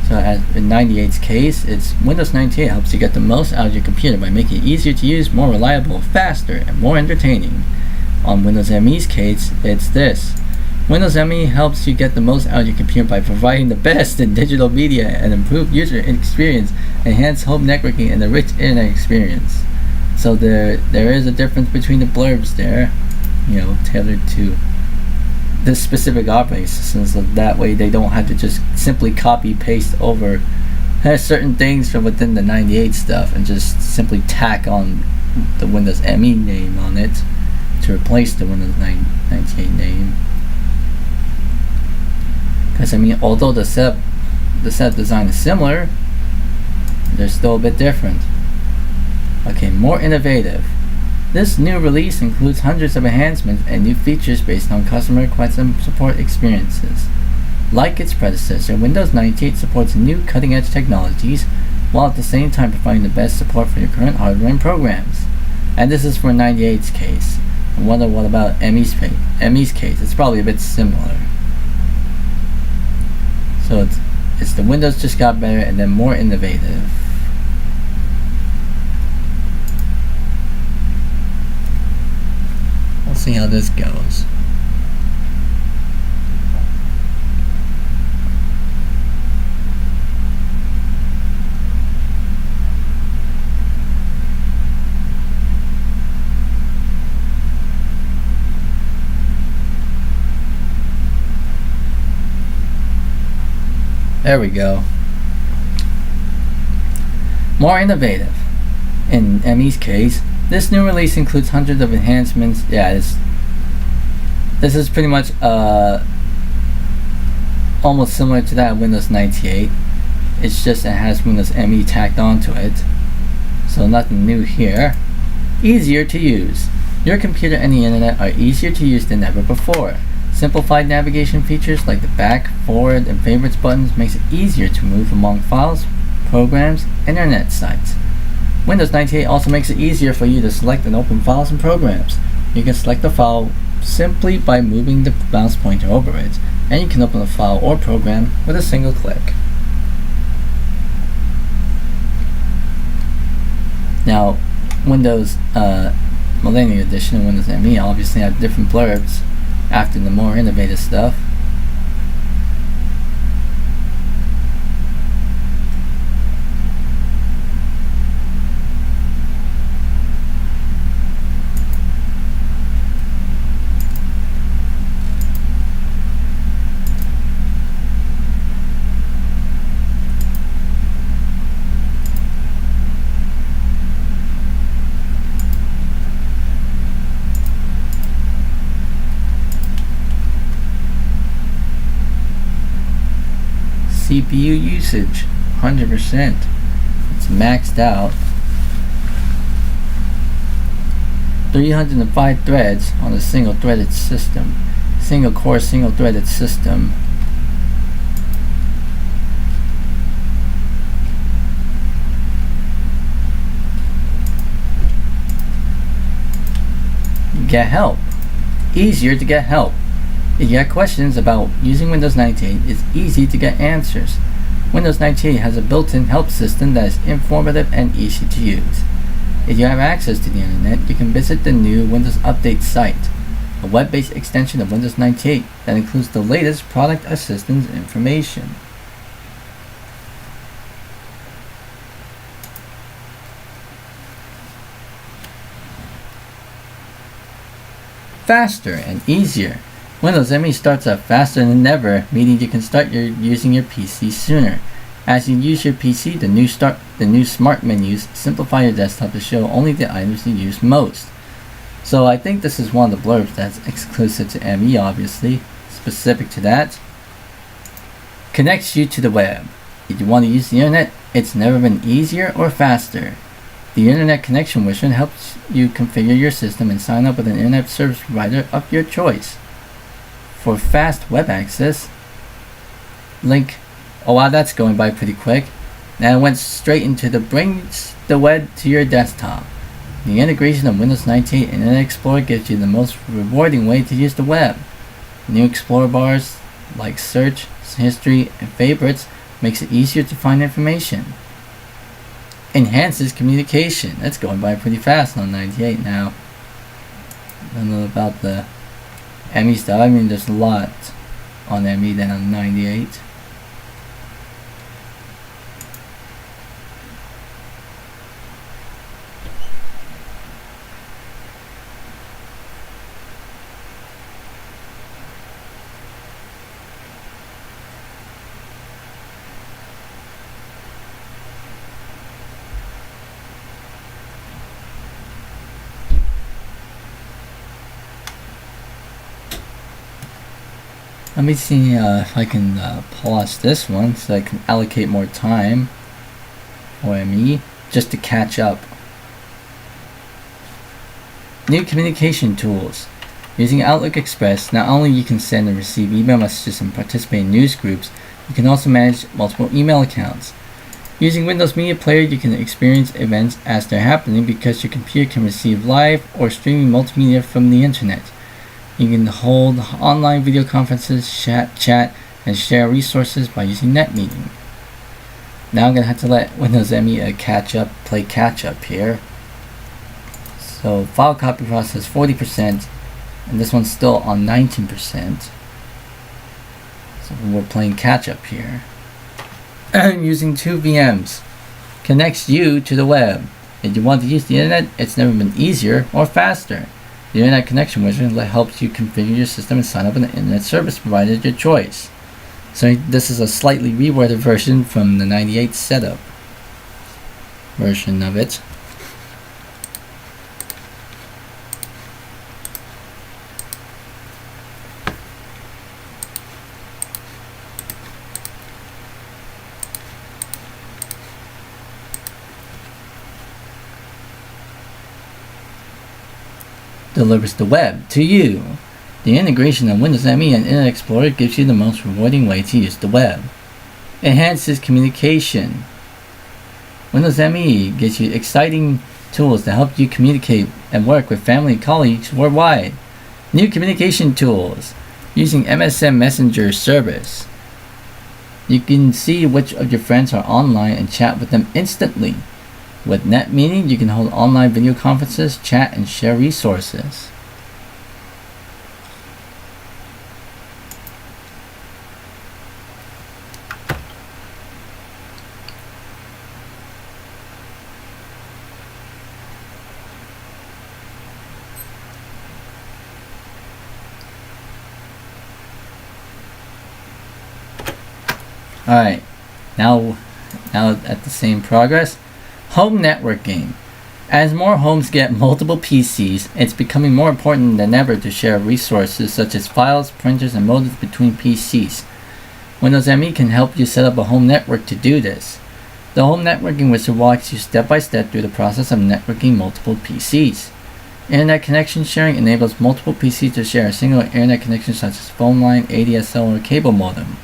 So as in 98's case, it's Windows 98 helps you get the most out of your computer by making it easier to use, more reliable, faster, and more entertaining. On Windows ME's case, it's this. Windows ME helps you get the most out of your computer by providing the best in digital media and improved user experience, enhanced home networking, and a rich internet experience. So there is a difference between the blurbs there, you know, tailored to this specific operating system, so that way they don't have to just simply copy paste over certain things from within the 98 stuff and just simply tack on the Windows ME name on it to replace the Windows 98 name. Because I mean, although the setup design is similar, they're still a bit different. Okay, more innovative. This new release includes hundreds of enhancements and new features based on customer requests and support experiences. Like its predecessor, Windows 98 supports new cutting-edge technologies, while at the same time providing the best support for your current hardware and programs. And this is for 98's case. I wonder what about ME's case. It's probably a bit similar. So it's the Windows just got better and then more innovative. We'll see how this goes. There we go. More innovative. In ME's case, this new release includes hundreds of enhancements. Yeah, this is pretty much almost similar to that of Windows 98. It's just it has Windows ME tacked onto it. So nothing new here. Easier to use. Your computer and the internet are easier to use than ever before. Simplified navigation features like the back, forward, and favorites buttons makes it easier to move among files, programs, and internet sites. Windows 98 also makes it easier for you to select and open files and programs. You can select a file simply by moving the mouse pointer over it, and you can open a file or program with a single click. Now, Windows Millennium Edition and Windows ME obviously have different blurbs after the more innovative stuff. CPU usage, 100%. It's maxed out. 305 threads on a single core, single threaded system. Get help. Easier to get help. If you have questions about using Windows 98, it's easy to get answers. Windows 98 has a built-in help system that is informative and easy to use. If you have access to the internet, you can visit the new Windows Update site, a web-based extension of Windows 98 that includes the latest product assistance information. Faster and easier. Windows ME starts up faster than ever, meaning you can start using your PC sooner. As you use your PC, the new smart menus simplify your desktop to show only the items you use most. So I think this is one of the blurbs that's exclusive to ME, obviously. Specific to that, connects you to the web. If you want to use the internet, it's never been easier or faster. The Internet Connection Wizard helps you configure your system and sign up with an internet service provider of your choice. For fast web access, link. Oh wow, that's going by pretty quick. Now it went straight into brings the web to your desktop. The integration of Windows 98 and Internet Explorer gives you the most rewarding way to use the web. New Explorer bars like search, history, and favorites makes it easier to find information. Enhances communication. That's going by pretty fast on 98 now. I don't know about the ME stuff. I mean, there's a lot on ME than on 98. Let me see if I can pause this one so I can allocate more time for ME just to catch up. New communication tools. Using Outlook Express, not only you can send and receive email messages and participate in news groups, you can also manage multiple email accounts. Using Windows Media Player, you can experience events as they're happening because your computer can receive live or streaming multimedia from the internet. You can hold online video conferences, chat, and share resources by using NetMeeting. Now I'm going to have to let Windows ME play catch up here. So file copy process 40%, and this one's still on 19%. So we're playing catch up here. Using two VMs connects you to the web. If you want to use the internet, it's never been easier or faster. The Internet Connection Wizard helps you configure your system and sign up with an internet service provider of your choice. So this is a slightly reworded version from the 98 setup version of it. Delivers the web to you. The integration of Windows ME and Internet Explorer gives you the most rewarding way to use the web. Enhances communication. Windows ME gives you exciting tools that help you communicate and work with family and colleagues worldwide. New communication tools. Using MSN Messenger service, you can see which of your friends are online and chat with them instantly. With NetMeeting, you can hold online video conferences, chat, and share resources. Alright, now at the same progress. Home networking. As more homes get multiple PCs, it's becoming more important than ever to share resources such as files, printers, and modems between PCs. Windows ME can help you set up a home network to do this. The Home Networking Wizard walks you step by step through the process of networking multiple PCs. Internet connection sharing enables multiple PCs to share a single internet connection such as phone line, ADSL, or cable modem.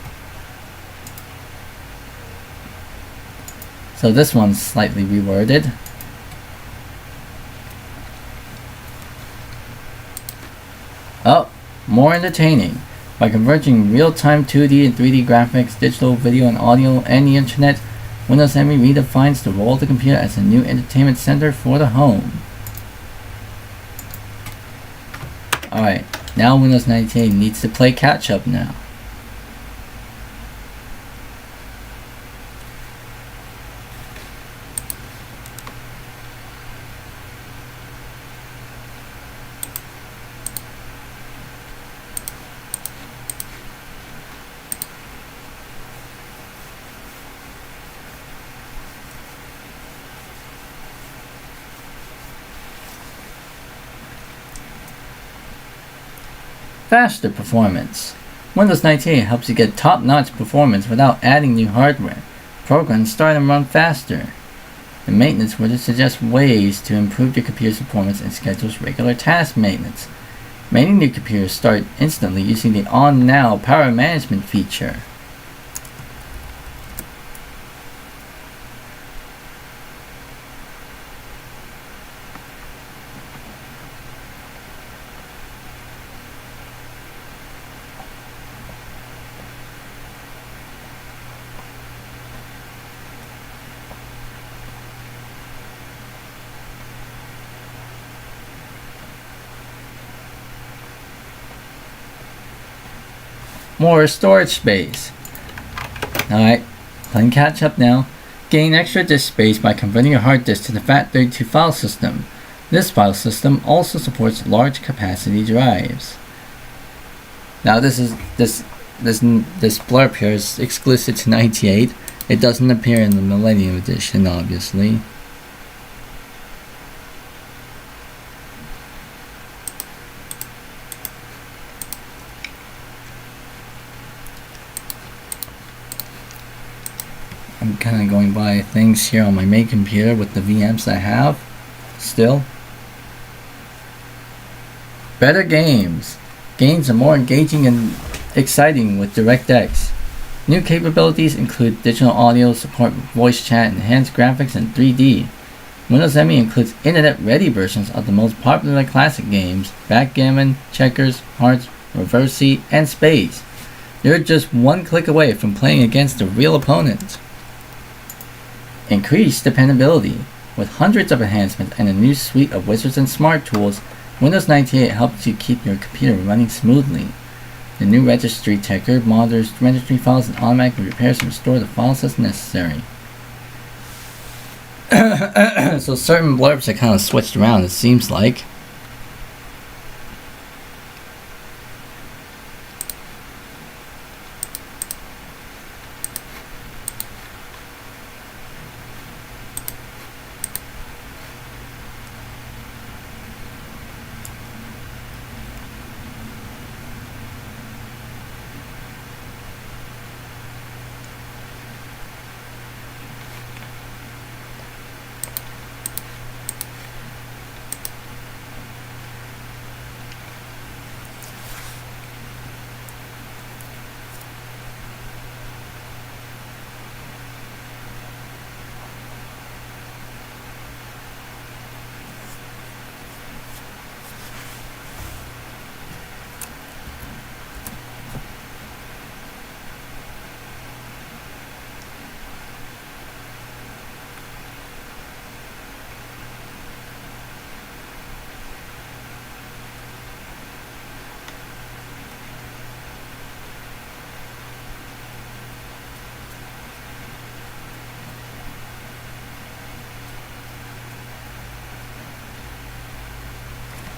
So this one's slightly reworded. More entertaining. By converging real-time 2D and 3D graphics, digital video and audio, and the internet, Windows ME redefines the role of the computer as a new entertainment center for the home. Alright, now Windows 98 needs to play catch-up now. Faster performance. Windows 98 helps you get top-notch performance without adding new hardware. Programs start and run faster. The maintenance widget suggests ways to improve your computer's performance and schedules regular task maintenance. Many new computers start instantly using the On Now power management feature. More storage space. Alright, playing catch up now. Gain extra disk space by converting your hard disk to the FAT32 file system. This file system also supports large capacity drives. Now this blurb here is exclusive to 98. It doesn't appear in the Millennium Edition, obviously. I'm kind of going by things here on my main computer with the VMs I have still. Better games. Games are more engaging and exciting with DirectX. New capabilities include digital audio, support voice chat, enhanced graphics, and 3D. Windows ME includes internet-ready versions of the most popular classic games, Backgammon, Checkers, Hearts, Reversi, and Spades. You're just one click away from playing against a real opponent. Increased dependability. With hundreds of enhancements and a new suite of wizards and smart tools, Windows 98 helps you keep your computer running smoothly. The new registry checker monitors registry files and automatically repairs and restores the files as necessary. So certain blurbs are kind of switched around, it seems like.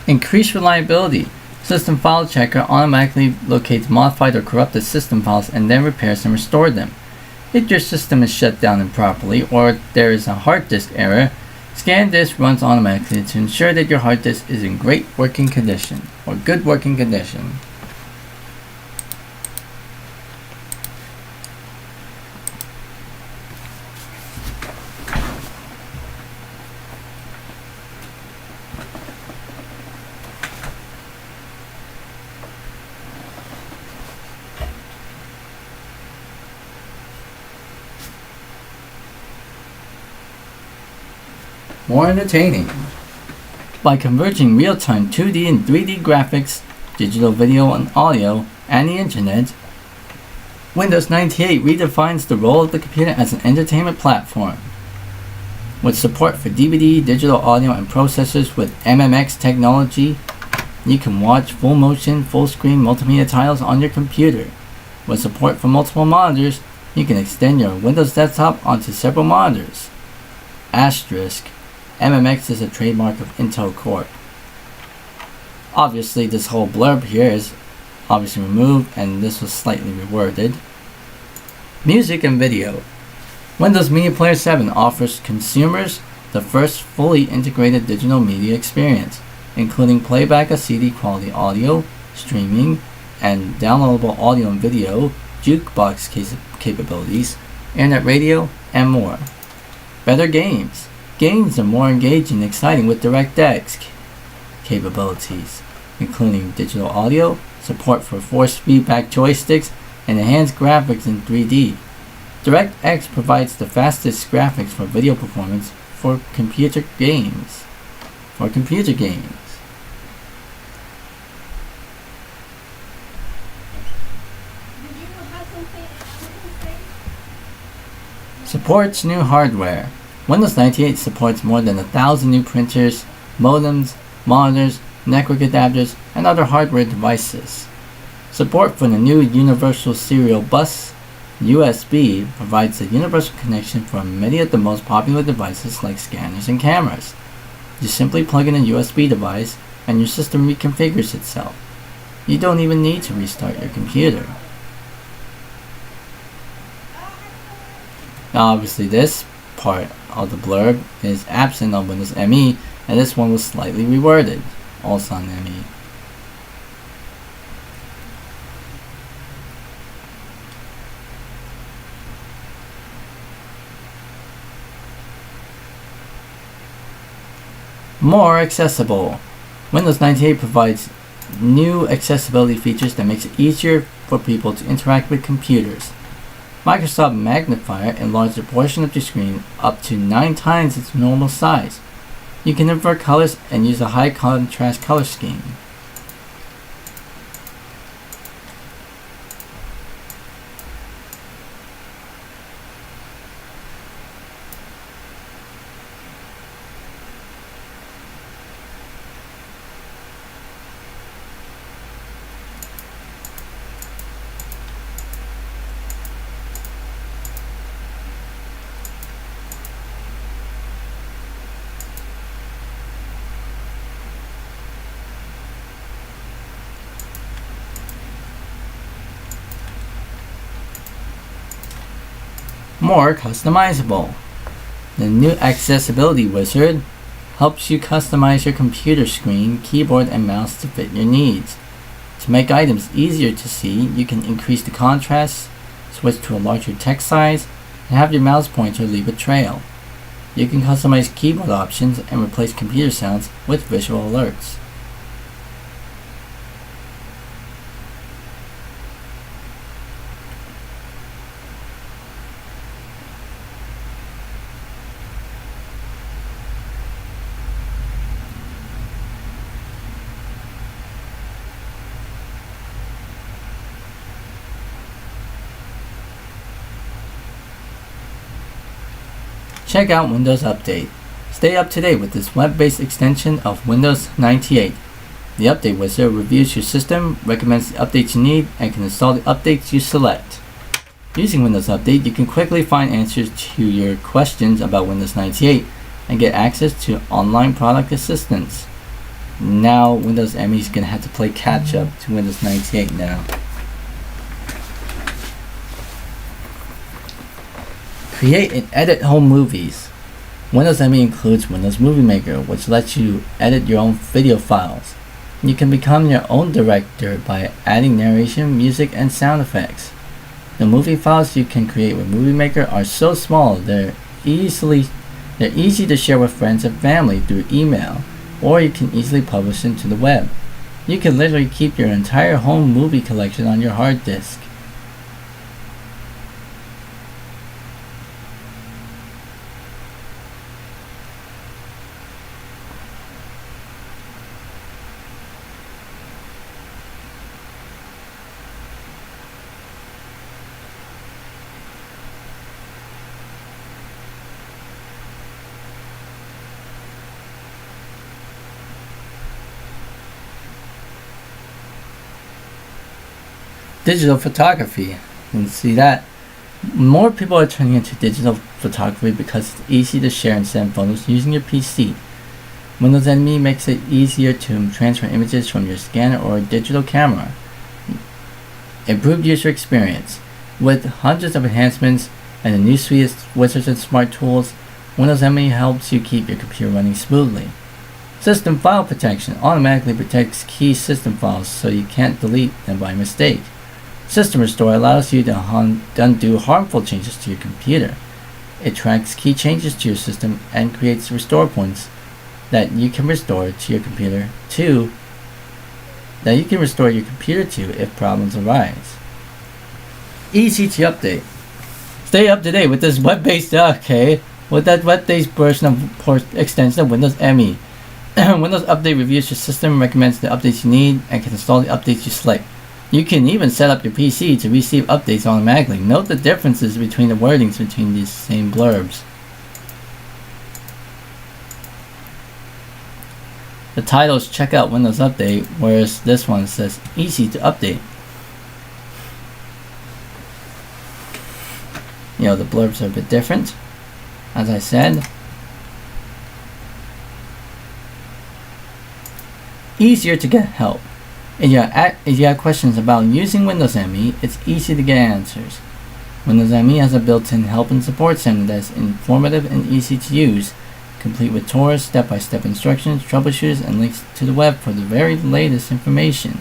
Increased reliability. System File Checker automatically locates modified or corrupted system files and then repairs and restores them. If your system is shut down improperly or there is a hard disk error, ScanDisk runs automatically to ensure that your hard disk is in great working condition or good working condition. More entertaining. By converging real-time 2D and 3D graphics, digital video and audio, and the internet, Windows 98 redefines the role of the computer as an entertainment platform. With support for DVD, digital audio, and processors with MMX technology, you can watch full motion, full screen multimedia titles on your computer. With support for multiple monitors, you can extend your Windows desktop onto several monitors. Asterisk, MMX is a trademark of Intel Corp. Obviously, this whole blurb here is obviously removed, and this was slightly reworded. Music and video. Windows Media Player 7 offers consumers the first fully integrated digital media experience, including playback of CD quality audio, streaming, and downloadable audio and video, jukebox capabilities, internet radio, and more. Better games. Games are more engaging and exciting with DirectX capabilities, including digital audio, support for force feedback joysticks, and enhanced graphics in 3D. DirectX provides the fastest graphics for video performance for computer games. Supports new hardware. Windows 98 supports more than 1,000 new printers, modems, monitors, network adapters, and other hardware devices. Support for the new Universal Serial Bus USB provides a universal connection for many of the most popular devices like scanners and cameras. You simply plug in a USB device and your system reconfigures itself. You don't even need to restart your computer. Now obviously this part of the blurb is absent on Windows ME, and this one was slightly reworded, also on ME. More accessible. Windows 98 provides new accessibility features that makes it easier for people to interact with computers. Microsoft Magnifier enlarged a portion of your screen up to 9 times its normal size. You can invert colors and use a high contrast color scheme. More customizable. The new accessibility wizard helps you customize your computer screen, keyboard, and mouse to fit your needs. To make items easier to see, you can increase the contrast, switch to a larger text size, and have your mouse pointer leave a trail. You can customize keyboard options and replace computer sounds with visual alerts. Check out Windows Update. Stay up to date with this web-based extension of Windows 98. The Update Wizard reviews your system, recommends the updates you need, and can install the updates you select. Using Windows Update, you can quickly find answers to your questions about Windows 98 and get access to online product assistance. Now Windows ME is going to have to play catch up to Windows 98 now. Create and edit home movies. Windows ME includes Windows Movie Maker, which lets you edit your own video files. You can become your own director by adding narration, music, and sound effects. The movie files you can create with Movie Maker are so small they're easy to share with friends and family through email, or you can easily publish them to the web. You can literally keep your entire home movie collection on your hard disk. digital photography. You can see that more people are turning into digital photography because it's easy to share and send photos using your PC. Windows ME makes it easier to transfer images from your scanner or digital camera. Improved user experience. With hundreds of enhancements and a new suite of wizards and smart tools, Windows ME helps you keep your computer running smoothly. System file protection automatically protects key system files so you can't delete them by mistake. System restore allows you to undo harmful changes to your computer. It tracks key changes to your system and creates restore points that you can restore your computer to if problems arise. Easy to update. Stay up to date with this web-based web-based version of extension of Windows ME. Windows Update reviews your system, recommends the updates you need, and can install the updates you select. You can even set up your PC to receive updates automatically. Note the differences between the wordings between these same blurbs. The title is Check Out Windows Update, whereas this one says Easy to Update. The blurbs are a bit different, as I said. Easier to get help. If you have questions about using Windows ME, it's easy to get answers. Windows ME has a built-in help and support center that is informative and easy to use, complete with tours, step-by-step instructions, troubleshooters, and links to the web for the very latest information.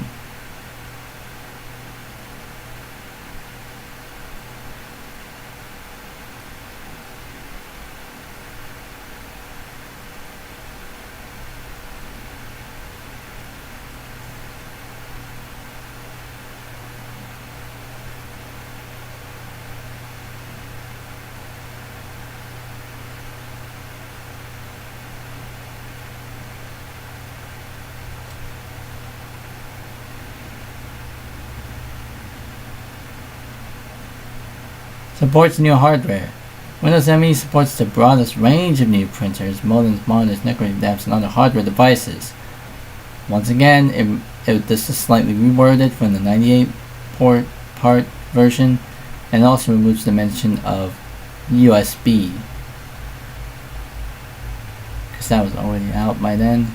Supports new hardware. Windows ME supports the broadest range of new printers, modems, monitors, network adapters, and other hardware devices. Once again, this is slightly reworded from the 98 part version, and also removes the mention of USB, because that was already out by then.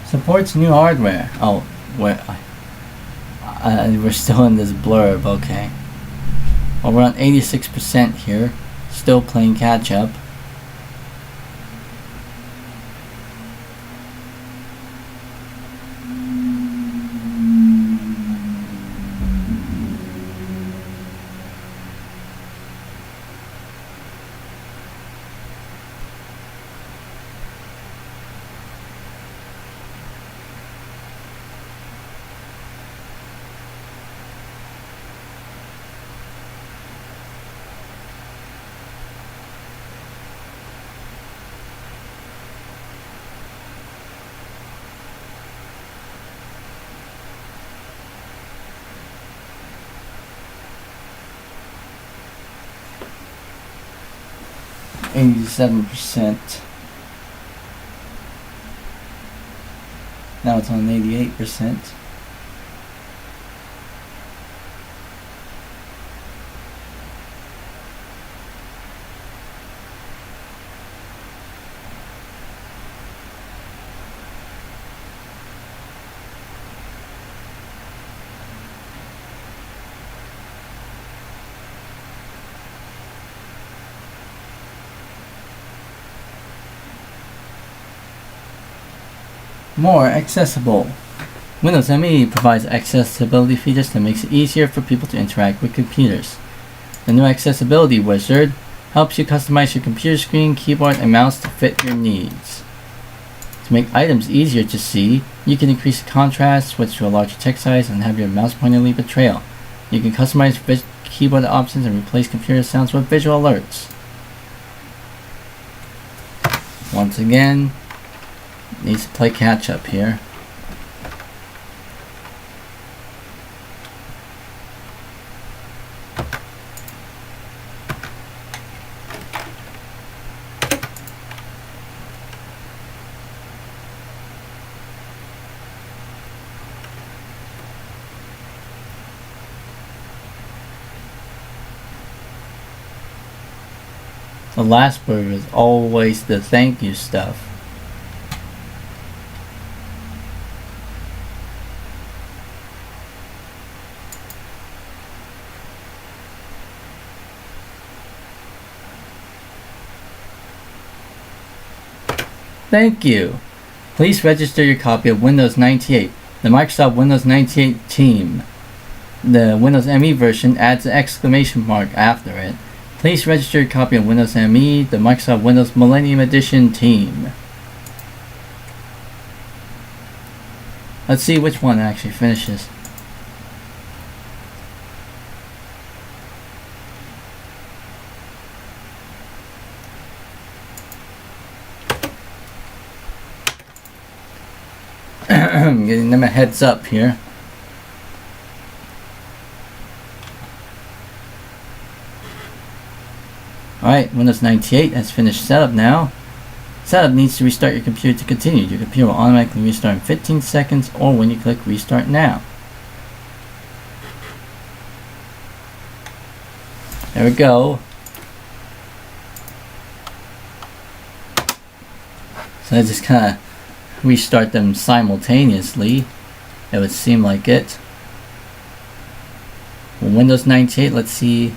Supports new hardware. Oh, we're still in this blurb. Okay. Well, we're on 86% here. Still playing catch up. %. Now it's on 88%. More accessible. Windows ME provides accessibility features that makes it easier for people to interact with computers. The new accessibility wizard helps you customize your computer screen, keyboard, and mouse to fit your needs. To make items easier to see, you can increase the contrast, switch to a larger text size, and have your mouse pointer leave a trail. You can customize keyboard options and replace computer sounds with visual alerts. Once again, needs to play catch up here. The last word is always the thank you stuff. Thank you. Please register your copy of Windows 98. The Microsoft Windows 98 team. The Windows ME version adds an exclamation mark after it. Please register your copy of Windows ME, the Microsoft Windows Millennium Edition team. Let's see which one actually finishes. Getting them a heads up here. Alright, Windows 98 has finished setup now. Setup needs to restart your computer to continue. Your computer will automatically restart in 15 seconds or when you click restart now. There we go. So I just kind of restart them simultaneously. It would seem like it. Well, Windows 98, let's see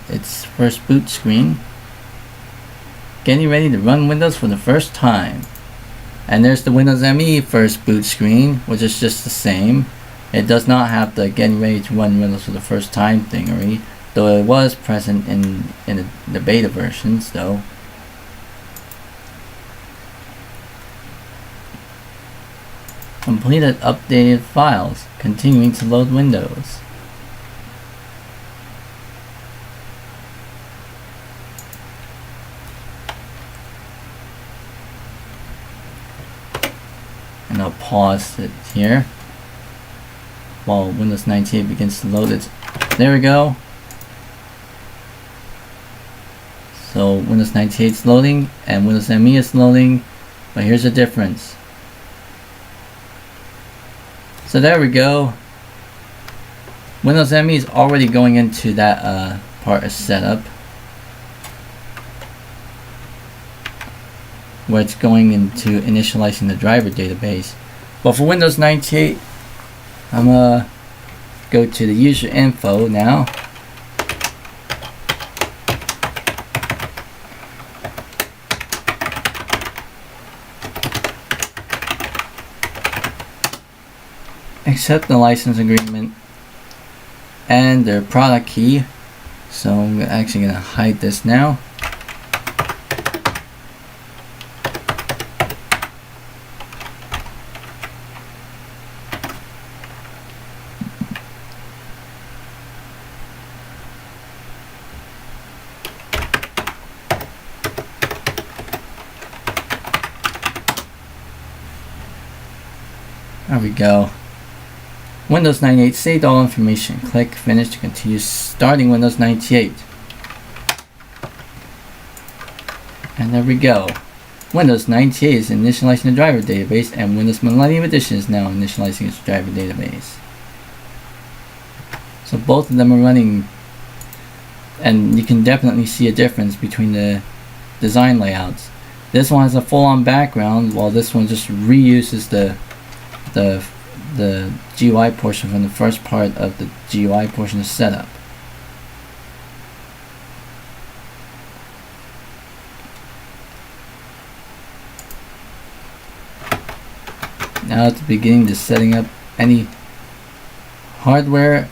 its first boot screen. Getting ready to run Windows for the first time. And there's the Windows ME first boot screen, which is just the same. It does not have the getting ready to run Windows for the first time thingery, though it was present in the beta versions though. Completed updated files, continuing to load Windows. And I'll pause it here while Windows 98 begins to load it. There we go. So Windows 98 is loading and Windows ME is loading, but here's the difference. So there we go. Windows ME is already going into that part of setup, where it's going into initializing the driver database. But for Windows 98, I'm gonna go to the user info now. Accept the license agreement and their product key. So I'm actually gonna hide this now. There we go. Windows 98 saved all information. Click Finish to continue starting Windows 98. And there we go. Windows 98 is initializing the driver database and Windows Millennium Edition is now initializing its driver database. So both of them are running, and you can definitely see a difference between the design layouts. This one has a full-on background while this one just reuses the GUI portion from the first part of the GUI portion of setup. Now it's beginning to setting up any hardware,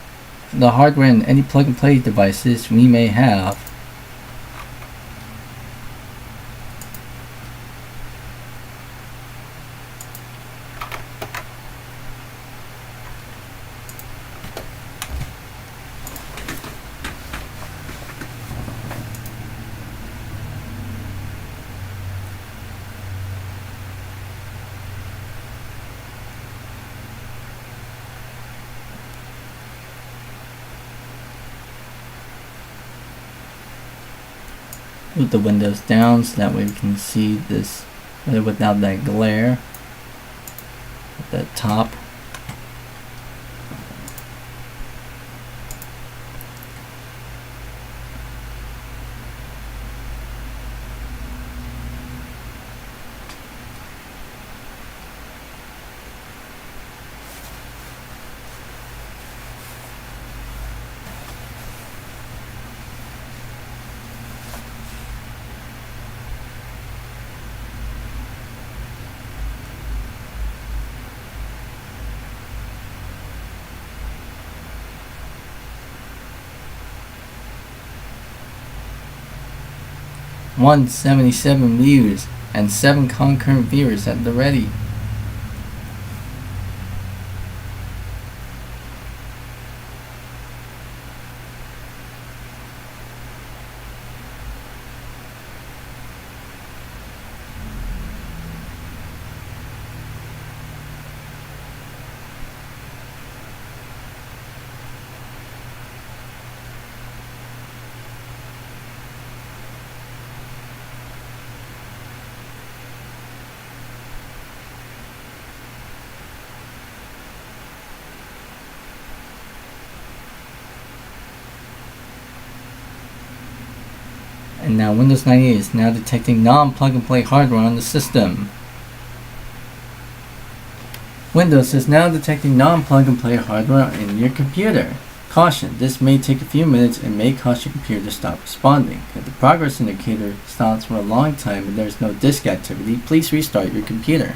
the hardware and any plug-and-play devices we may have. move the windows down so that way we can see this without that glare at the top. $177 views and 7 concurrent viewers at the ready. And now Windows 98 is now detecting non-plug-and-play hardware on the system. Windows is now detecting non-plug-and-play hardware in your computer. Caution, this may take a few minutes and may cause your computer to stop responding. If the progress indicator stops for a long time and there is no disk activity, please restart your computer.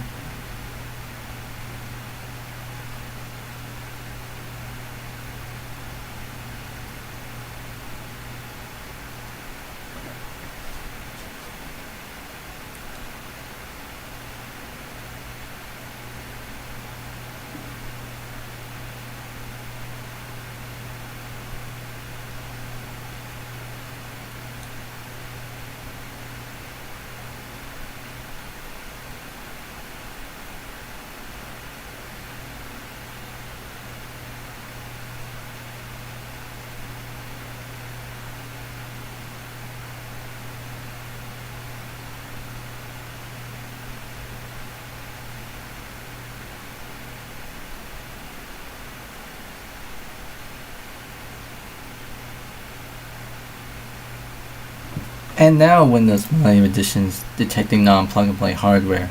And now Windows Millennium Edition is detecting non-plug-and-play hardware.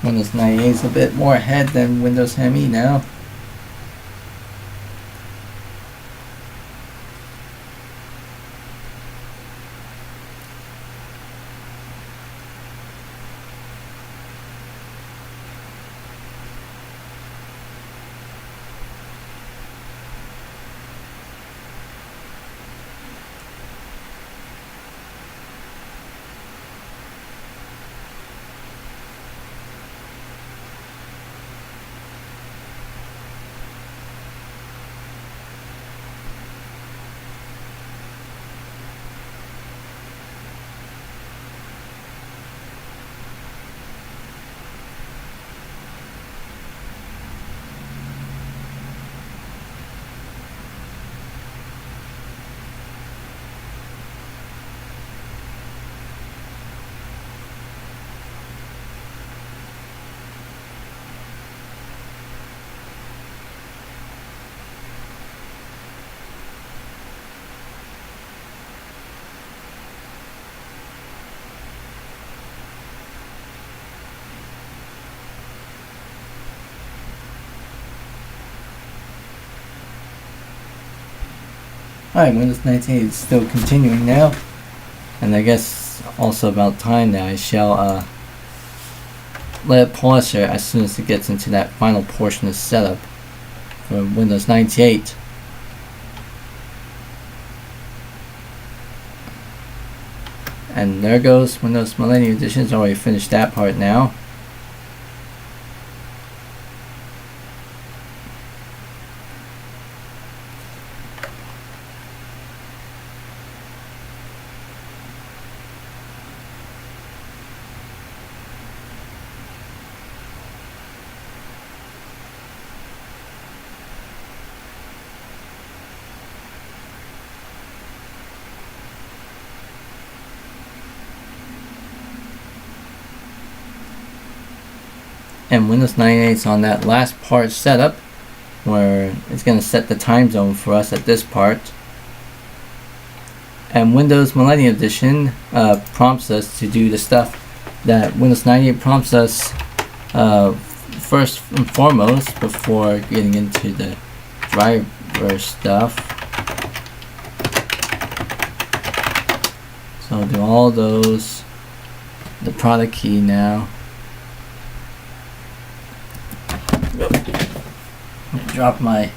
Windows 98 is a bit more ahead than Windows ME now. Alright, Windows 98 is still continuing now, and I guess also about time that I shall let it pause here as soon as it gets into that final portion of setup for Windows 98. And there goes Windows Millennium Edition. It's already finished that part now. and Windows 98 is on that last part setup where it's going to set the time zone for us at this part. And Windows Millennium Edition prompts us to do the stuff that Windows 98 prompts us first and foremost before getting into the driver stuff. So I'll do all those. The product key now. Drop my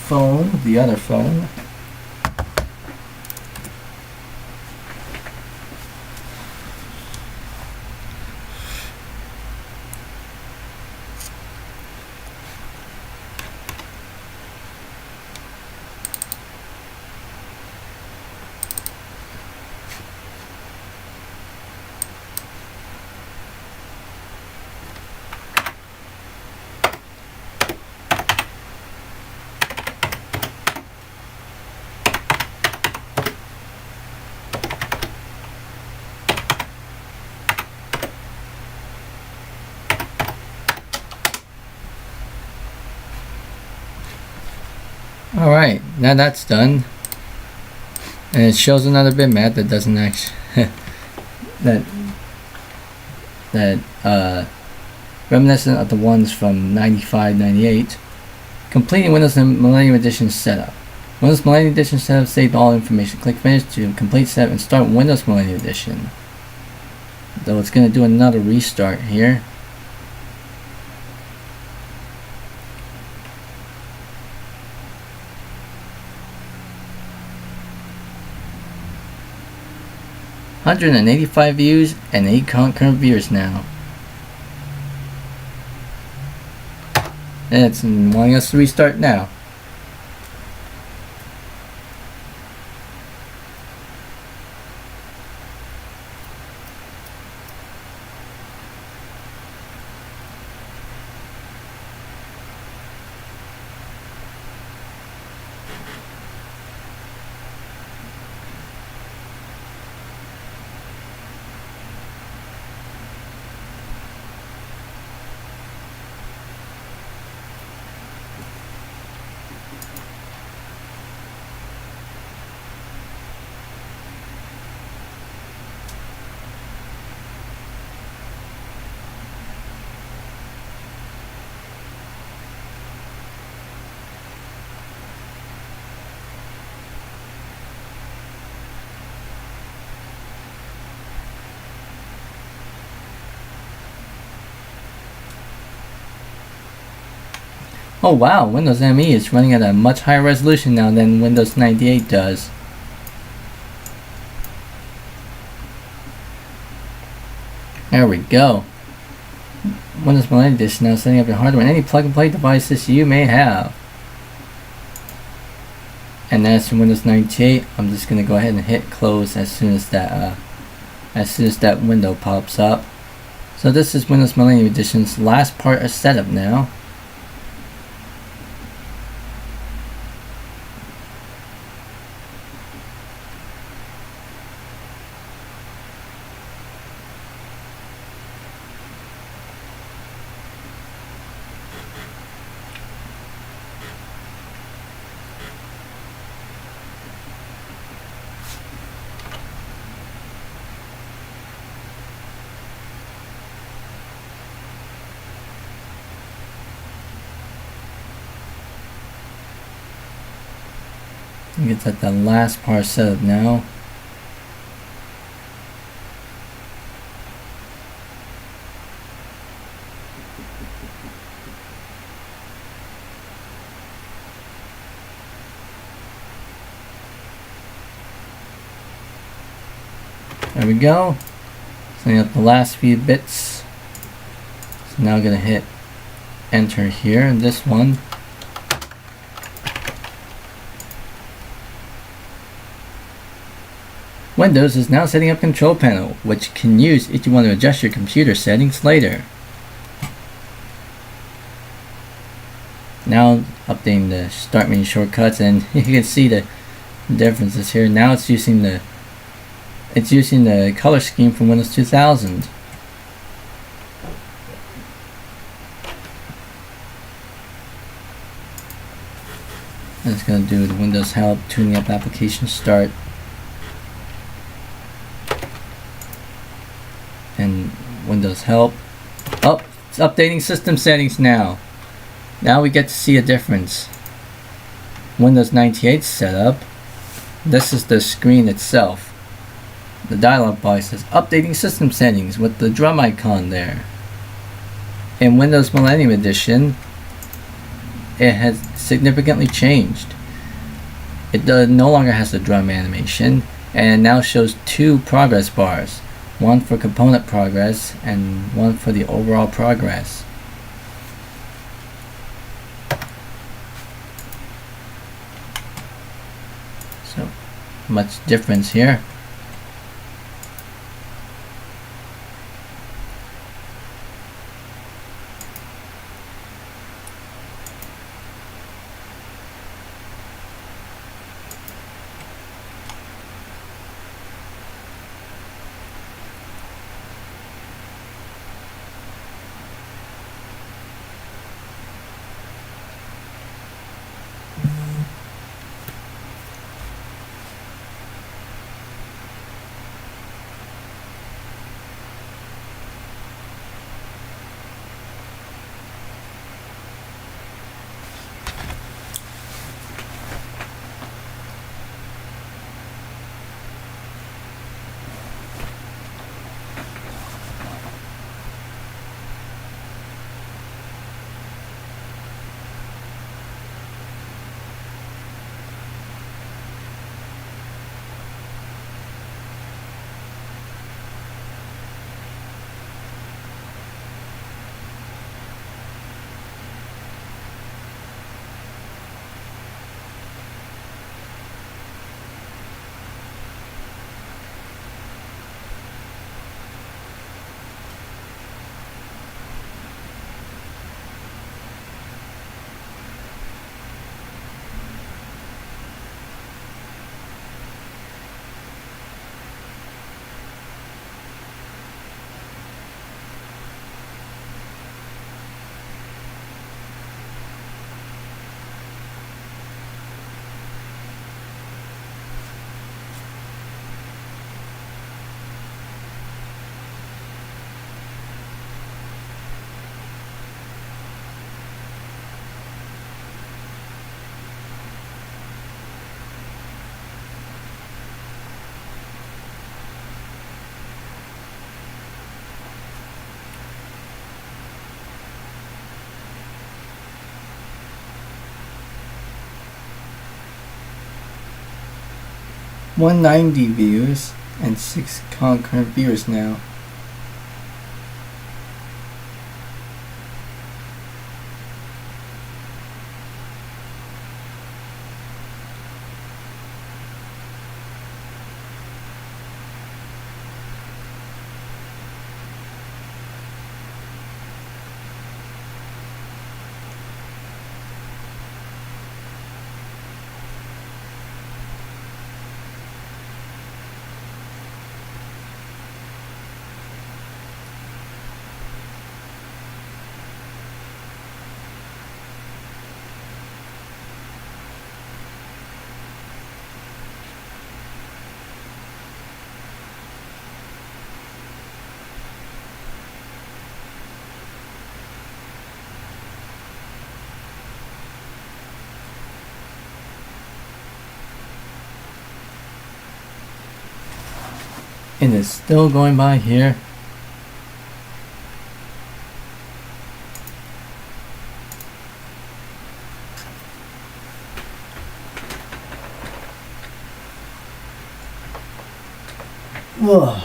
phone, the other phone. Alright, now that's done. And it shows another bitmap that doesn't actually reminiscent of the ones from 95, 98. Completing Windows Millennium Edition setup. Windows Millennium Edition setup saved all information. Click finish to complete setup and start Windows Millennium Edition. Though it's going to do another restart here. $185 views and 8 concurrent viewers now. And it's wanting us to restart now. Oh wow, Windows ME is running at a much higher resolution now than Windows 98 does. There we go. Windows Millennium Edition now setting up your hardware and any plug-and-play devices you may have. And that's from Windows 98. I'm just going to go ahead and hit close as soon as that window pops up. So this is Windows Millennium Edition's last part of setup now. It's at the last part setup now. There we go. Setting up the last few bits. So now I'm going to hit enter here in this one. Windows is now setting up control panel, which you can use if you want to adjust your computer settings later. Now updating the start menu shortcuts, and you can see the differences here. Now it's using the color scheme from Windows 2000. it's going to do the Windows help, tuning up application start, and Windows help. Oh, it's updating system settings now. Now we get to see a difference. Windows 98 setup. This is the screen itself. The dialog box says updating system settings with the drum icon there. In Windows Millennium Edition, it has significantly changed. It no longer has the drum animation, and it now shows two progress bars. One for component progress and one for the overall progress. So, much difference here. .190 views and 6 concurrent viewers now. And it's still going by here. Ugh.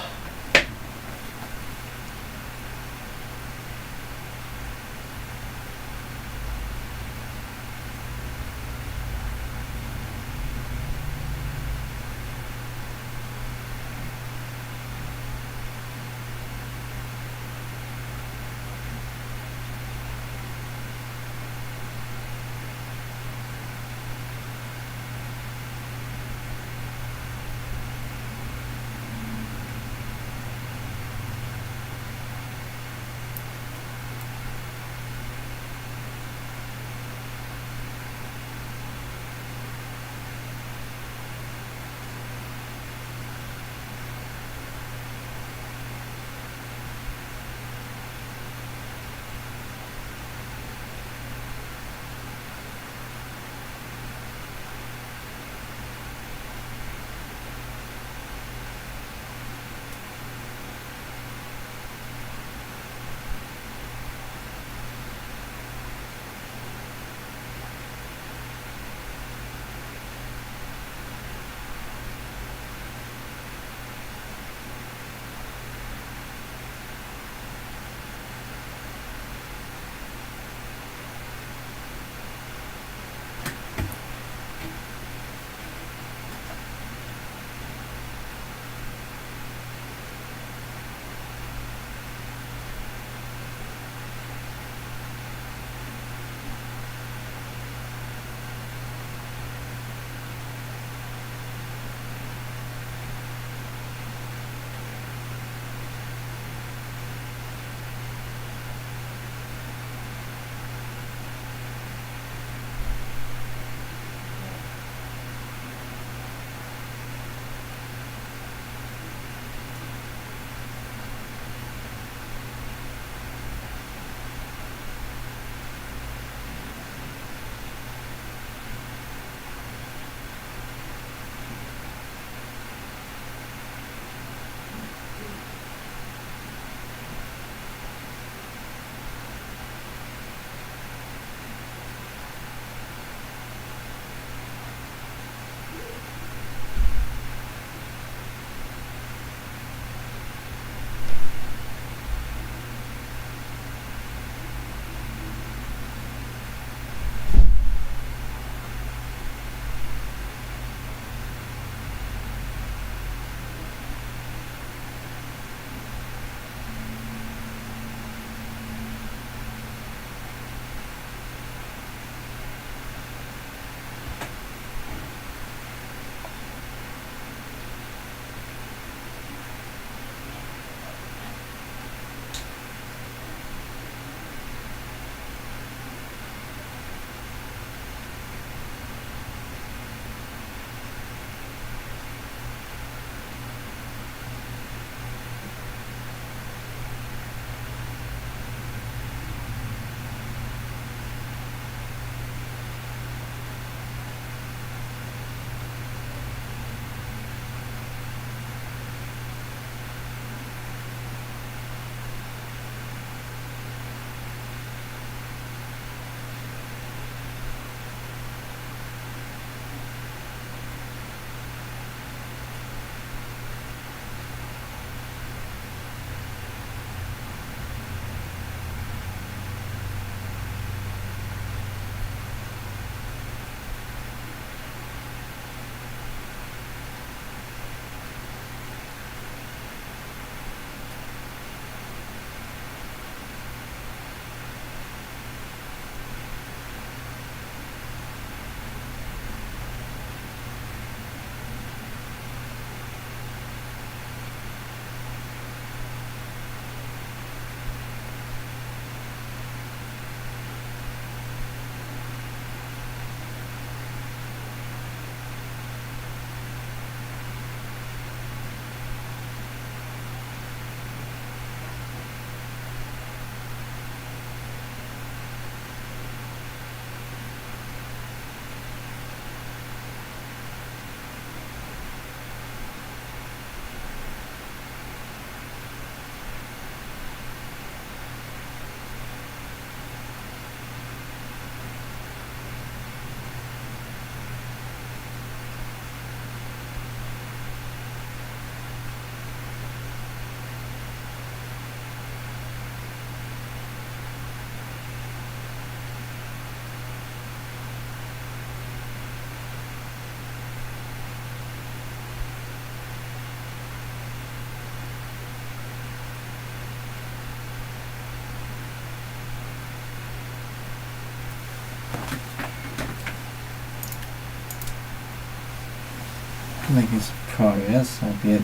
making some progress, albeit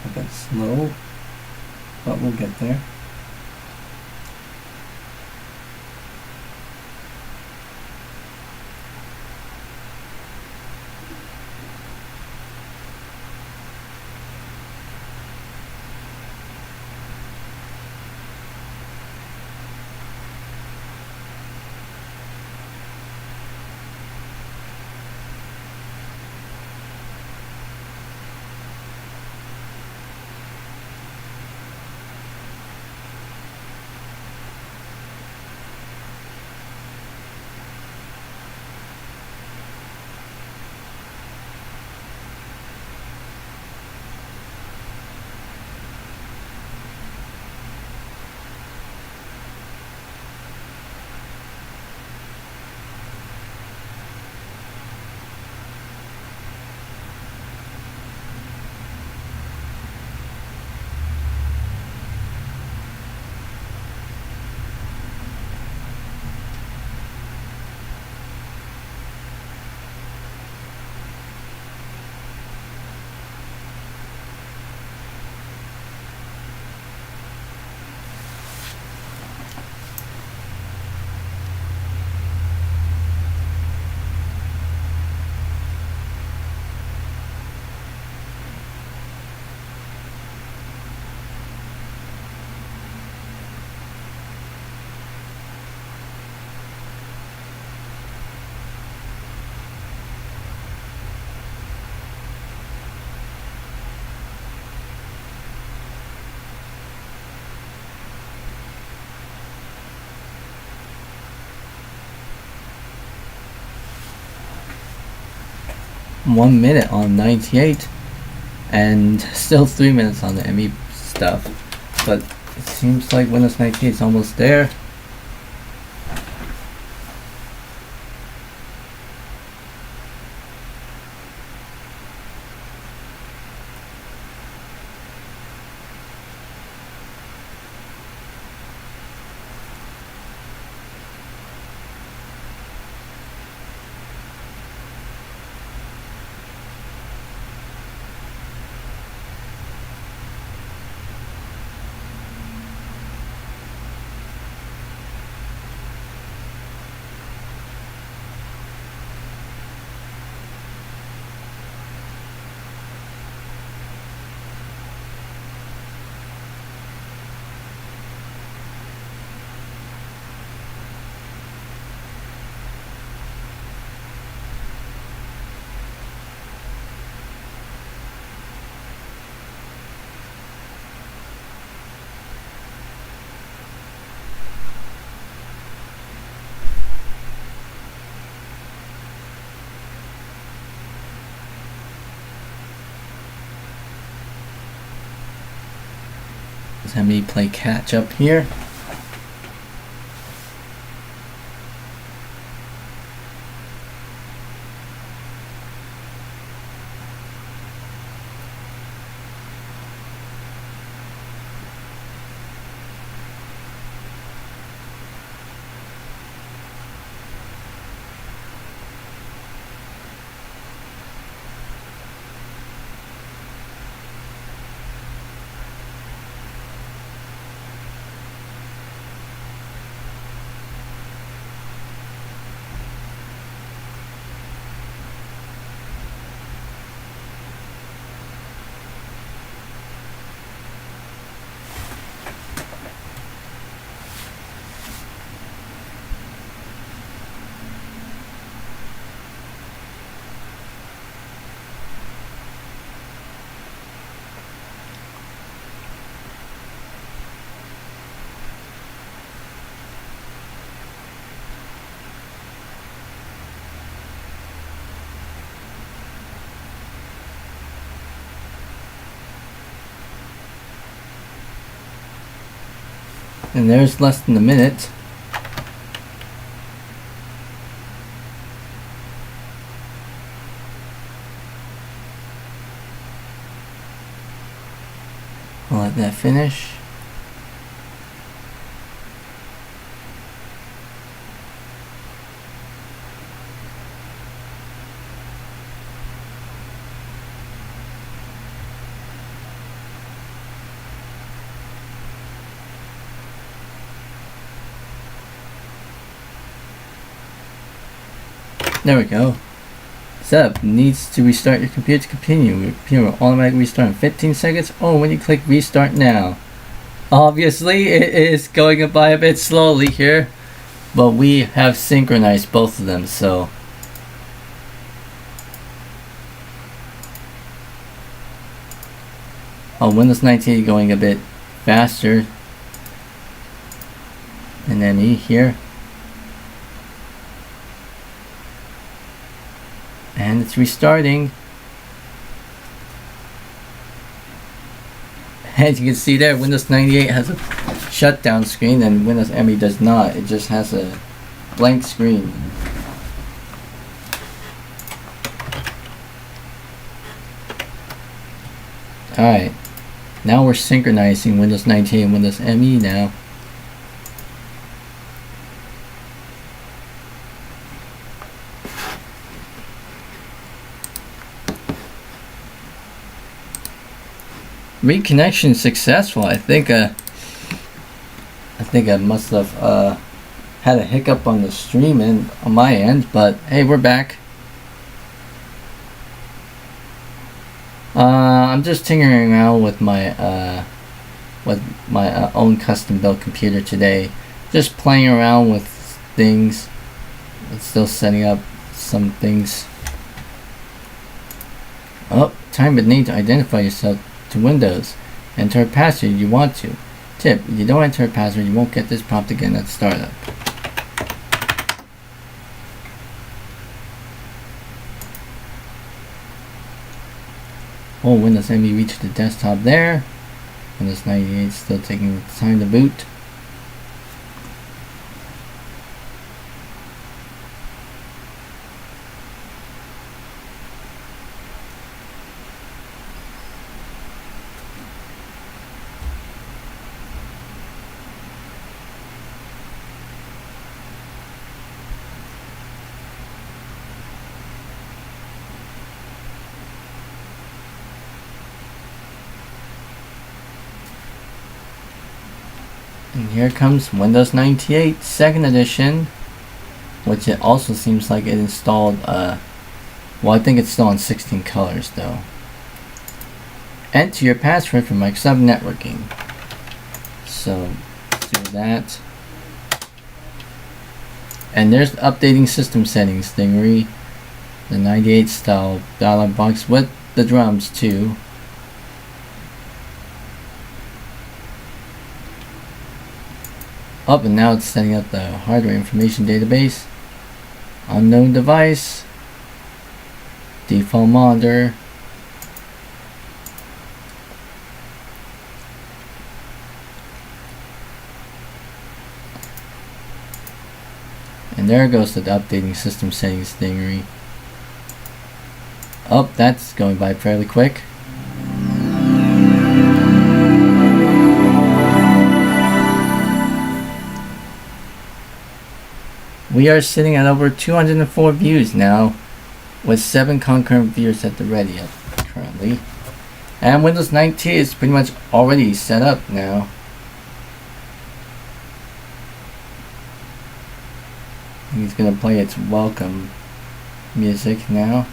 a bit slow, but we'll get there. One minute on 98, and still 3 minutes on the ME stuff, but it seems like Windows 98 is almost there. Let me play catch up here. And there's less than a minute. I'll let that finish. There we go. Setup needs to restart your computer to continue. Your computer will automatically restart in 15 seconds or when you click restart now. Obviously, it is going by a bit slowly here, but we have synchronized both of them, so. Oh, Windows 98 going a bit faster. And then here. And it's restarting. As you can see there, Windows 98 has a shutdown screen and Windows ME does not. It just has a blank screen. Alright, now we're synchronizing Windows 98 and Windows ME now. Reconnection successful. I think I must have had a hiccup on the stream and on my end, but hey, we're back. I'm just tinkering around with my own custom built computer today, just playing around with things. It's still setting up some things. Oh, time but need to identify yourself to Windows. Enter a password you want to. Tip: if you don't enter a password, you won't get this prompt again at startup. Oh, Windows ME reached the desktop there. Windows 98 still taking time to boot. And here comes Windows 98 2nd edition, which it also seems like it installed, well, I think it's still on 16 colors though. Enter your password for Microsoft Networking. So, do that. And there's the updating system settings thingy. The 98 style dialog box with the drums too. Up, and now it's setting up the hardware information database. Unknown device. Default monitor. And there goes the updating system settings thingy. Oh, that's going by fairly quick. We are sitting at over 204 views now, with 7 concurrent viewers at the ready currently. And Windows 98 is pretty much already set up now. He's gonna play its welcome music now.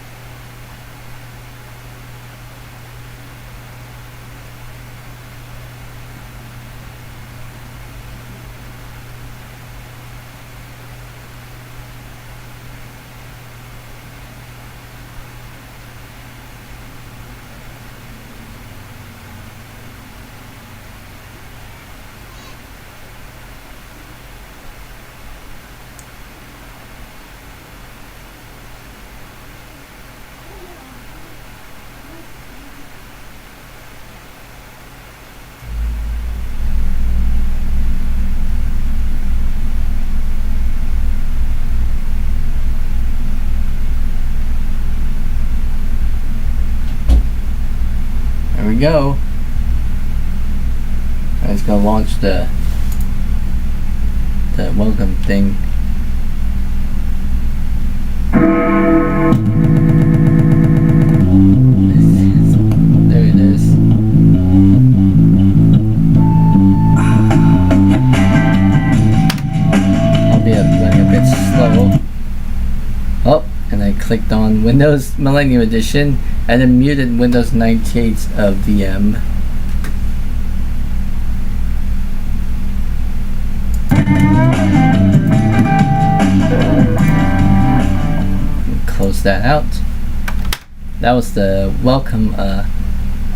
There we go. And it's gonna launch the welcome thing. There it is. I'll be running a bit slow. Oh, clicked on Windows Millennium Edition and then muted Windows 98's VM. Close that out. That was the welcome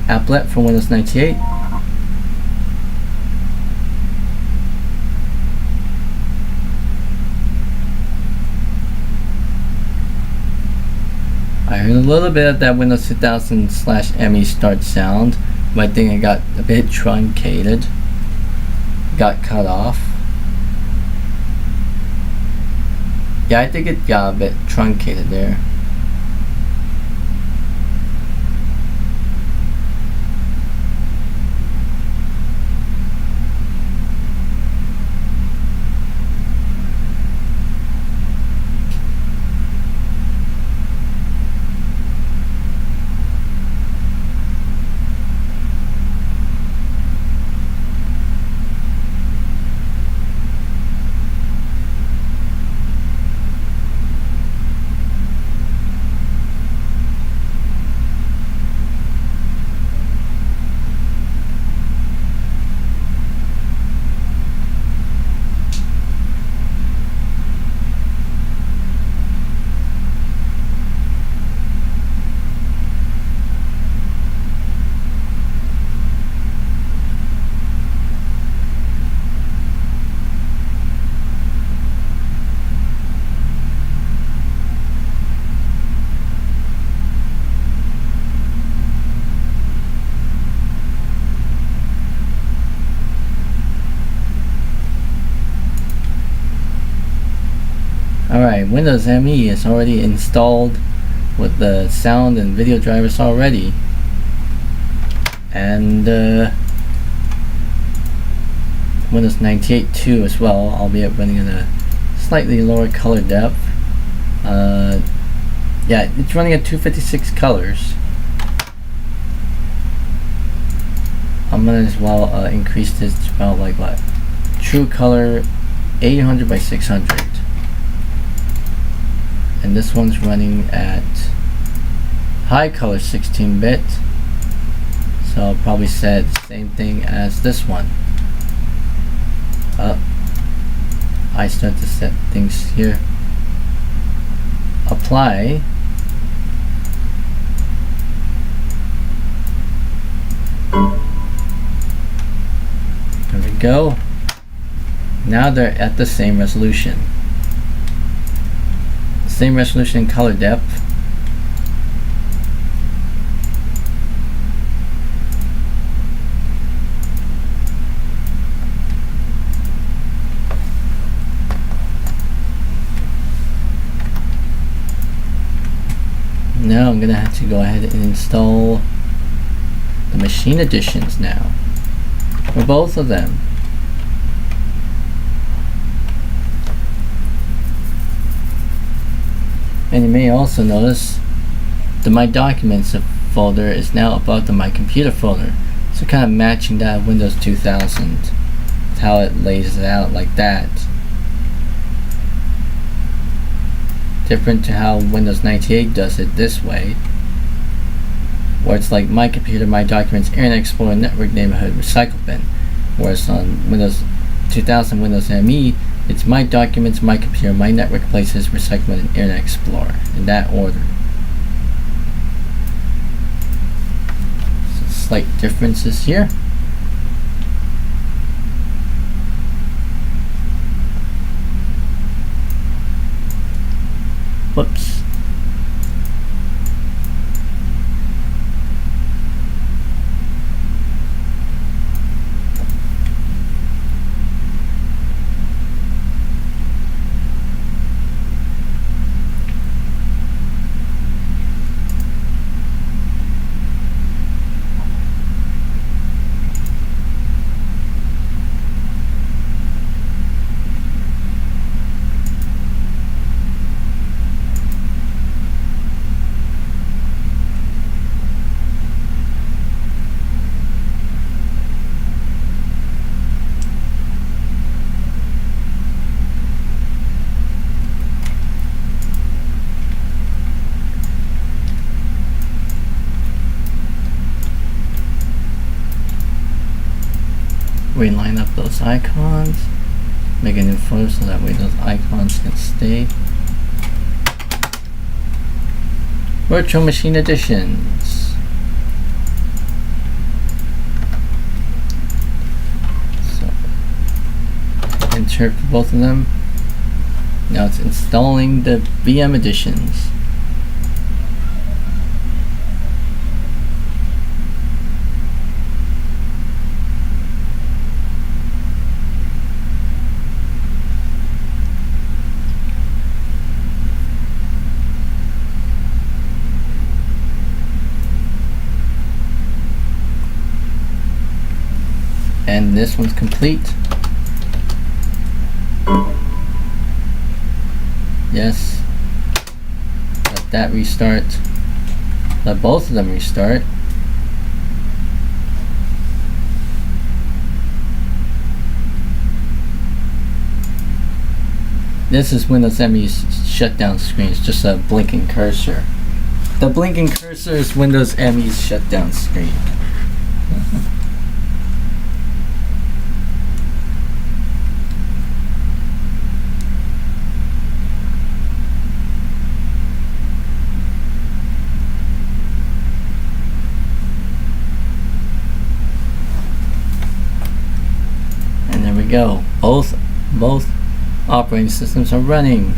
applet for Windows 98. I heard a little bit of that Windows 2000/ME start sound, but I think it got a bit truncated. Got cut off. Yeah, I think it got a bit truncated there. Alright, Windows ME is already installed with the sound and video drivers already. And Windows 98 too as well, albeit running at a slightly lower color depth. Yeah, it's running at 256 colors. I'm gonna as well increase this to about like what? True color 800 by 600. And this one's running at high color 16-bit, so I'll probably set the same thing as this one. I start to set things here. Apply. There we go. Now they're at the same resolution. Same resolution and color depth. Now I'm gonna have to go ahead and install the machine editions now for both of them. And you may also notice the My Documents folder is now above the My Computer folder. So kind of matching that Windows 2000. That's how it lays it out like that. Different to how Windows 98 does it this way. Where it's like My Computer, My Documents, Internet Explorer, Network Neighborhood, Recycle Bin. Whereas on Windows 2000, Windows ME, it's My Documents, My Computer, My Network Places, Recycle Bin, and Internet Explorer in that order. So slight differences here. Whoops. reline up those icons, make a new folder so that way those icons can stay. Virtual machine editions. So enter for both of them. Now it's installing the VM editions. And this one's complete. Yes. Let that restart. Let both of them restart. This is Windows ME's shutdown screen. It's just a blinking cursor. The blinking cursor is Windows ME's shutdown screen. Go. Both operating systems are running.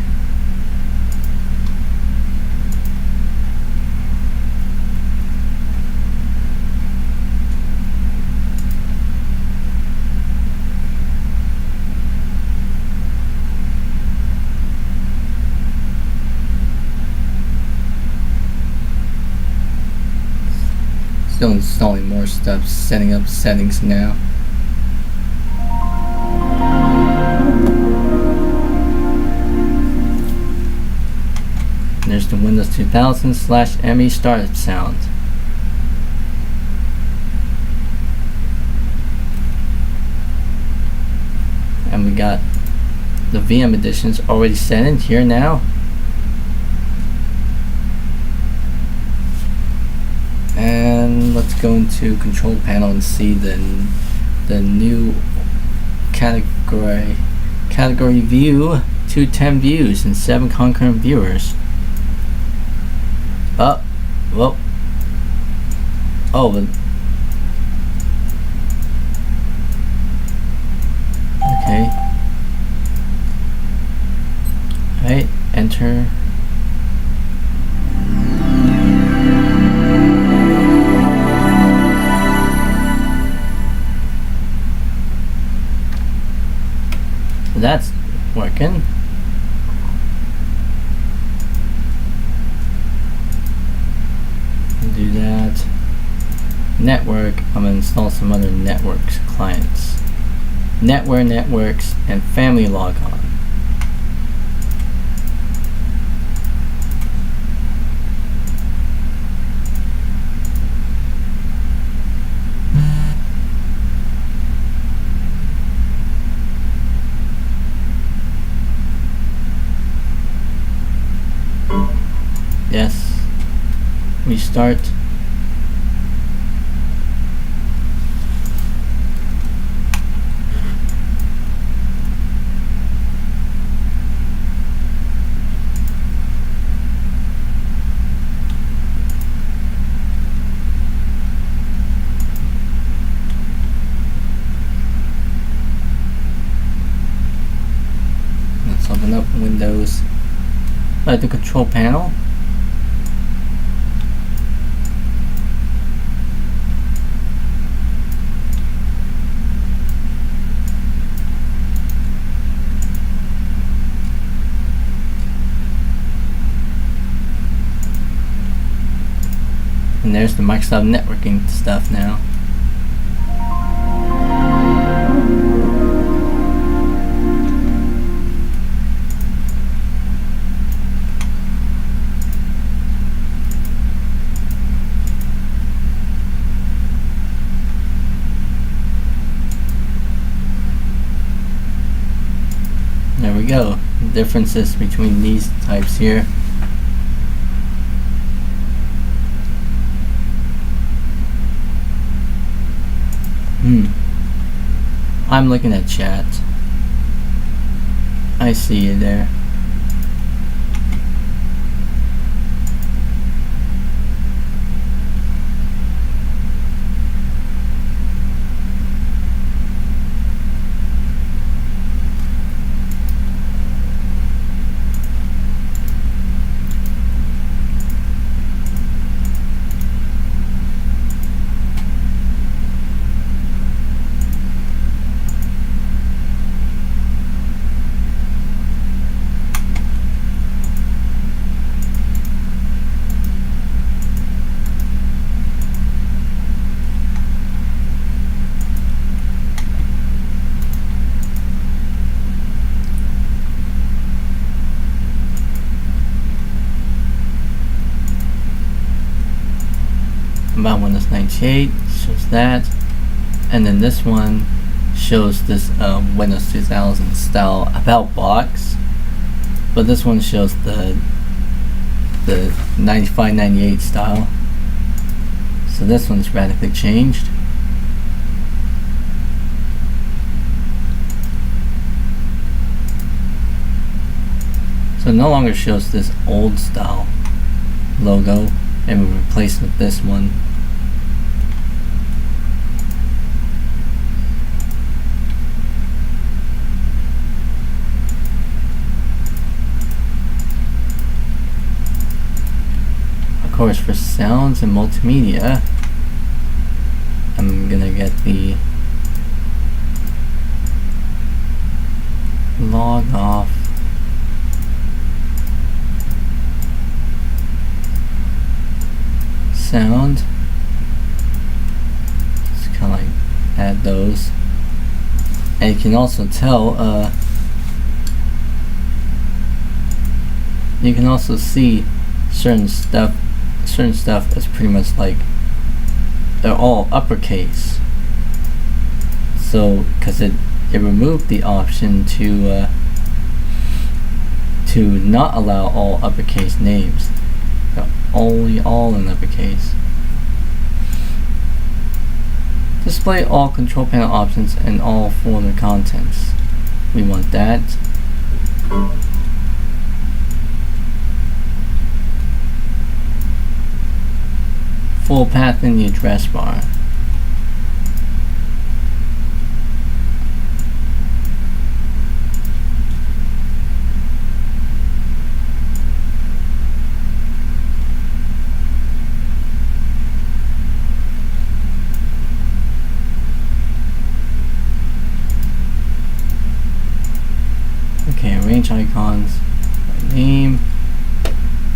Still installing more stuff, setting up settings now. There's the Windows 2000/ME startup sound. And we got the VM editions already set in here now. And let's go into control panel and see the new category view. 210 views and 7 concurrent viewers. Oh, well. Oh, but okay. Alright, enter. That's working. Do that. Network, I'm gonna install some other networks clients. Networks, and family logon. Yes. Restart. Let's open up Windows. Like the control panel. And there's the Microsoft networking stuff now. There we go. Differences between these types here. I'm looking at chat. I see you there. About Windows 98 shows that, and then this one shows this Windows 2000 style about box, but this one shows the 95-98 style. So this one's radically changed. So it no longer shows this old style logo, and we replaced with this one. Of course, for sounds and multimedia, I'm gonna get the log off sound. Just kind of like add those, and you can also tell. You can also see certain stuff is pretty much like they're all uppercase. So, because it removed the option to not allow all uppercase names. They're only all in uppercase. Display all control panel options and all folder contents. We want that. Full path in the address bar. Okay, arrange icons by name.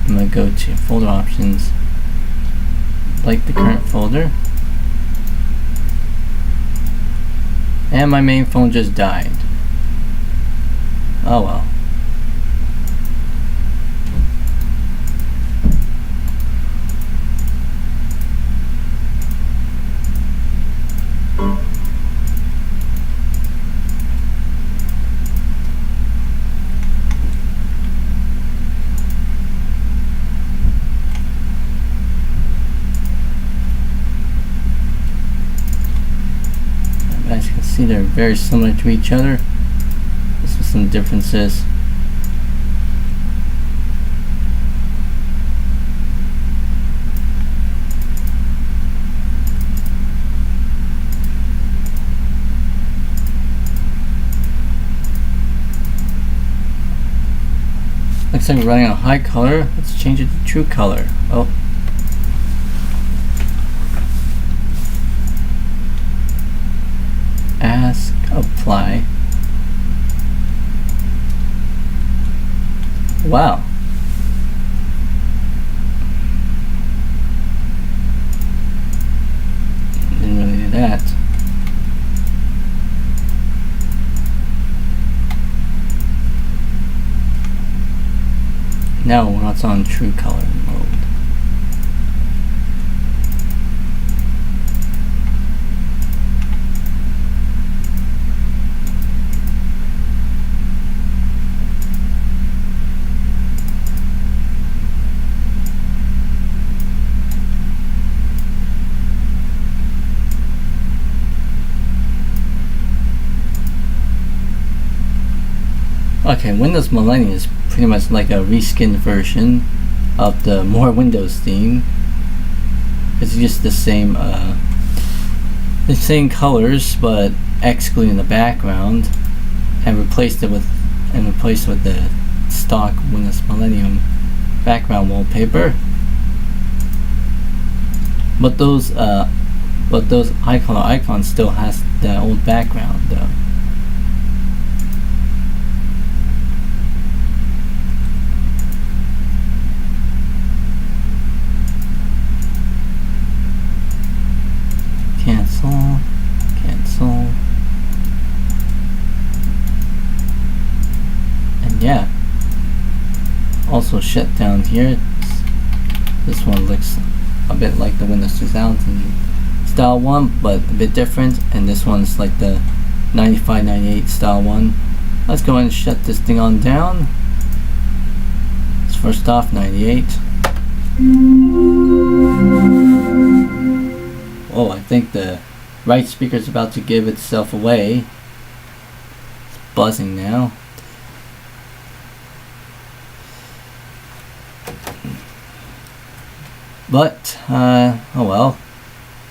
I'm going to go to folder options, like the current folder. And my main phone just died. Oh well. As you can see, they're very similar to each other. This is some differences. Looks like we're running on high color. Let's change it to true color. Oh. Ask, apply. Wow. Didn't really do that. Now it's on true color mode. Okay, Windows Millennium is pretty much like a reskinned version of the More Windows theme. It's just the same colors, but excluding the background, and replaced with the stock Windows Millennium background wallpaper. But those icons still has that old background though. Cancel. And yeah. Also shut down here. This one looks a bit like the Windows 2000 style one, but a bit different. And this one's like the 95-98 style one. Let's go ahead and shut this thing on down. It's first off 98. Oh, I think the right speaker is about to give itself away. It's buzzing now. But, oh well.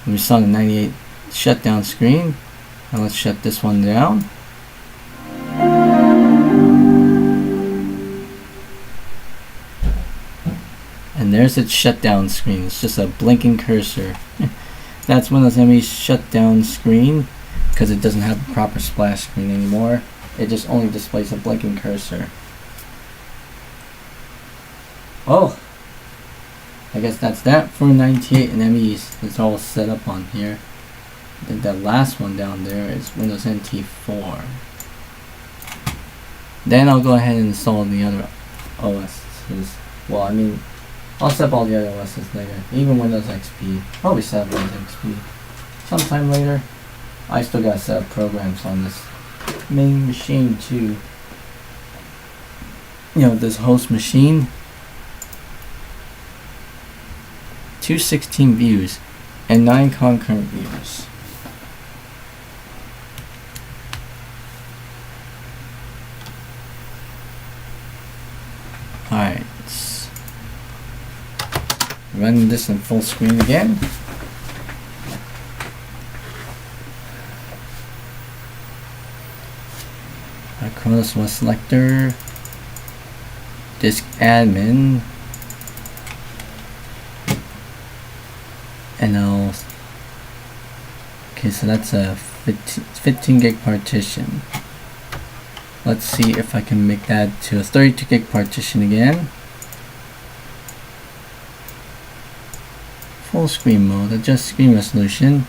We saw the 98 shutdown screen. Now let's shut this one down. And there's its shutdown screen. It's just a blinking cursor. That's Windows ME shutdown screen, because it doesn't have a proper splash screen anymore. It just only displays a blinking cursor. Oh, I guess that's that for 98 and MEs. It's all set up on here. I think that last one down there is Windows NT 4. Then I'll go ahead and install the other OSs. Well, I mean, I'll set up all the other OSs later. Even Windows XP. Probably set up Windows XP sometime later. I still gotta set up programs on this main machine too. You know, this host machine. 216 views and 9 concurrent views. Alright. Run this in full screen again. Across was selector, disk admin, and I'll. Okay, so that's a 15 gig partition. Let's see if I can make that to a 32 gig partition again. Full screen mode, adjust screen resolution.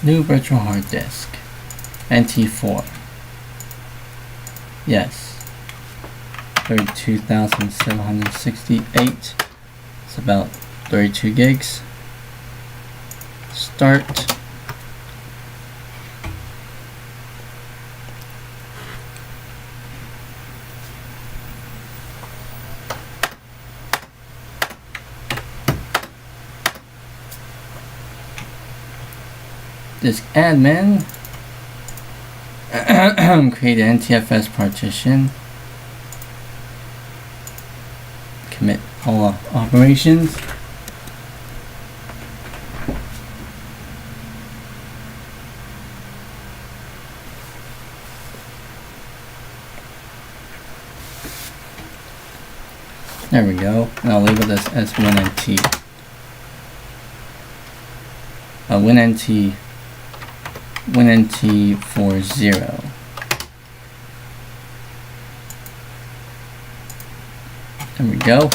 New virtual hard disk. NT4. Yes. 32,768. It's about 32 gigs. Start. Disk admin. Create an NTFS partition. Commit all operations. There we go. And I'll label this as WinNT. WinNT40. There we go.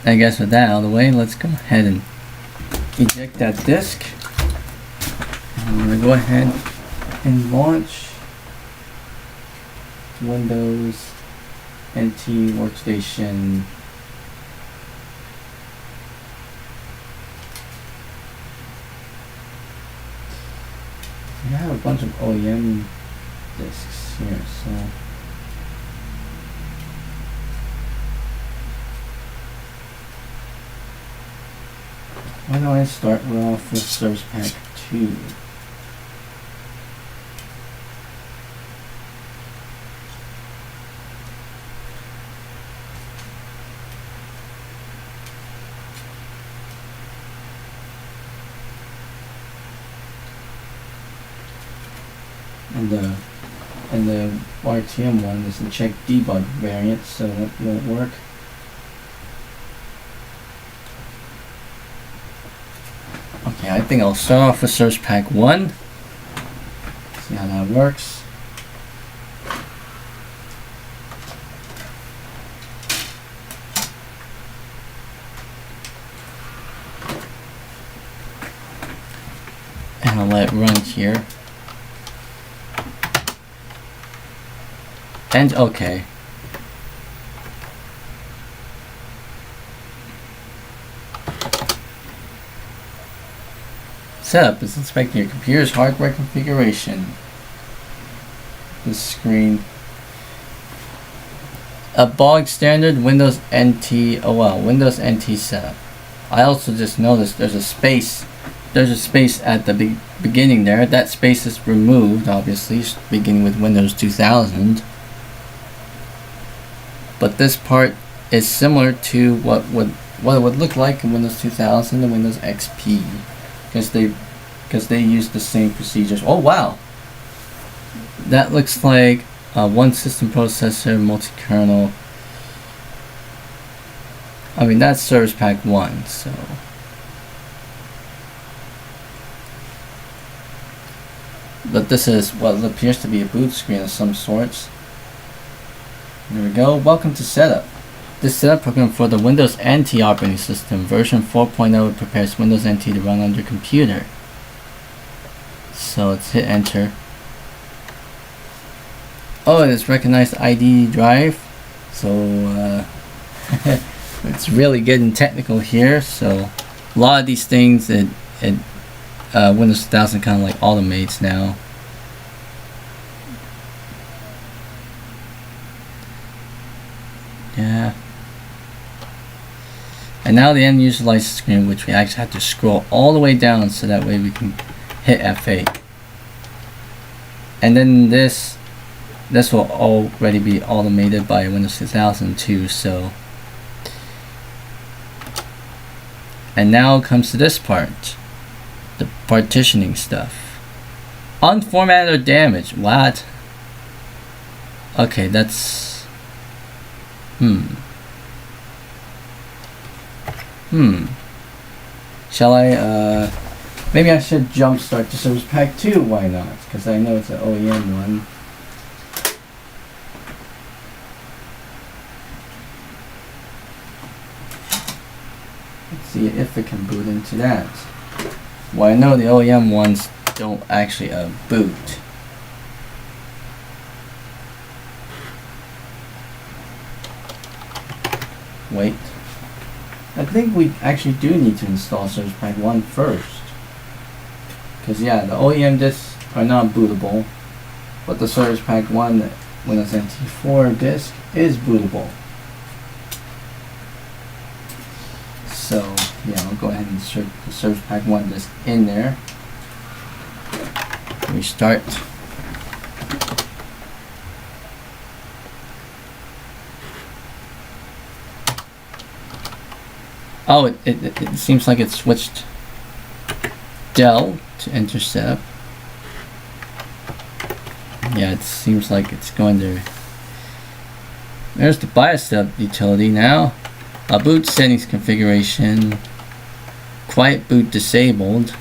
I guess with that out of the way, let's go ahead and eject that disk. I'm going to go ahead and launch Windows NT Workstation. I have a bunch of OEM disks here, so why don't I start off with Service Pack 2? And the RTM one is the check debug variant, so that won't work. Okay, I think I'll start off with Service Pack 1. See how that works. And I'll let it run here. And okay. Setup is inspecting your computer's hardware configuration. This screen. A bog standard Windows NT Windows NT setup. I also just noticed there's a space at the beginning there. That space is removed, obviously, beginning with Windows 2000. But this part is similar to what it would look like in Windows 2000 and Windows XP, because they use the same procedures. Oh wow, that looks like one system processor, multi-kernel. I mean, that's Service Pack 1, so. But this is what appears to be a boot screen of some sorts. There we go. Welcome to Setup. This setup program for the Windows NT operating system, version 4.0, prepares Windows NT to run on your computer. So let's hit enter. Oh, it has recognized ID drive. So it's really getting technical here. So a lot of these things Windows 2000 kind of like automates now. Yeah. And now the end user license screen, which we actually have to scroll all the way down so that way we can hit F8. And then this will already be automated by Windows 2002. So, and now comes to this part, the partitioning stuff. Unformatted or damaged. What? Okay, that's Shall I, maybe I should jumpstart to Service Pack 2, why not? Because I know it's an OEM one. Let's see if it can boot into that. Well, I know the OEM ones don't actually boot. Wait. I think we actually do need to install Service Pack 1 first. Because yeah, the OEM disks are not bootable, but the Service Pack 1 Windows NT 4 disk is bootable. So yeah, I'll go ahead and insert the Service Pack 1 disk in there. Restart. Oh, it seems like it switched Dell to enter setup. Yeah, it seems like it's going to There's the BIOS utility now. Boot settings configuration. Quiet boot disabled.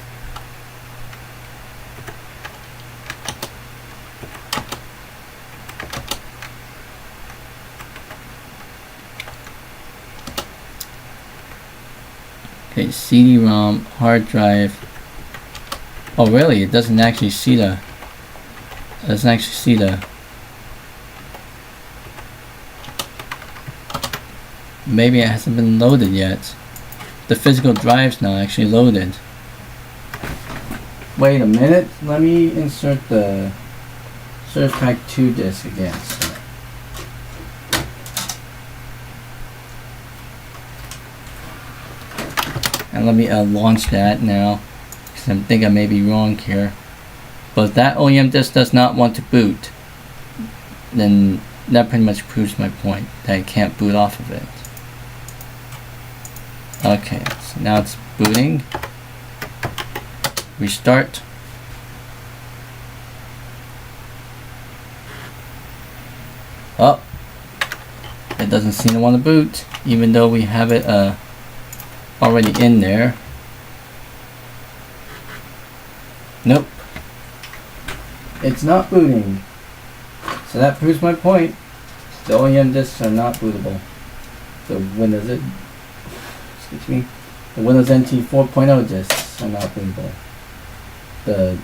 Okay, CD-ROM, hard drive. Oh really? It doesn't actually see the. It doesn't actually see the. Maybe it hasn't been loaded yet. The physical drive's not actually loaded. Wait a minute. Let me insert the Service Pack 2 disk again. And let me launch that now, because I think I may be wrong here. But if that OEM disk does not want to boot, then that pretty much proves my point, that it can't boot off of it. Okay, so now it's booting. Restart. Oh, it doesn't seem to want to boot, even though we have it already in there. Nope, it's not booting. So that proves my point. The OEM disks are not bootable. The Windows NT 4.0 disks are not bootable. The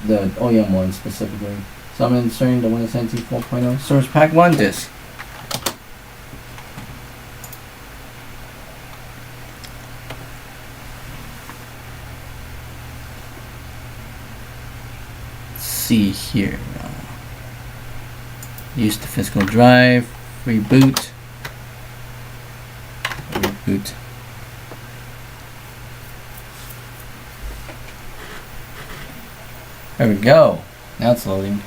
OEM one specifically. So I'm inserting the Windows NT 4.0 Source Pack 1 disk. Let's see here. Use the physical drive. Reboot. Reboot. There we go. Now it's loading.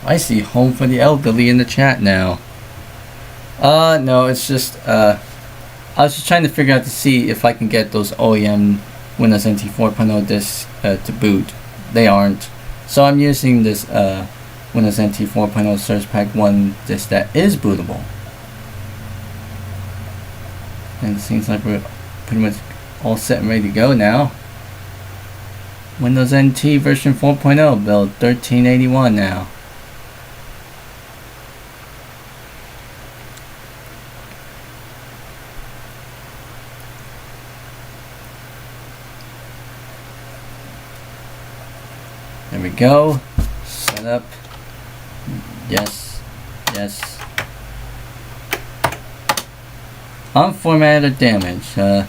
I see Home for the Elderly in the chat now. No, it's just, I was just trying to figure out to see if I can get those OEM Windows NT 4.0 disks to boot. They aren't. So I'm using this Windows NT 4.0 Source Pack 1 disk that is bootable. And it seems like we're pretty much all set and ready to go now. Windows NT version 4.0 build 1381 now. There we go. Set up. Yes. Yes. Unformatted or damaged. The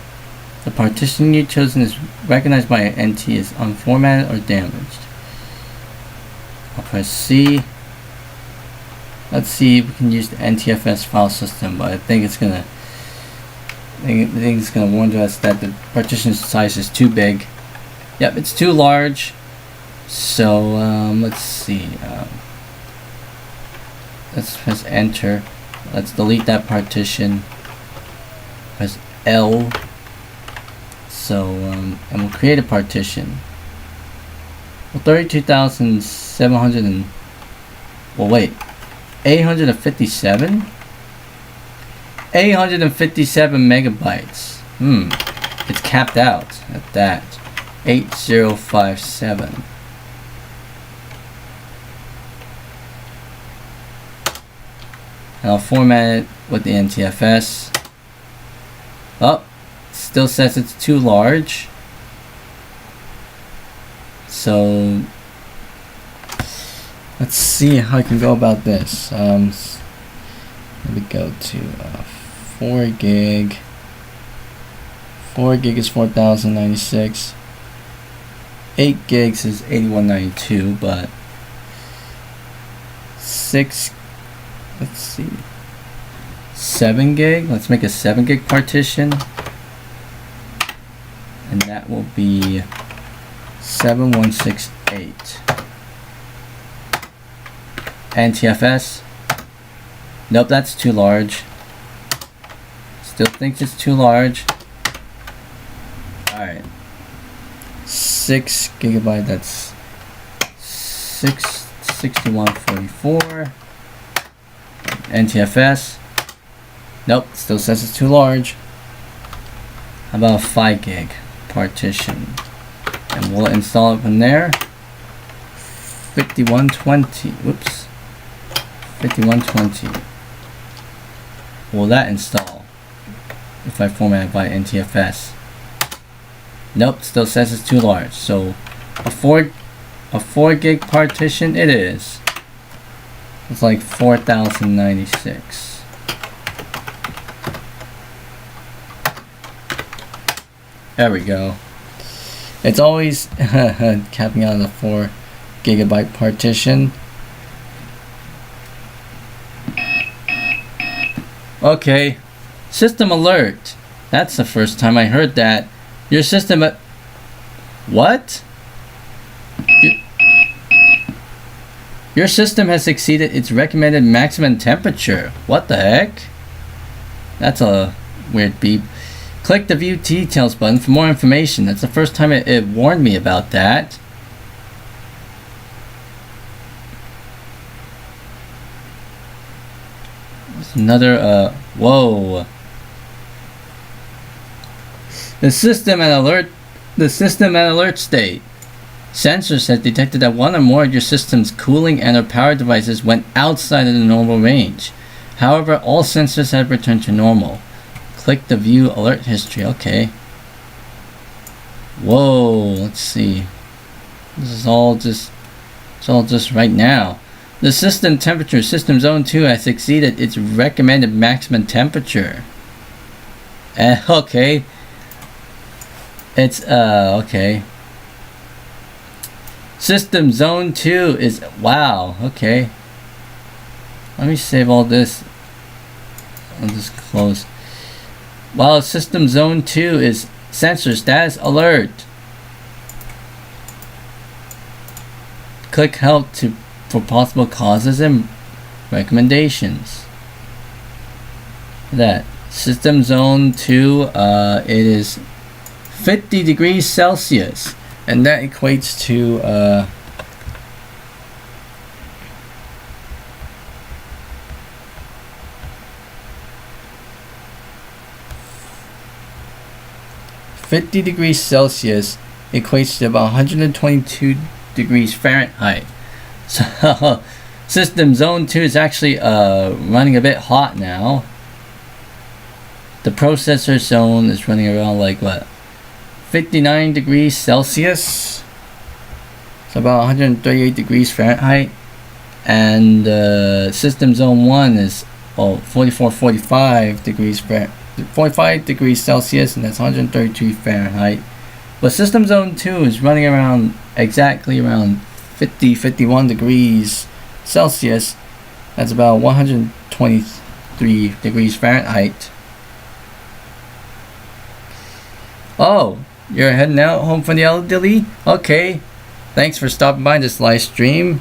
partition you've chosen is recognized by NT as unformatted or damaged. I'll press C. Let's see if we can use the NTFS file system, but I think it's gonna warn us that the partition size is too big. Yep, it's too large. So let's see. Let's press enter. Let's delete that partition. Press L. So and we'll create a partition. Well, 32,700 and well, wait, 857. 857 megabytes. It's capped out at that. 8057. And I'll format it with the NTFS. Oh, still says it's too large. So let's see how I can go about this. Let me go to 4 gig. 4 gig is 4096. 8 gigs is 8192, but 6. Let's see. 7 gig. Let's make a 7 gig partition. And that will be 7168. NTFS. Nope, that's too large. Still thinks it's too large. Alright. 6 gigabyte, that's 6144. NTFS. Nope, still says it's too large. How about a 5 gig partition? And we'll install it from there. 5120. Whoops. 5120. Will that install if I format it by NTFS? Nope, still says it's too large. So a 4 gig partition it is. It's like 4096. There we go. It's always capping out the 4 gigabyte partition. Okay, system alert. That's the first time I heard that. Your system what? Your system has exceeded its recommended maximum temperature. What the heck? That's a weird beep. Click the view details button for more information. That's the first time it warned me about that. There's another whoa. The system at alert state. Sensors have detected that one or more of your system's cooling and or power devices went outside of the normal range. However, all sensors have returned to normal. Click the view alert history. Okay. Whoa, let's see. This is all just right now. The system temperature, system zone 2 has exceeded its recommended maximum temperature. Okay. It's okay. System zone 2 is wow, okay. Let me save all this. I'll just close. While system zone 2 is sensor status alert. Click help for possible causes and recommendations. That system zone 2 it is 50 degrees Celsius, and that equates to 50 degrees Celsius equates to about 122 degrees Fahrenheit. So system zone 2 is actually running a bit hot now. The processor zone is running around like what, 59 degrees Celsius. It's about 138 degrees Fahrenheit. And system zone 1 is 45 degrees Celsius, and that's 132 Fahrenheit. But system zone 2 is running around exactly around 51 degrees Celsius. That's about 123 degrees Fahrenheit. Oh, you're heading out home from the elderly? Okay. Thanks for stopping by this live stream,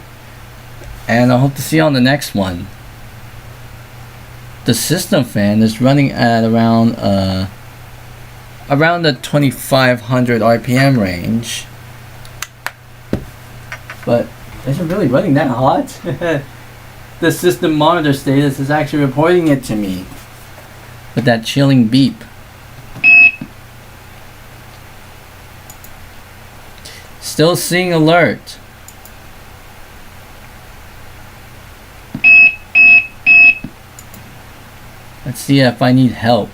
and I hope to see you on the next one. The system fan is running at around the 2500 RPM range. But is it really running that hot? The system monitor status is actually reporting it to me with that chilling beep. Still seeing alert. Let's see if I need help.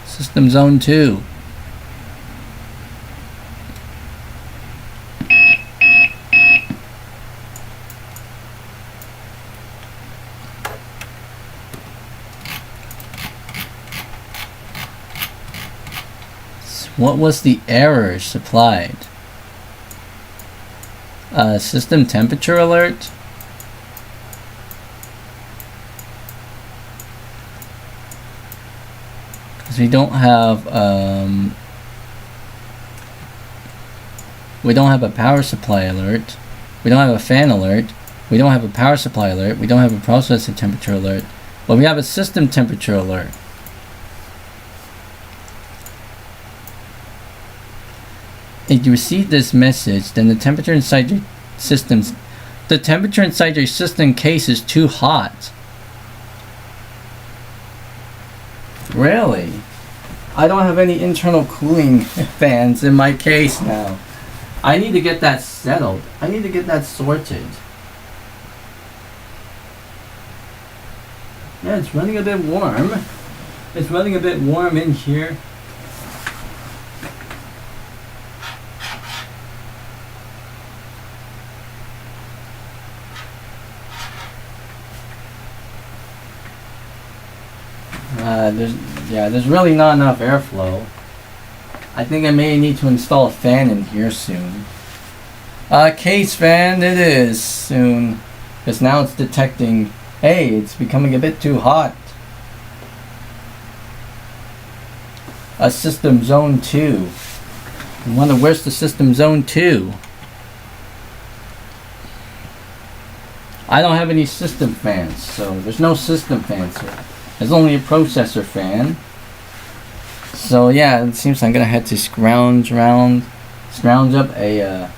System zone 2. What was the error supplied? System temperature alert? Because we don't have a power supply alert. We don't have a fan alert. We don't have a power supply alert. We don't have a processor temperature alert. But we have a system temperature alert. If you receive this message, then the temperature inside your systems. The temperature inside your system case is too hot. Really? I don't have any internal cooling fans in my case now. I need to get that settled. I need to get that sorted. Yeah, it's running a bit warm. It's running a bit warm in here. There's really not enough airflow. I think I may need to install a fan in here soon. Case fan it is soon. Because now it's detecting, hey, it's becoming a bit too hot. System zone 2. I wonder where's the system zone 2? I don't have any system fans, so there's no system fans here. There's only a processor fan. So yeah, it seems I'm gonna have to scrounge up a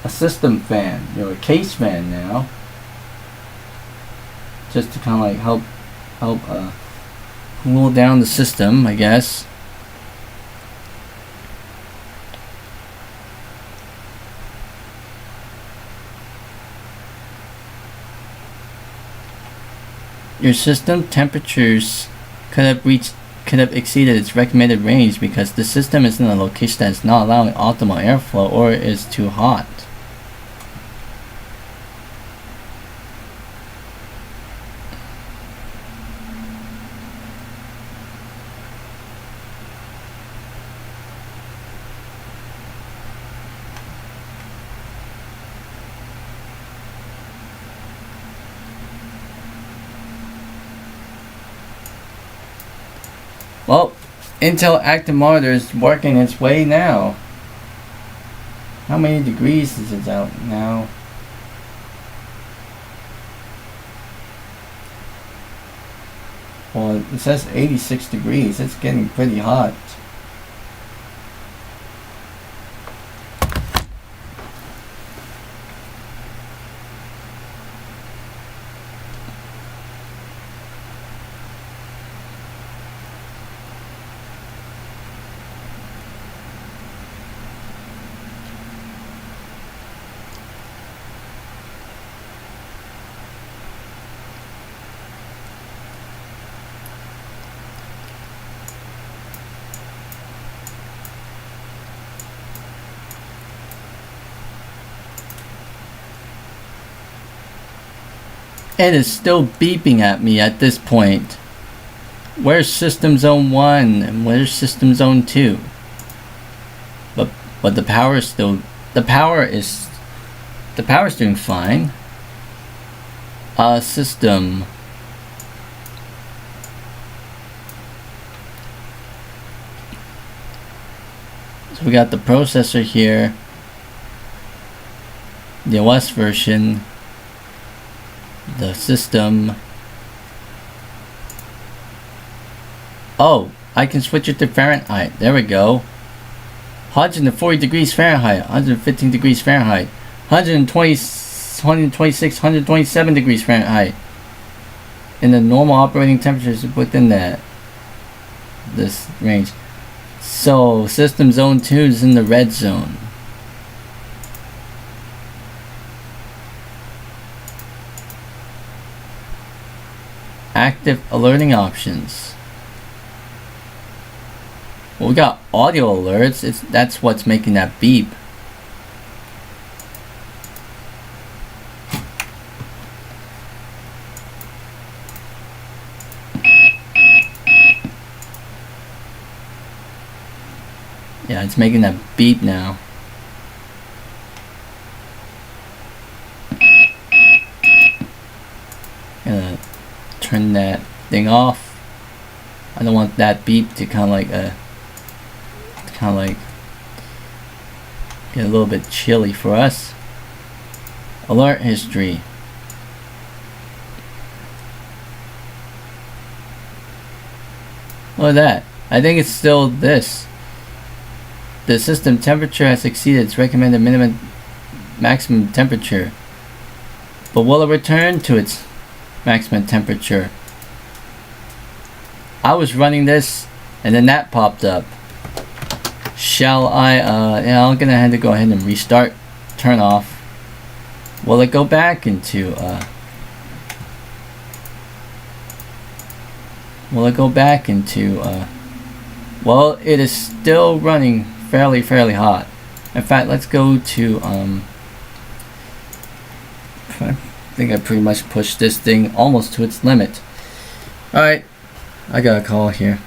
system fan, a case fan now, just to kind of like help cool down the system, I guess. Your system temperatures could have exceeded its recommended range because the system is in a location that is not allowing optimal airflow or is too hot. Well, Intel Active Monitor is working its way now. How many degrees is it out now? Well, it says 86 degrees. It's getting pretty hot. It is still beeping at me at this point. Where's System Zone 1 and where's System Zone 2? But the power is still, the power is doing fine. System. So we got the processor here, the OS version, the system. Oh, I can switch it to Fahrenheit. There we go. 140 degrees Fahrenheit, 115 degrees Fahrenheit, 126, 127 degrees Fahrenheit. And the normal operating temperature is within this range. So System Zone 2 is in the red zone. Active alerting options. Well, we got audio alerts. That's what's making that beep. Yeah, it's making that beep now. Gonna turn that thing off. I don't want that beep to kind of like get a little bit chilly for us. Alert history. Look at that. I think it's still this. the system temperature has exceeded its recommended maximum temperature. But will it return to its maximum temperature? I was running this and then that popped up. Shall I, yeah, I'm gonna have to go ahead and restart, turn off. Will it go back into, well, it is still running fairly hot. In fact, let's go to, I think I pretty much pushed this thing almost to its limit. Alright, I got a call here.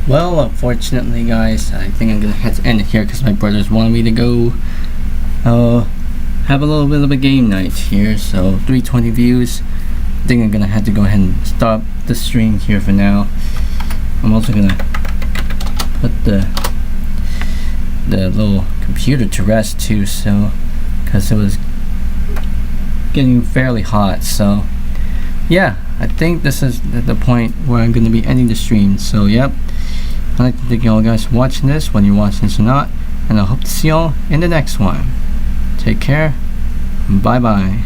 Well, unfortunately, guys, I think I'm gonna have to end it here because my brothers wanted me to go have a little bit of a game night here. So 320 views. I think I'm gonna have to go ahead and stop the stream here for now. I'm also gonna put the little computer to rest too, so because it was getting fairly hot. So yeah, I think this is the point where I'm going to be ending the stream. So yep, I'd like to thank you all guys for watching this, when you're watching this or not, and I hope to see y'all in the next one. Take care. Bye bye.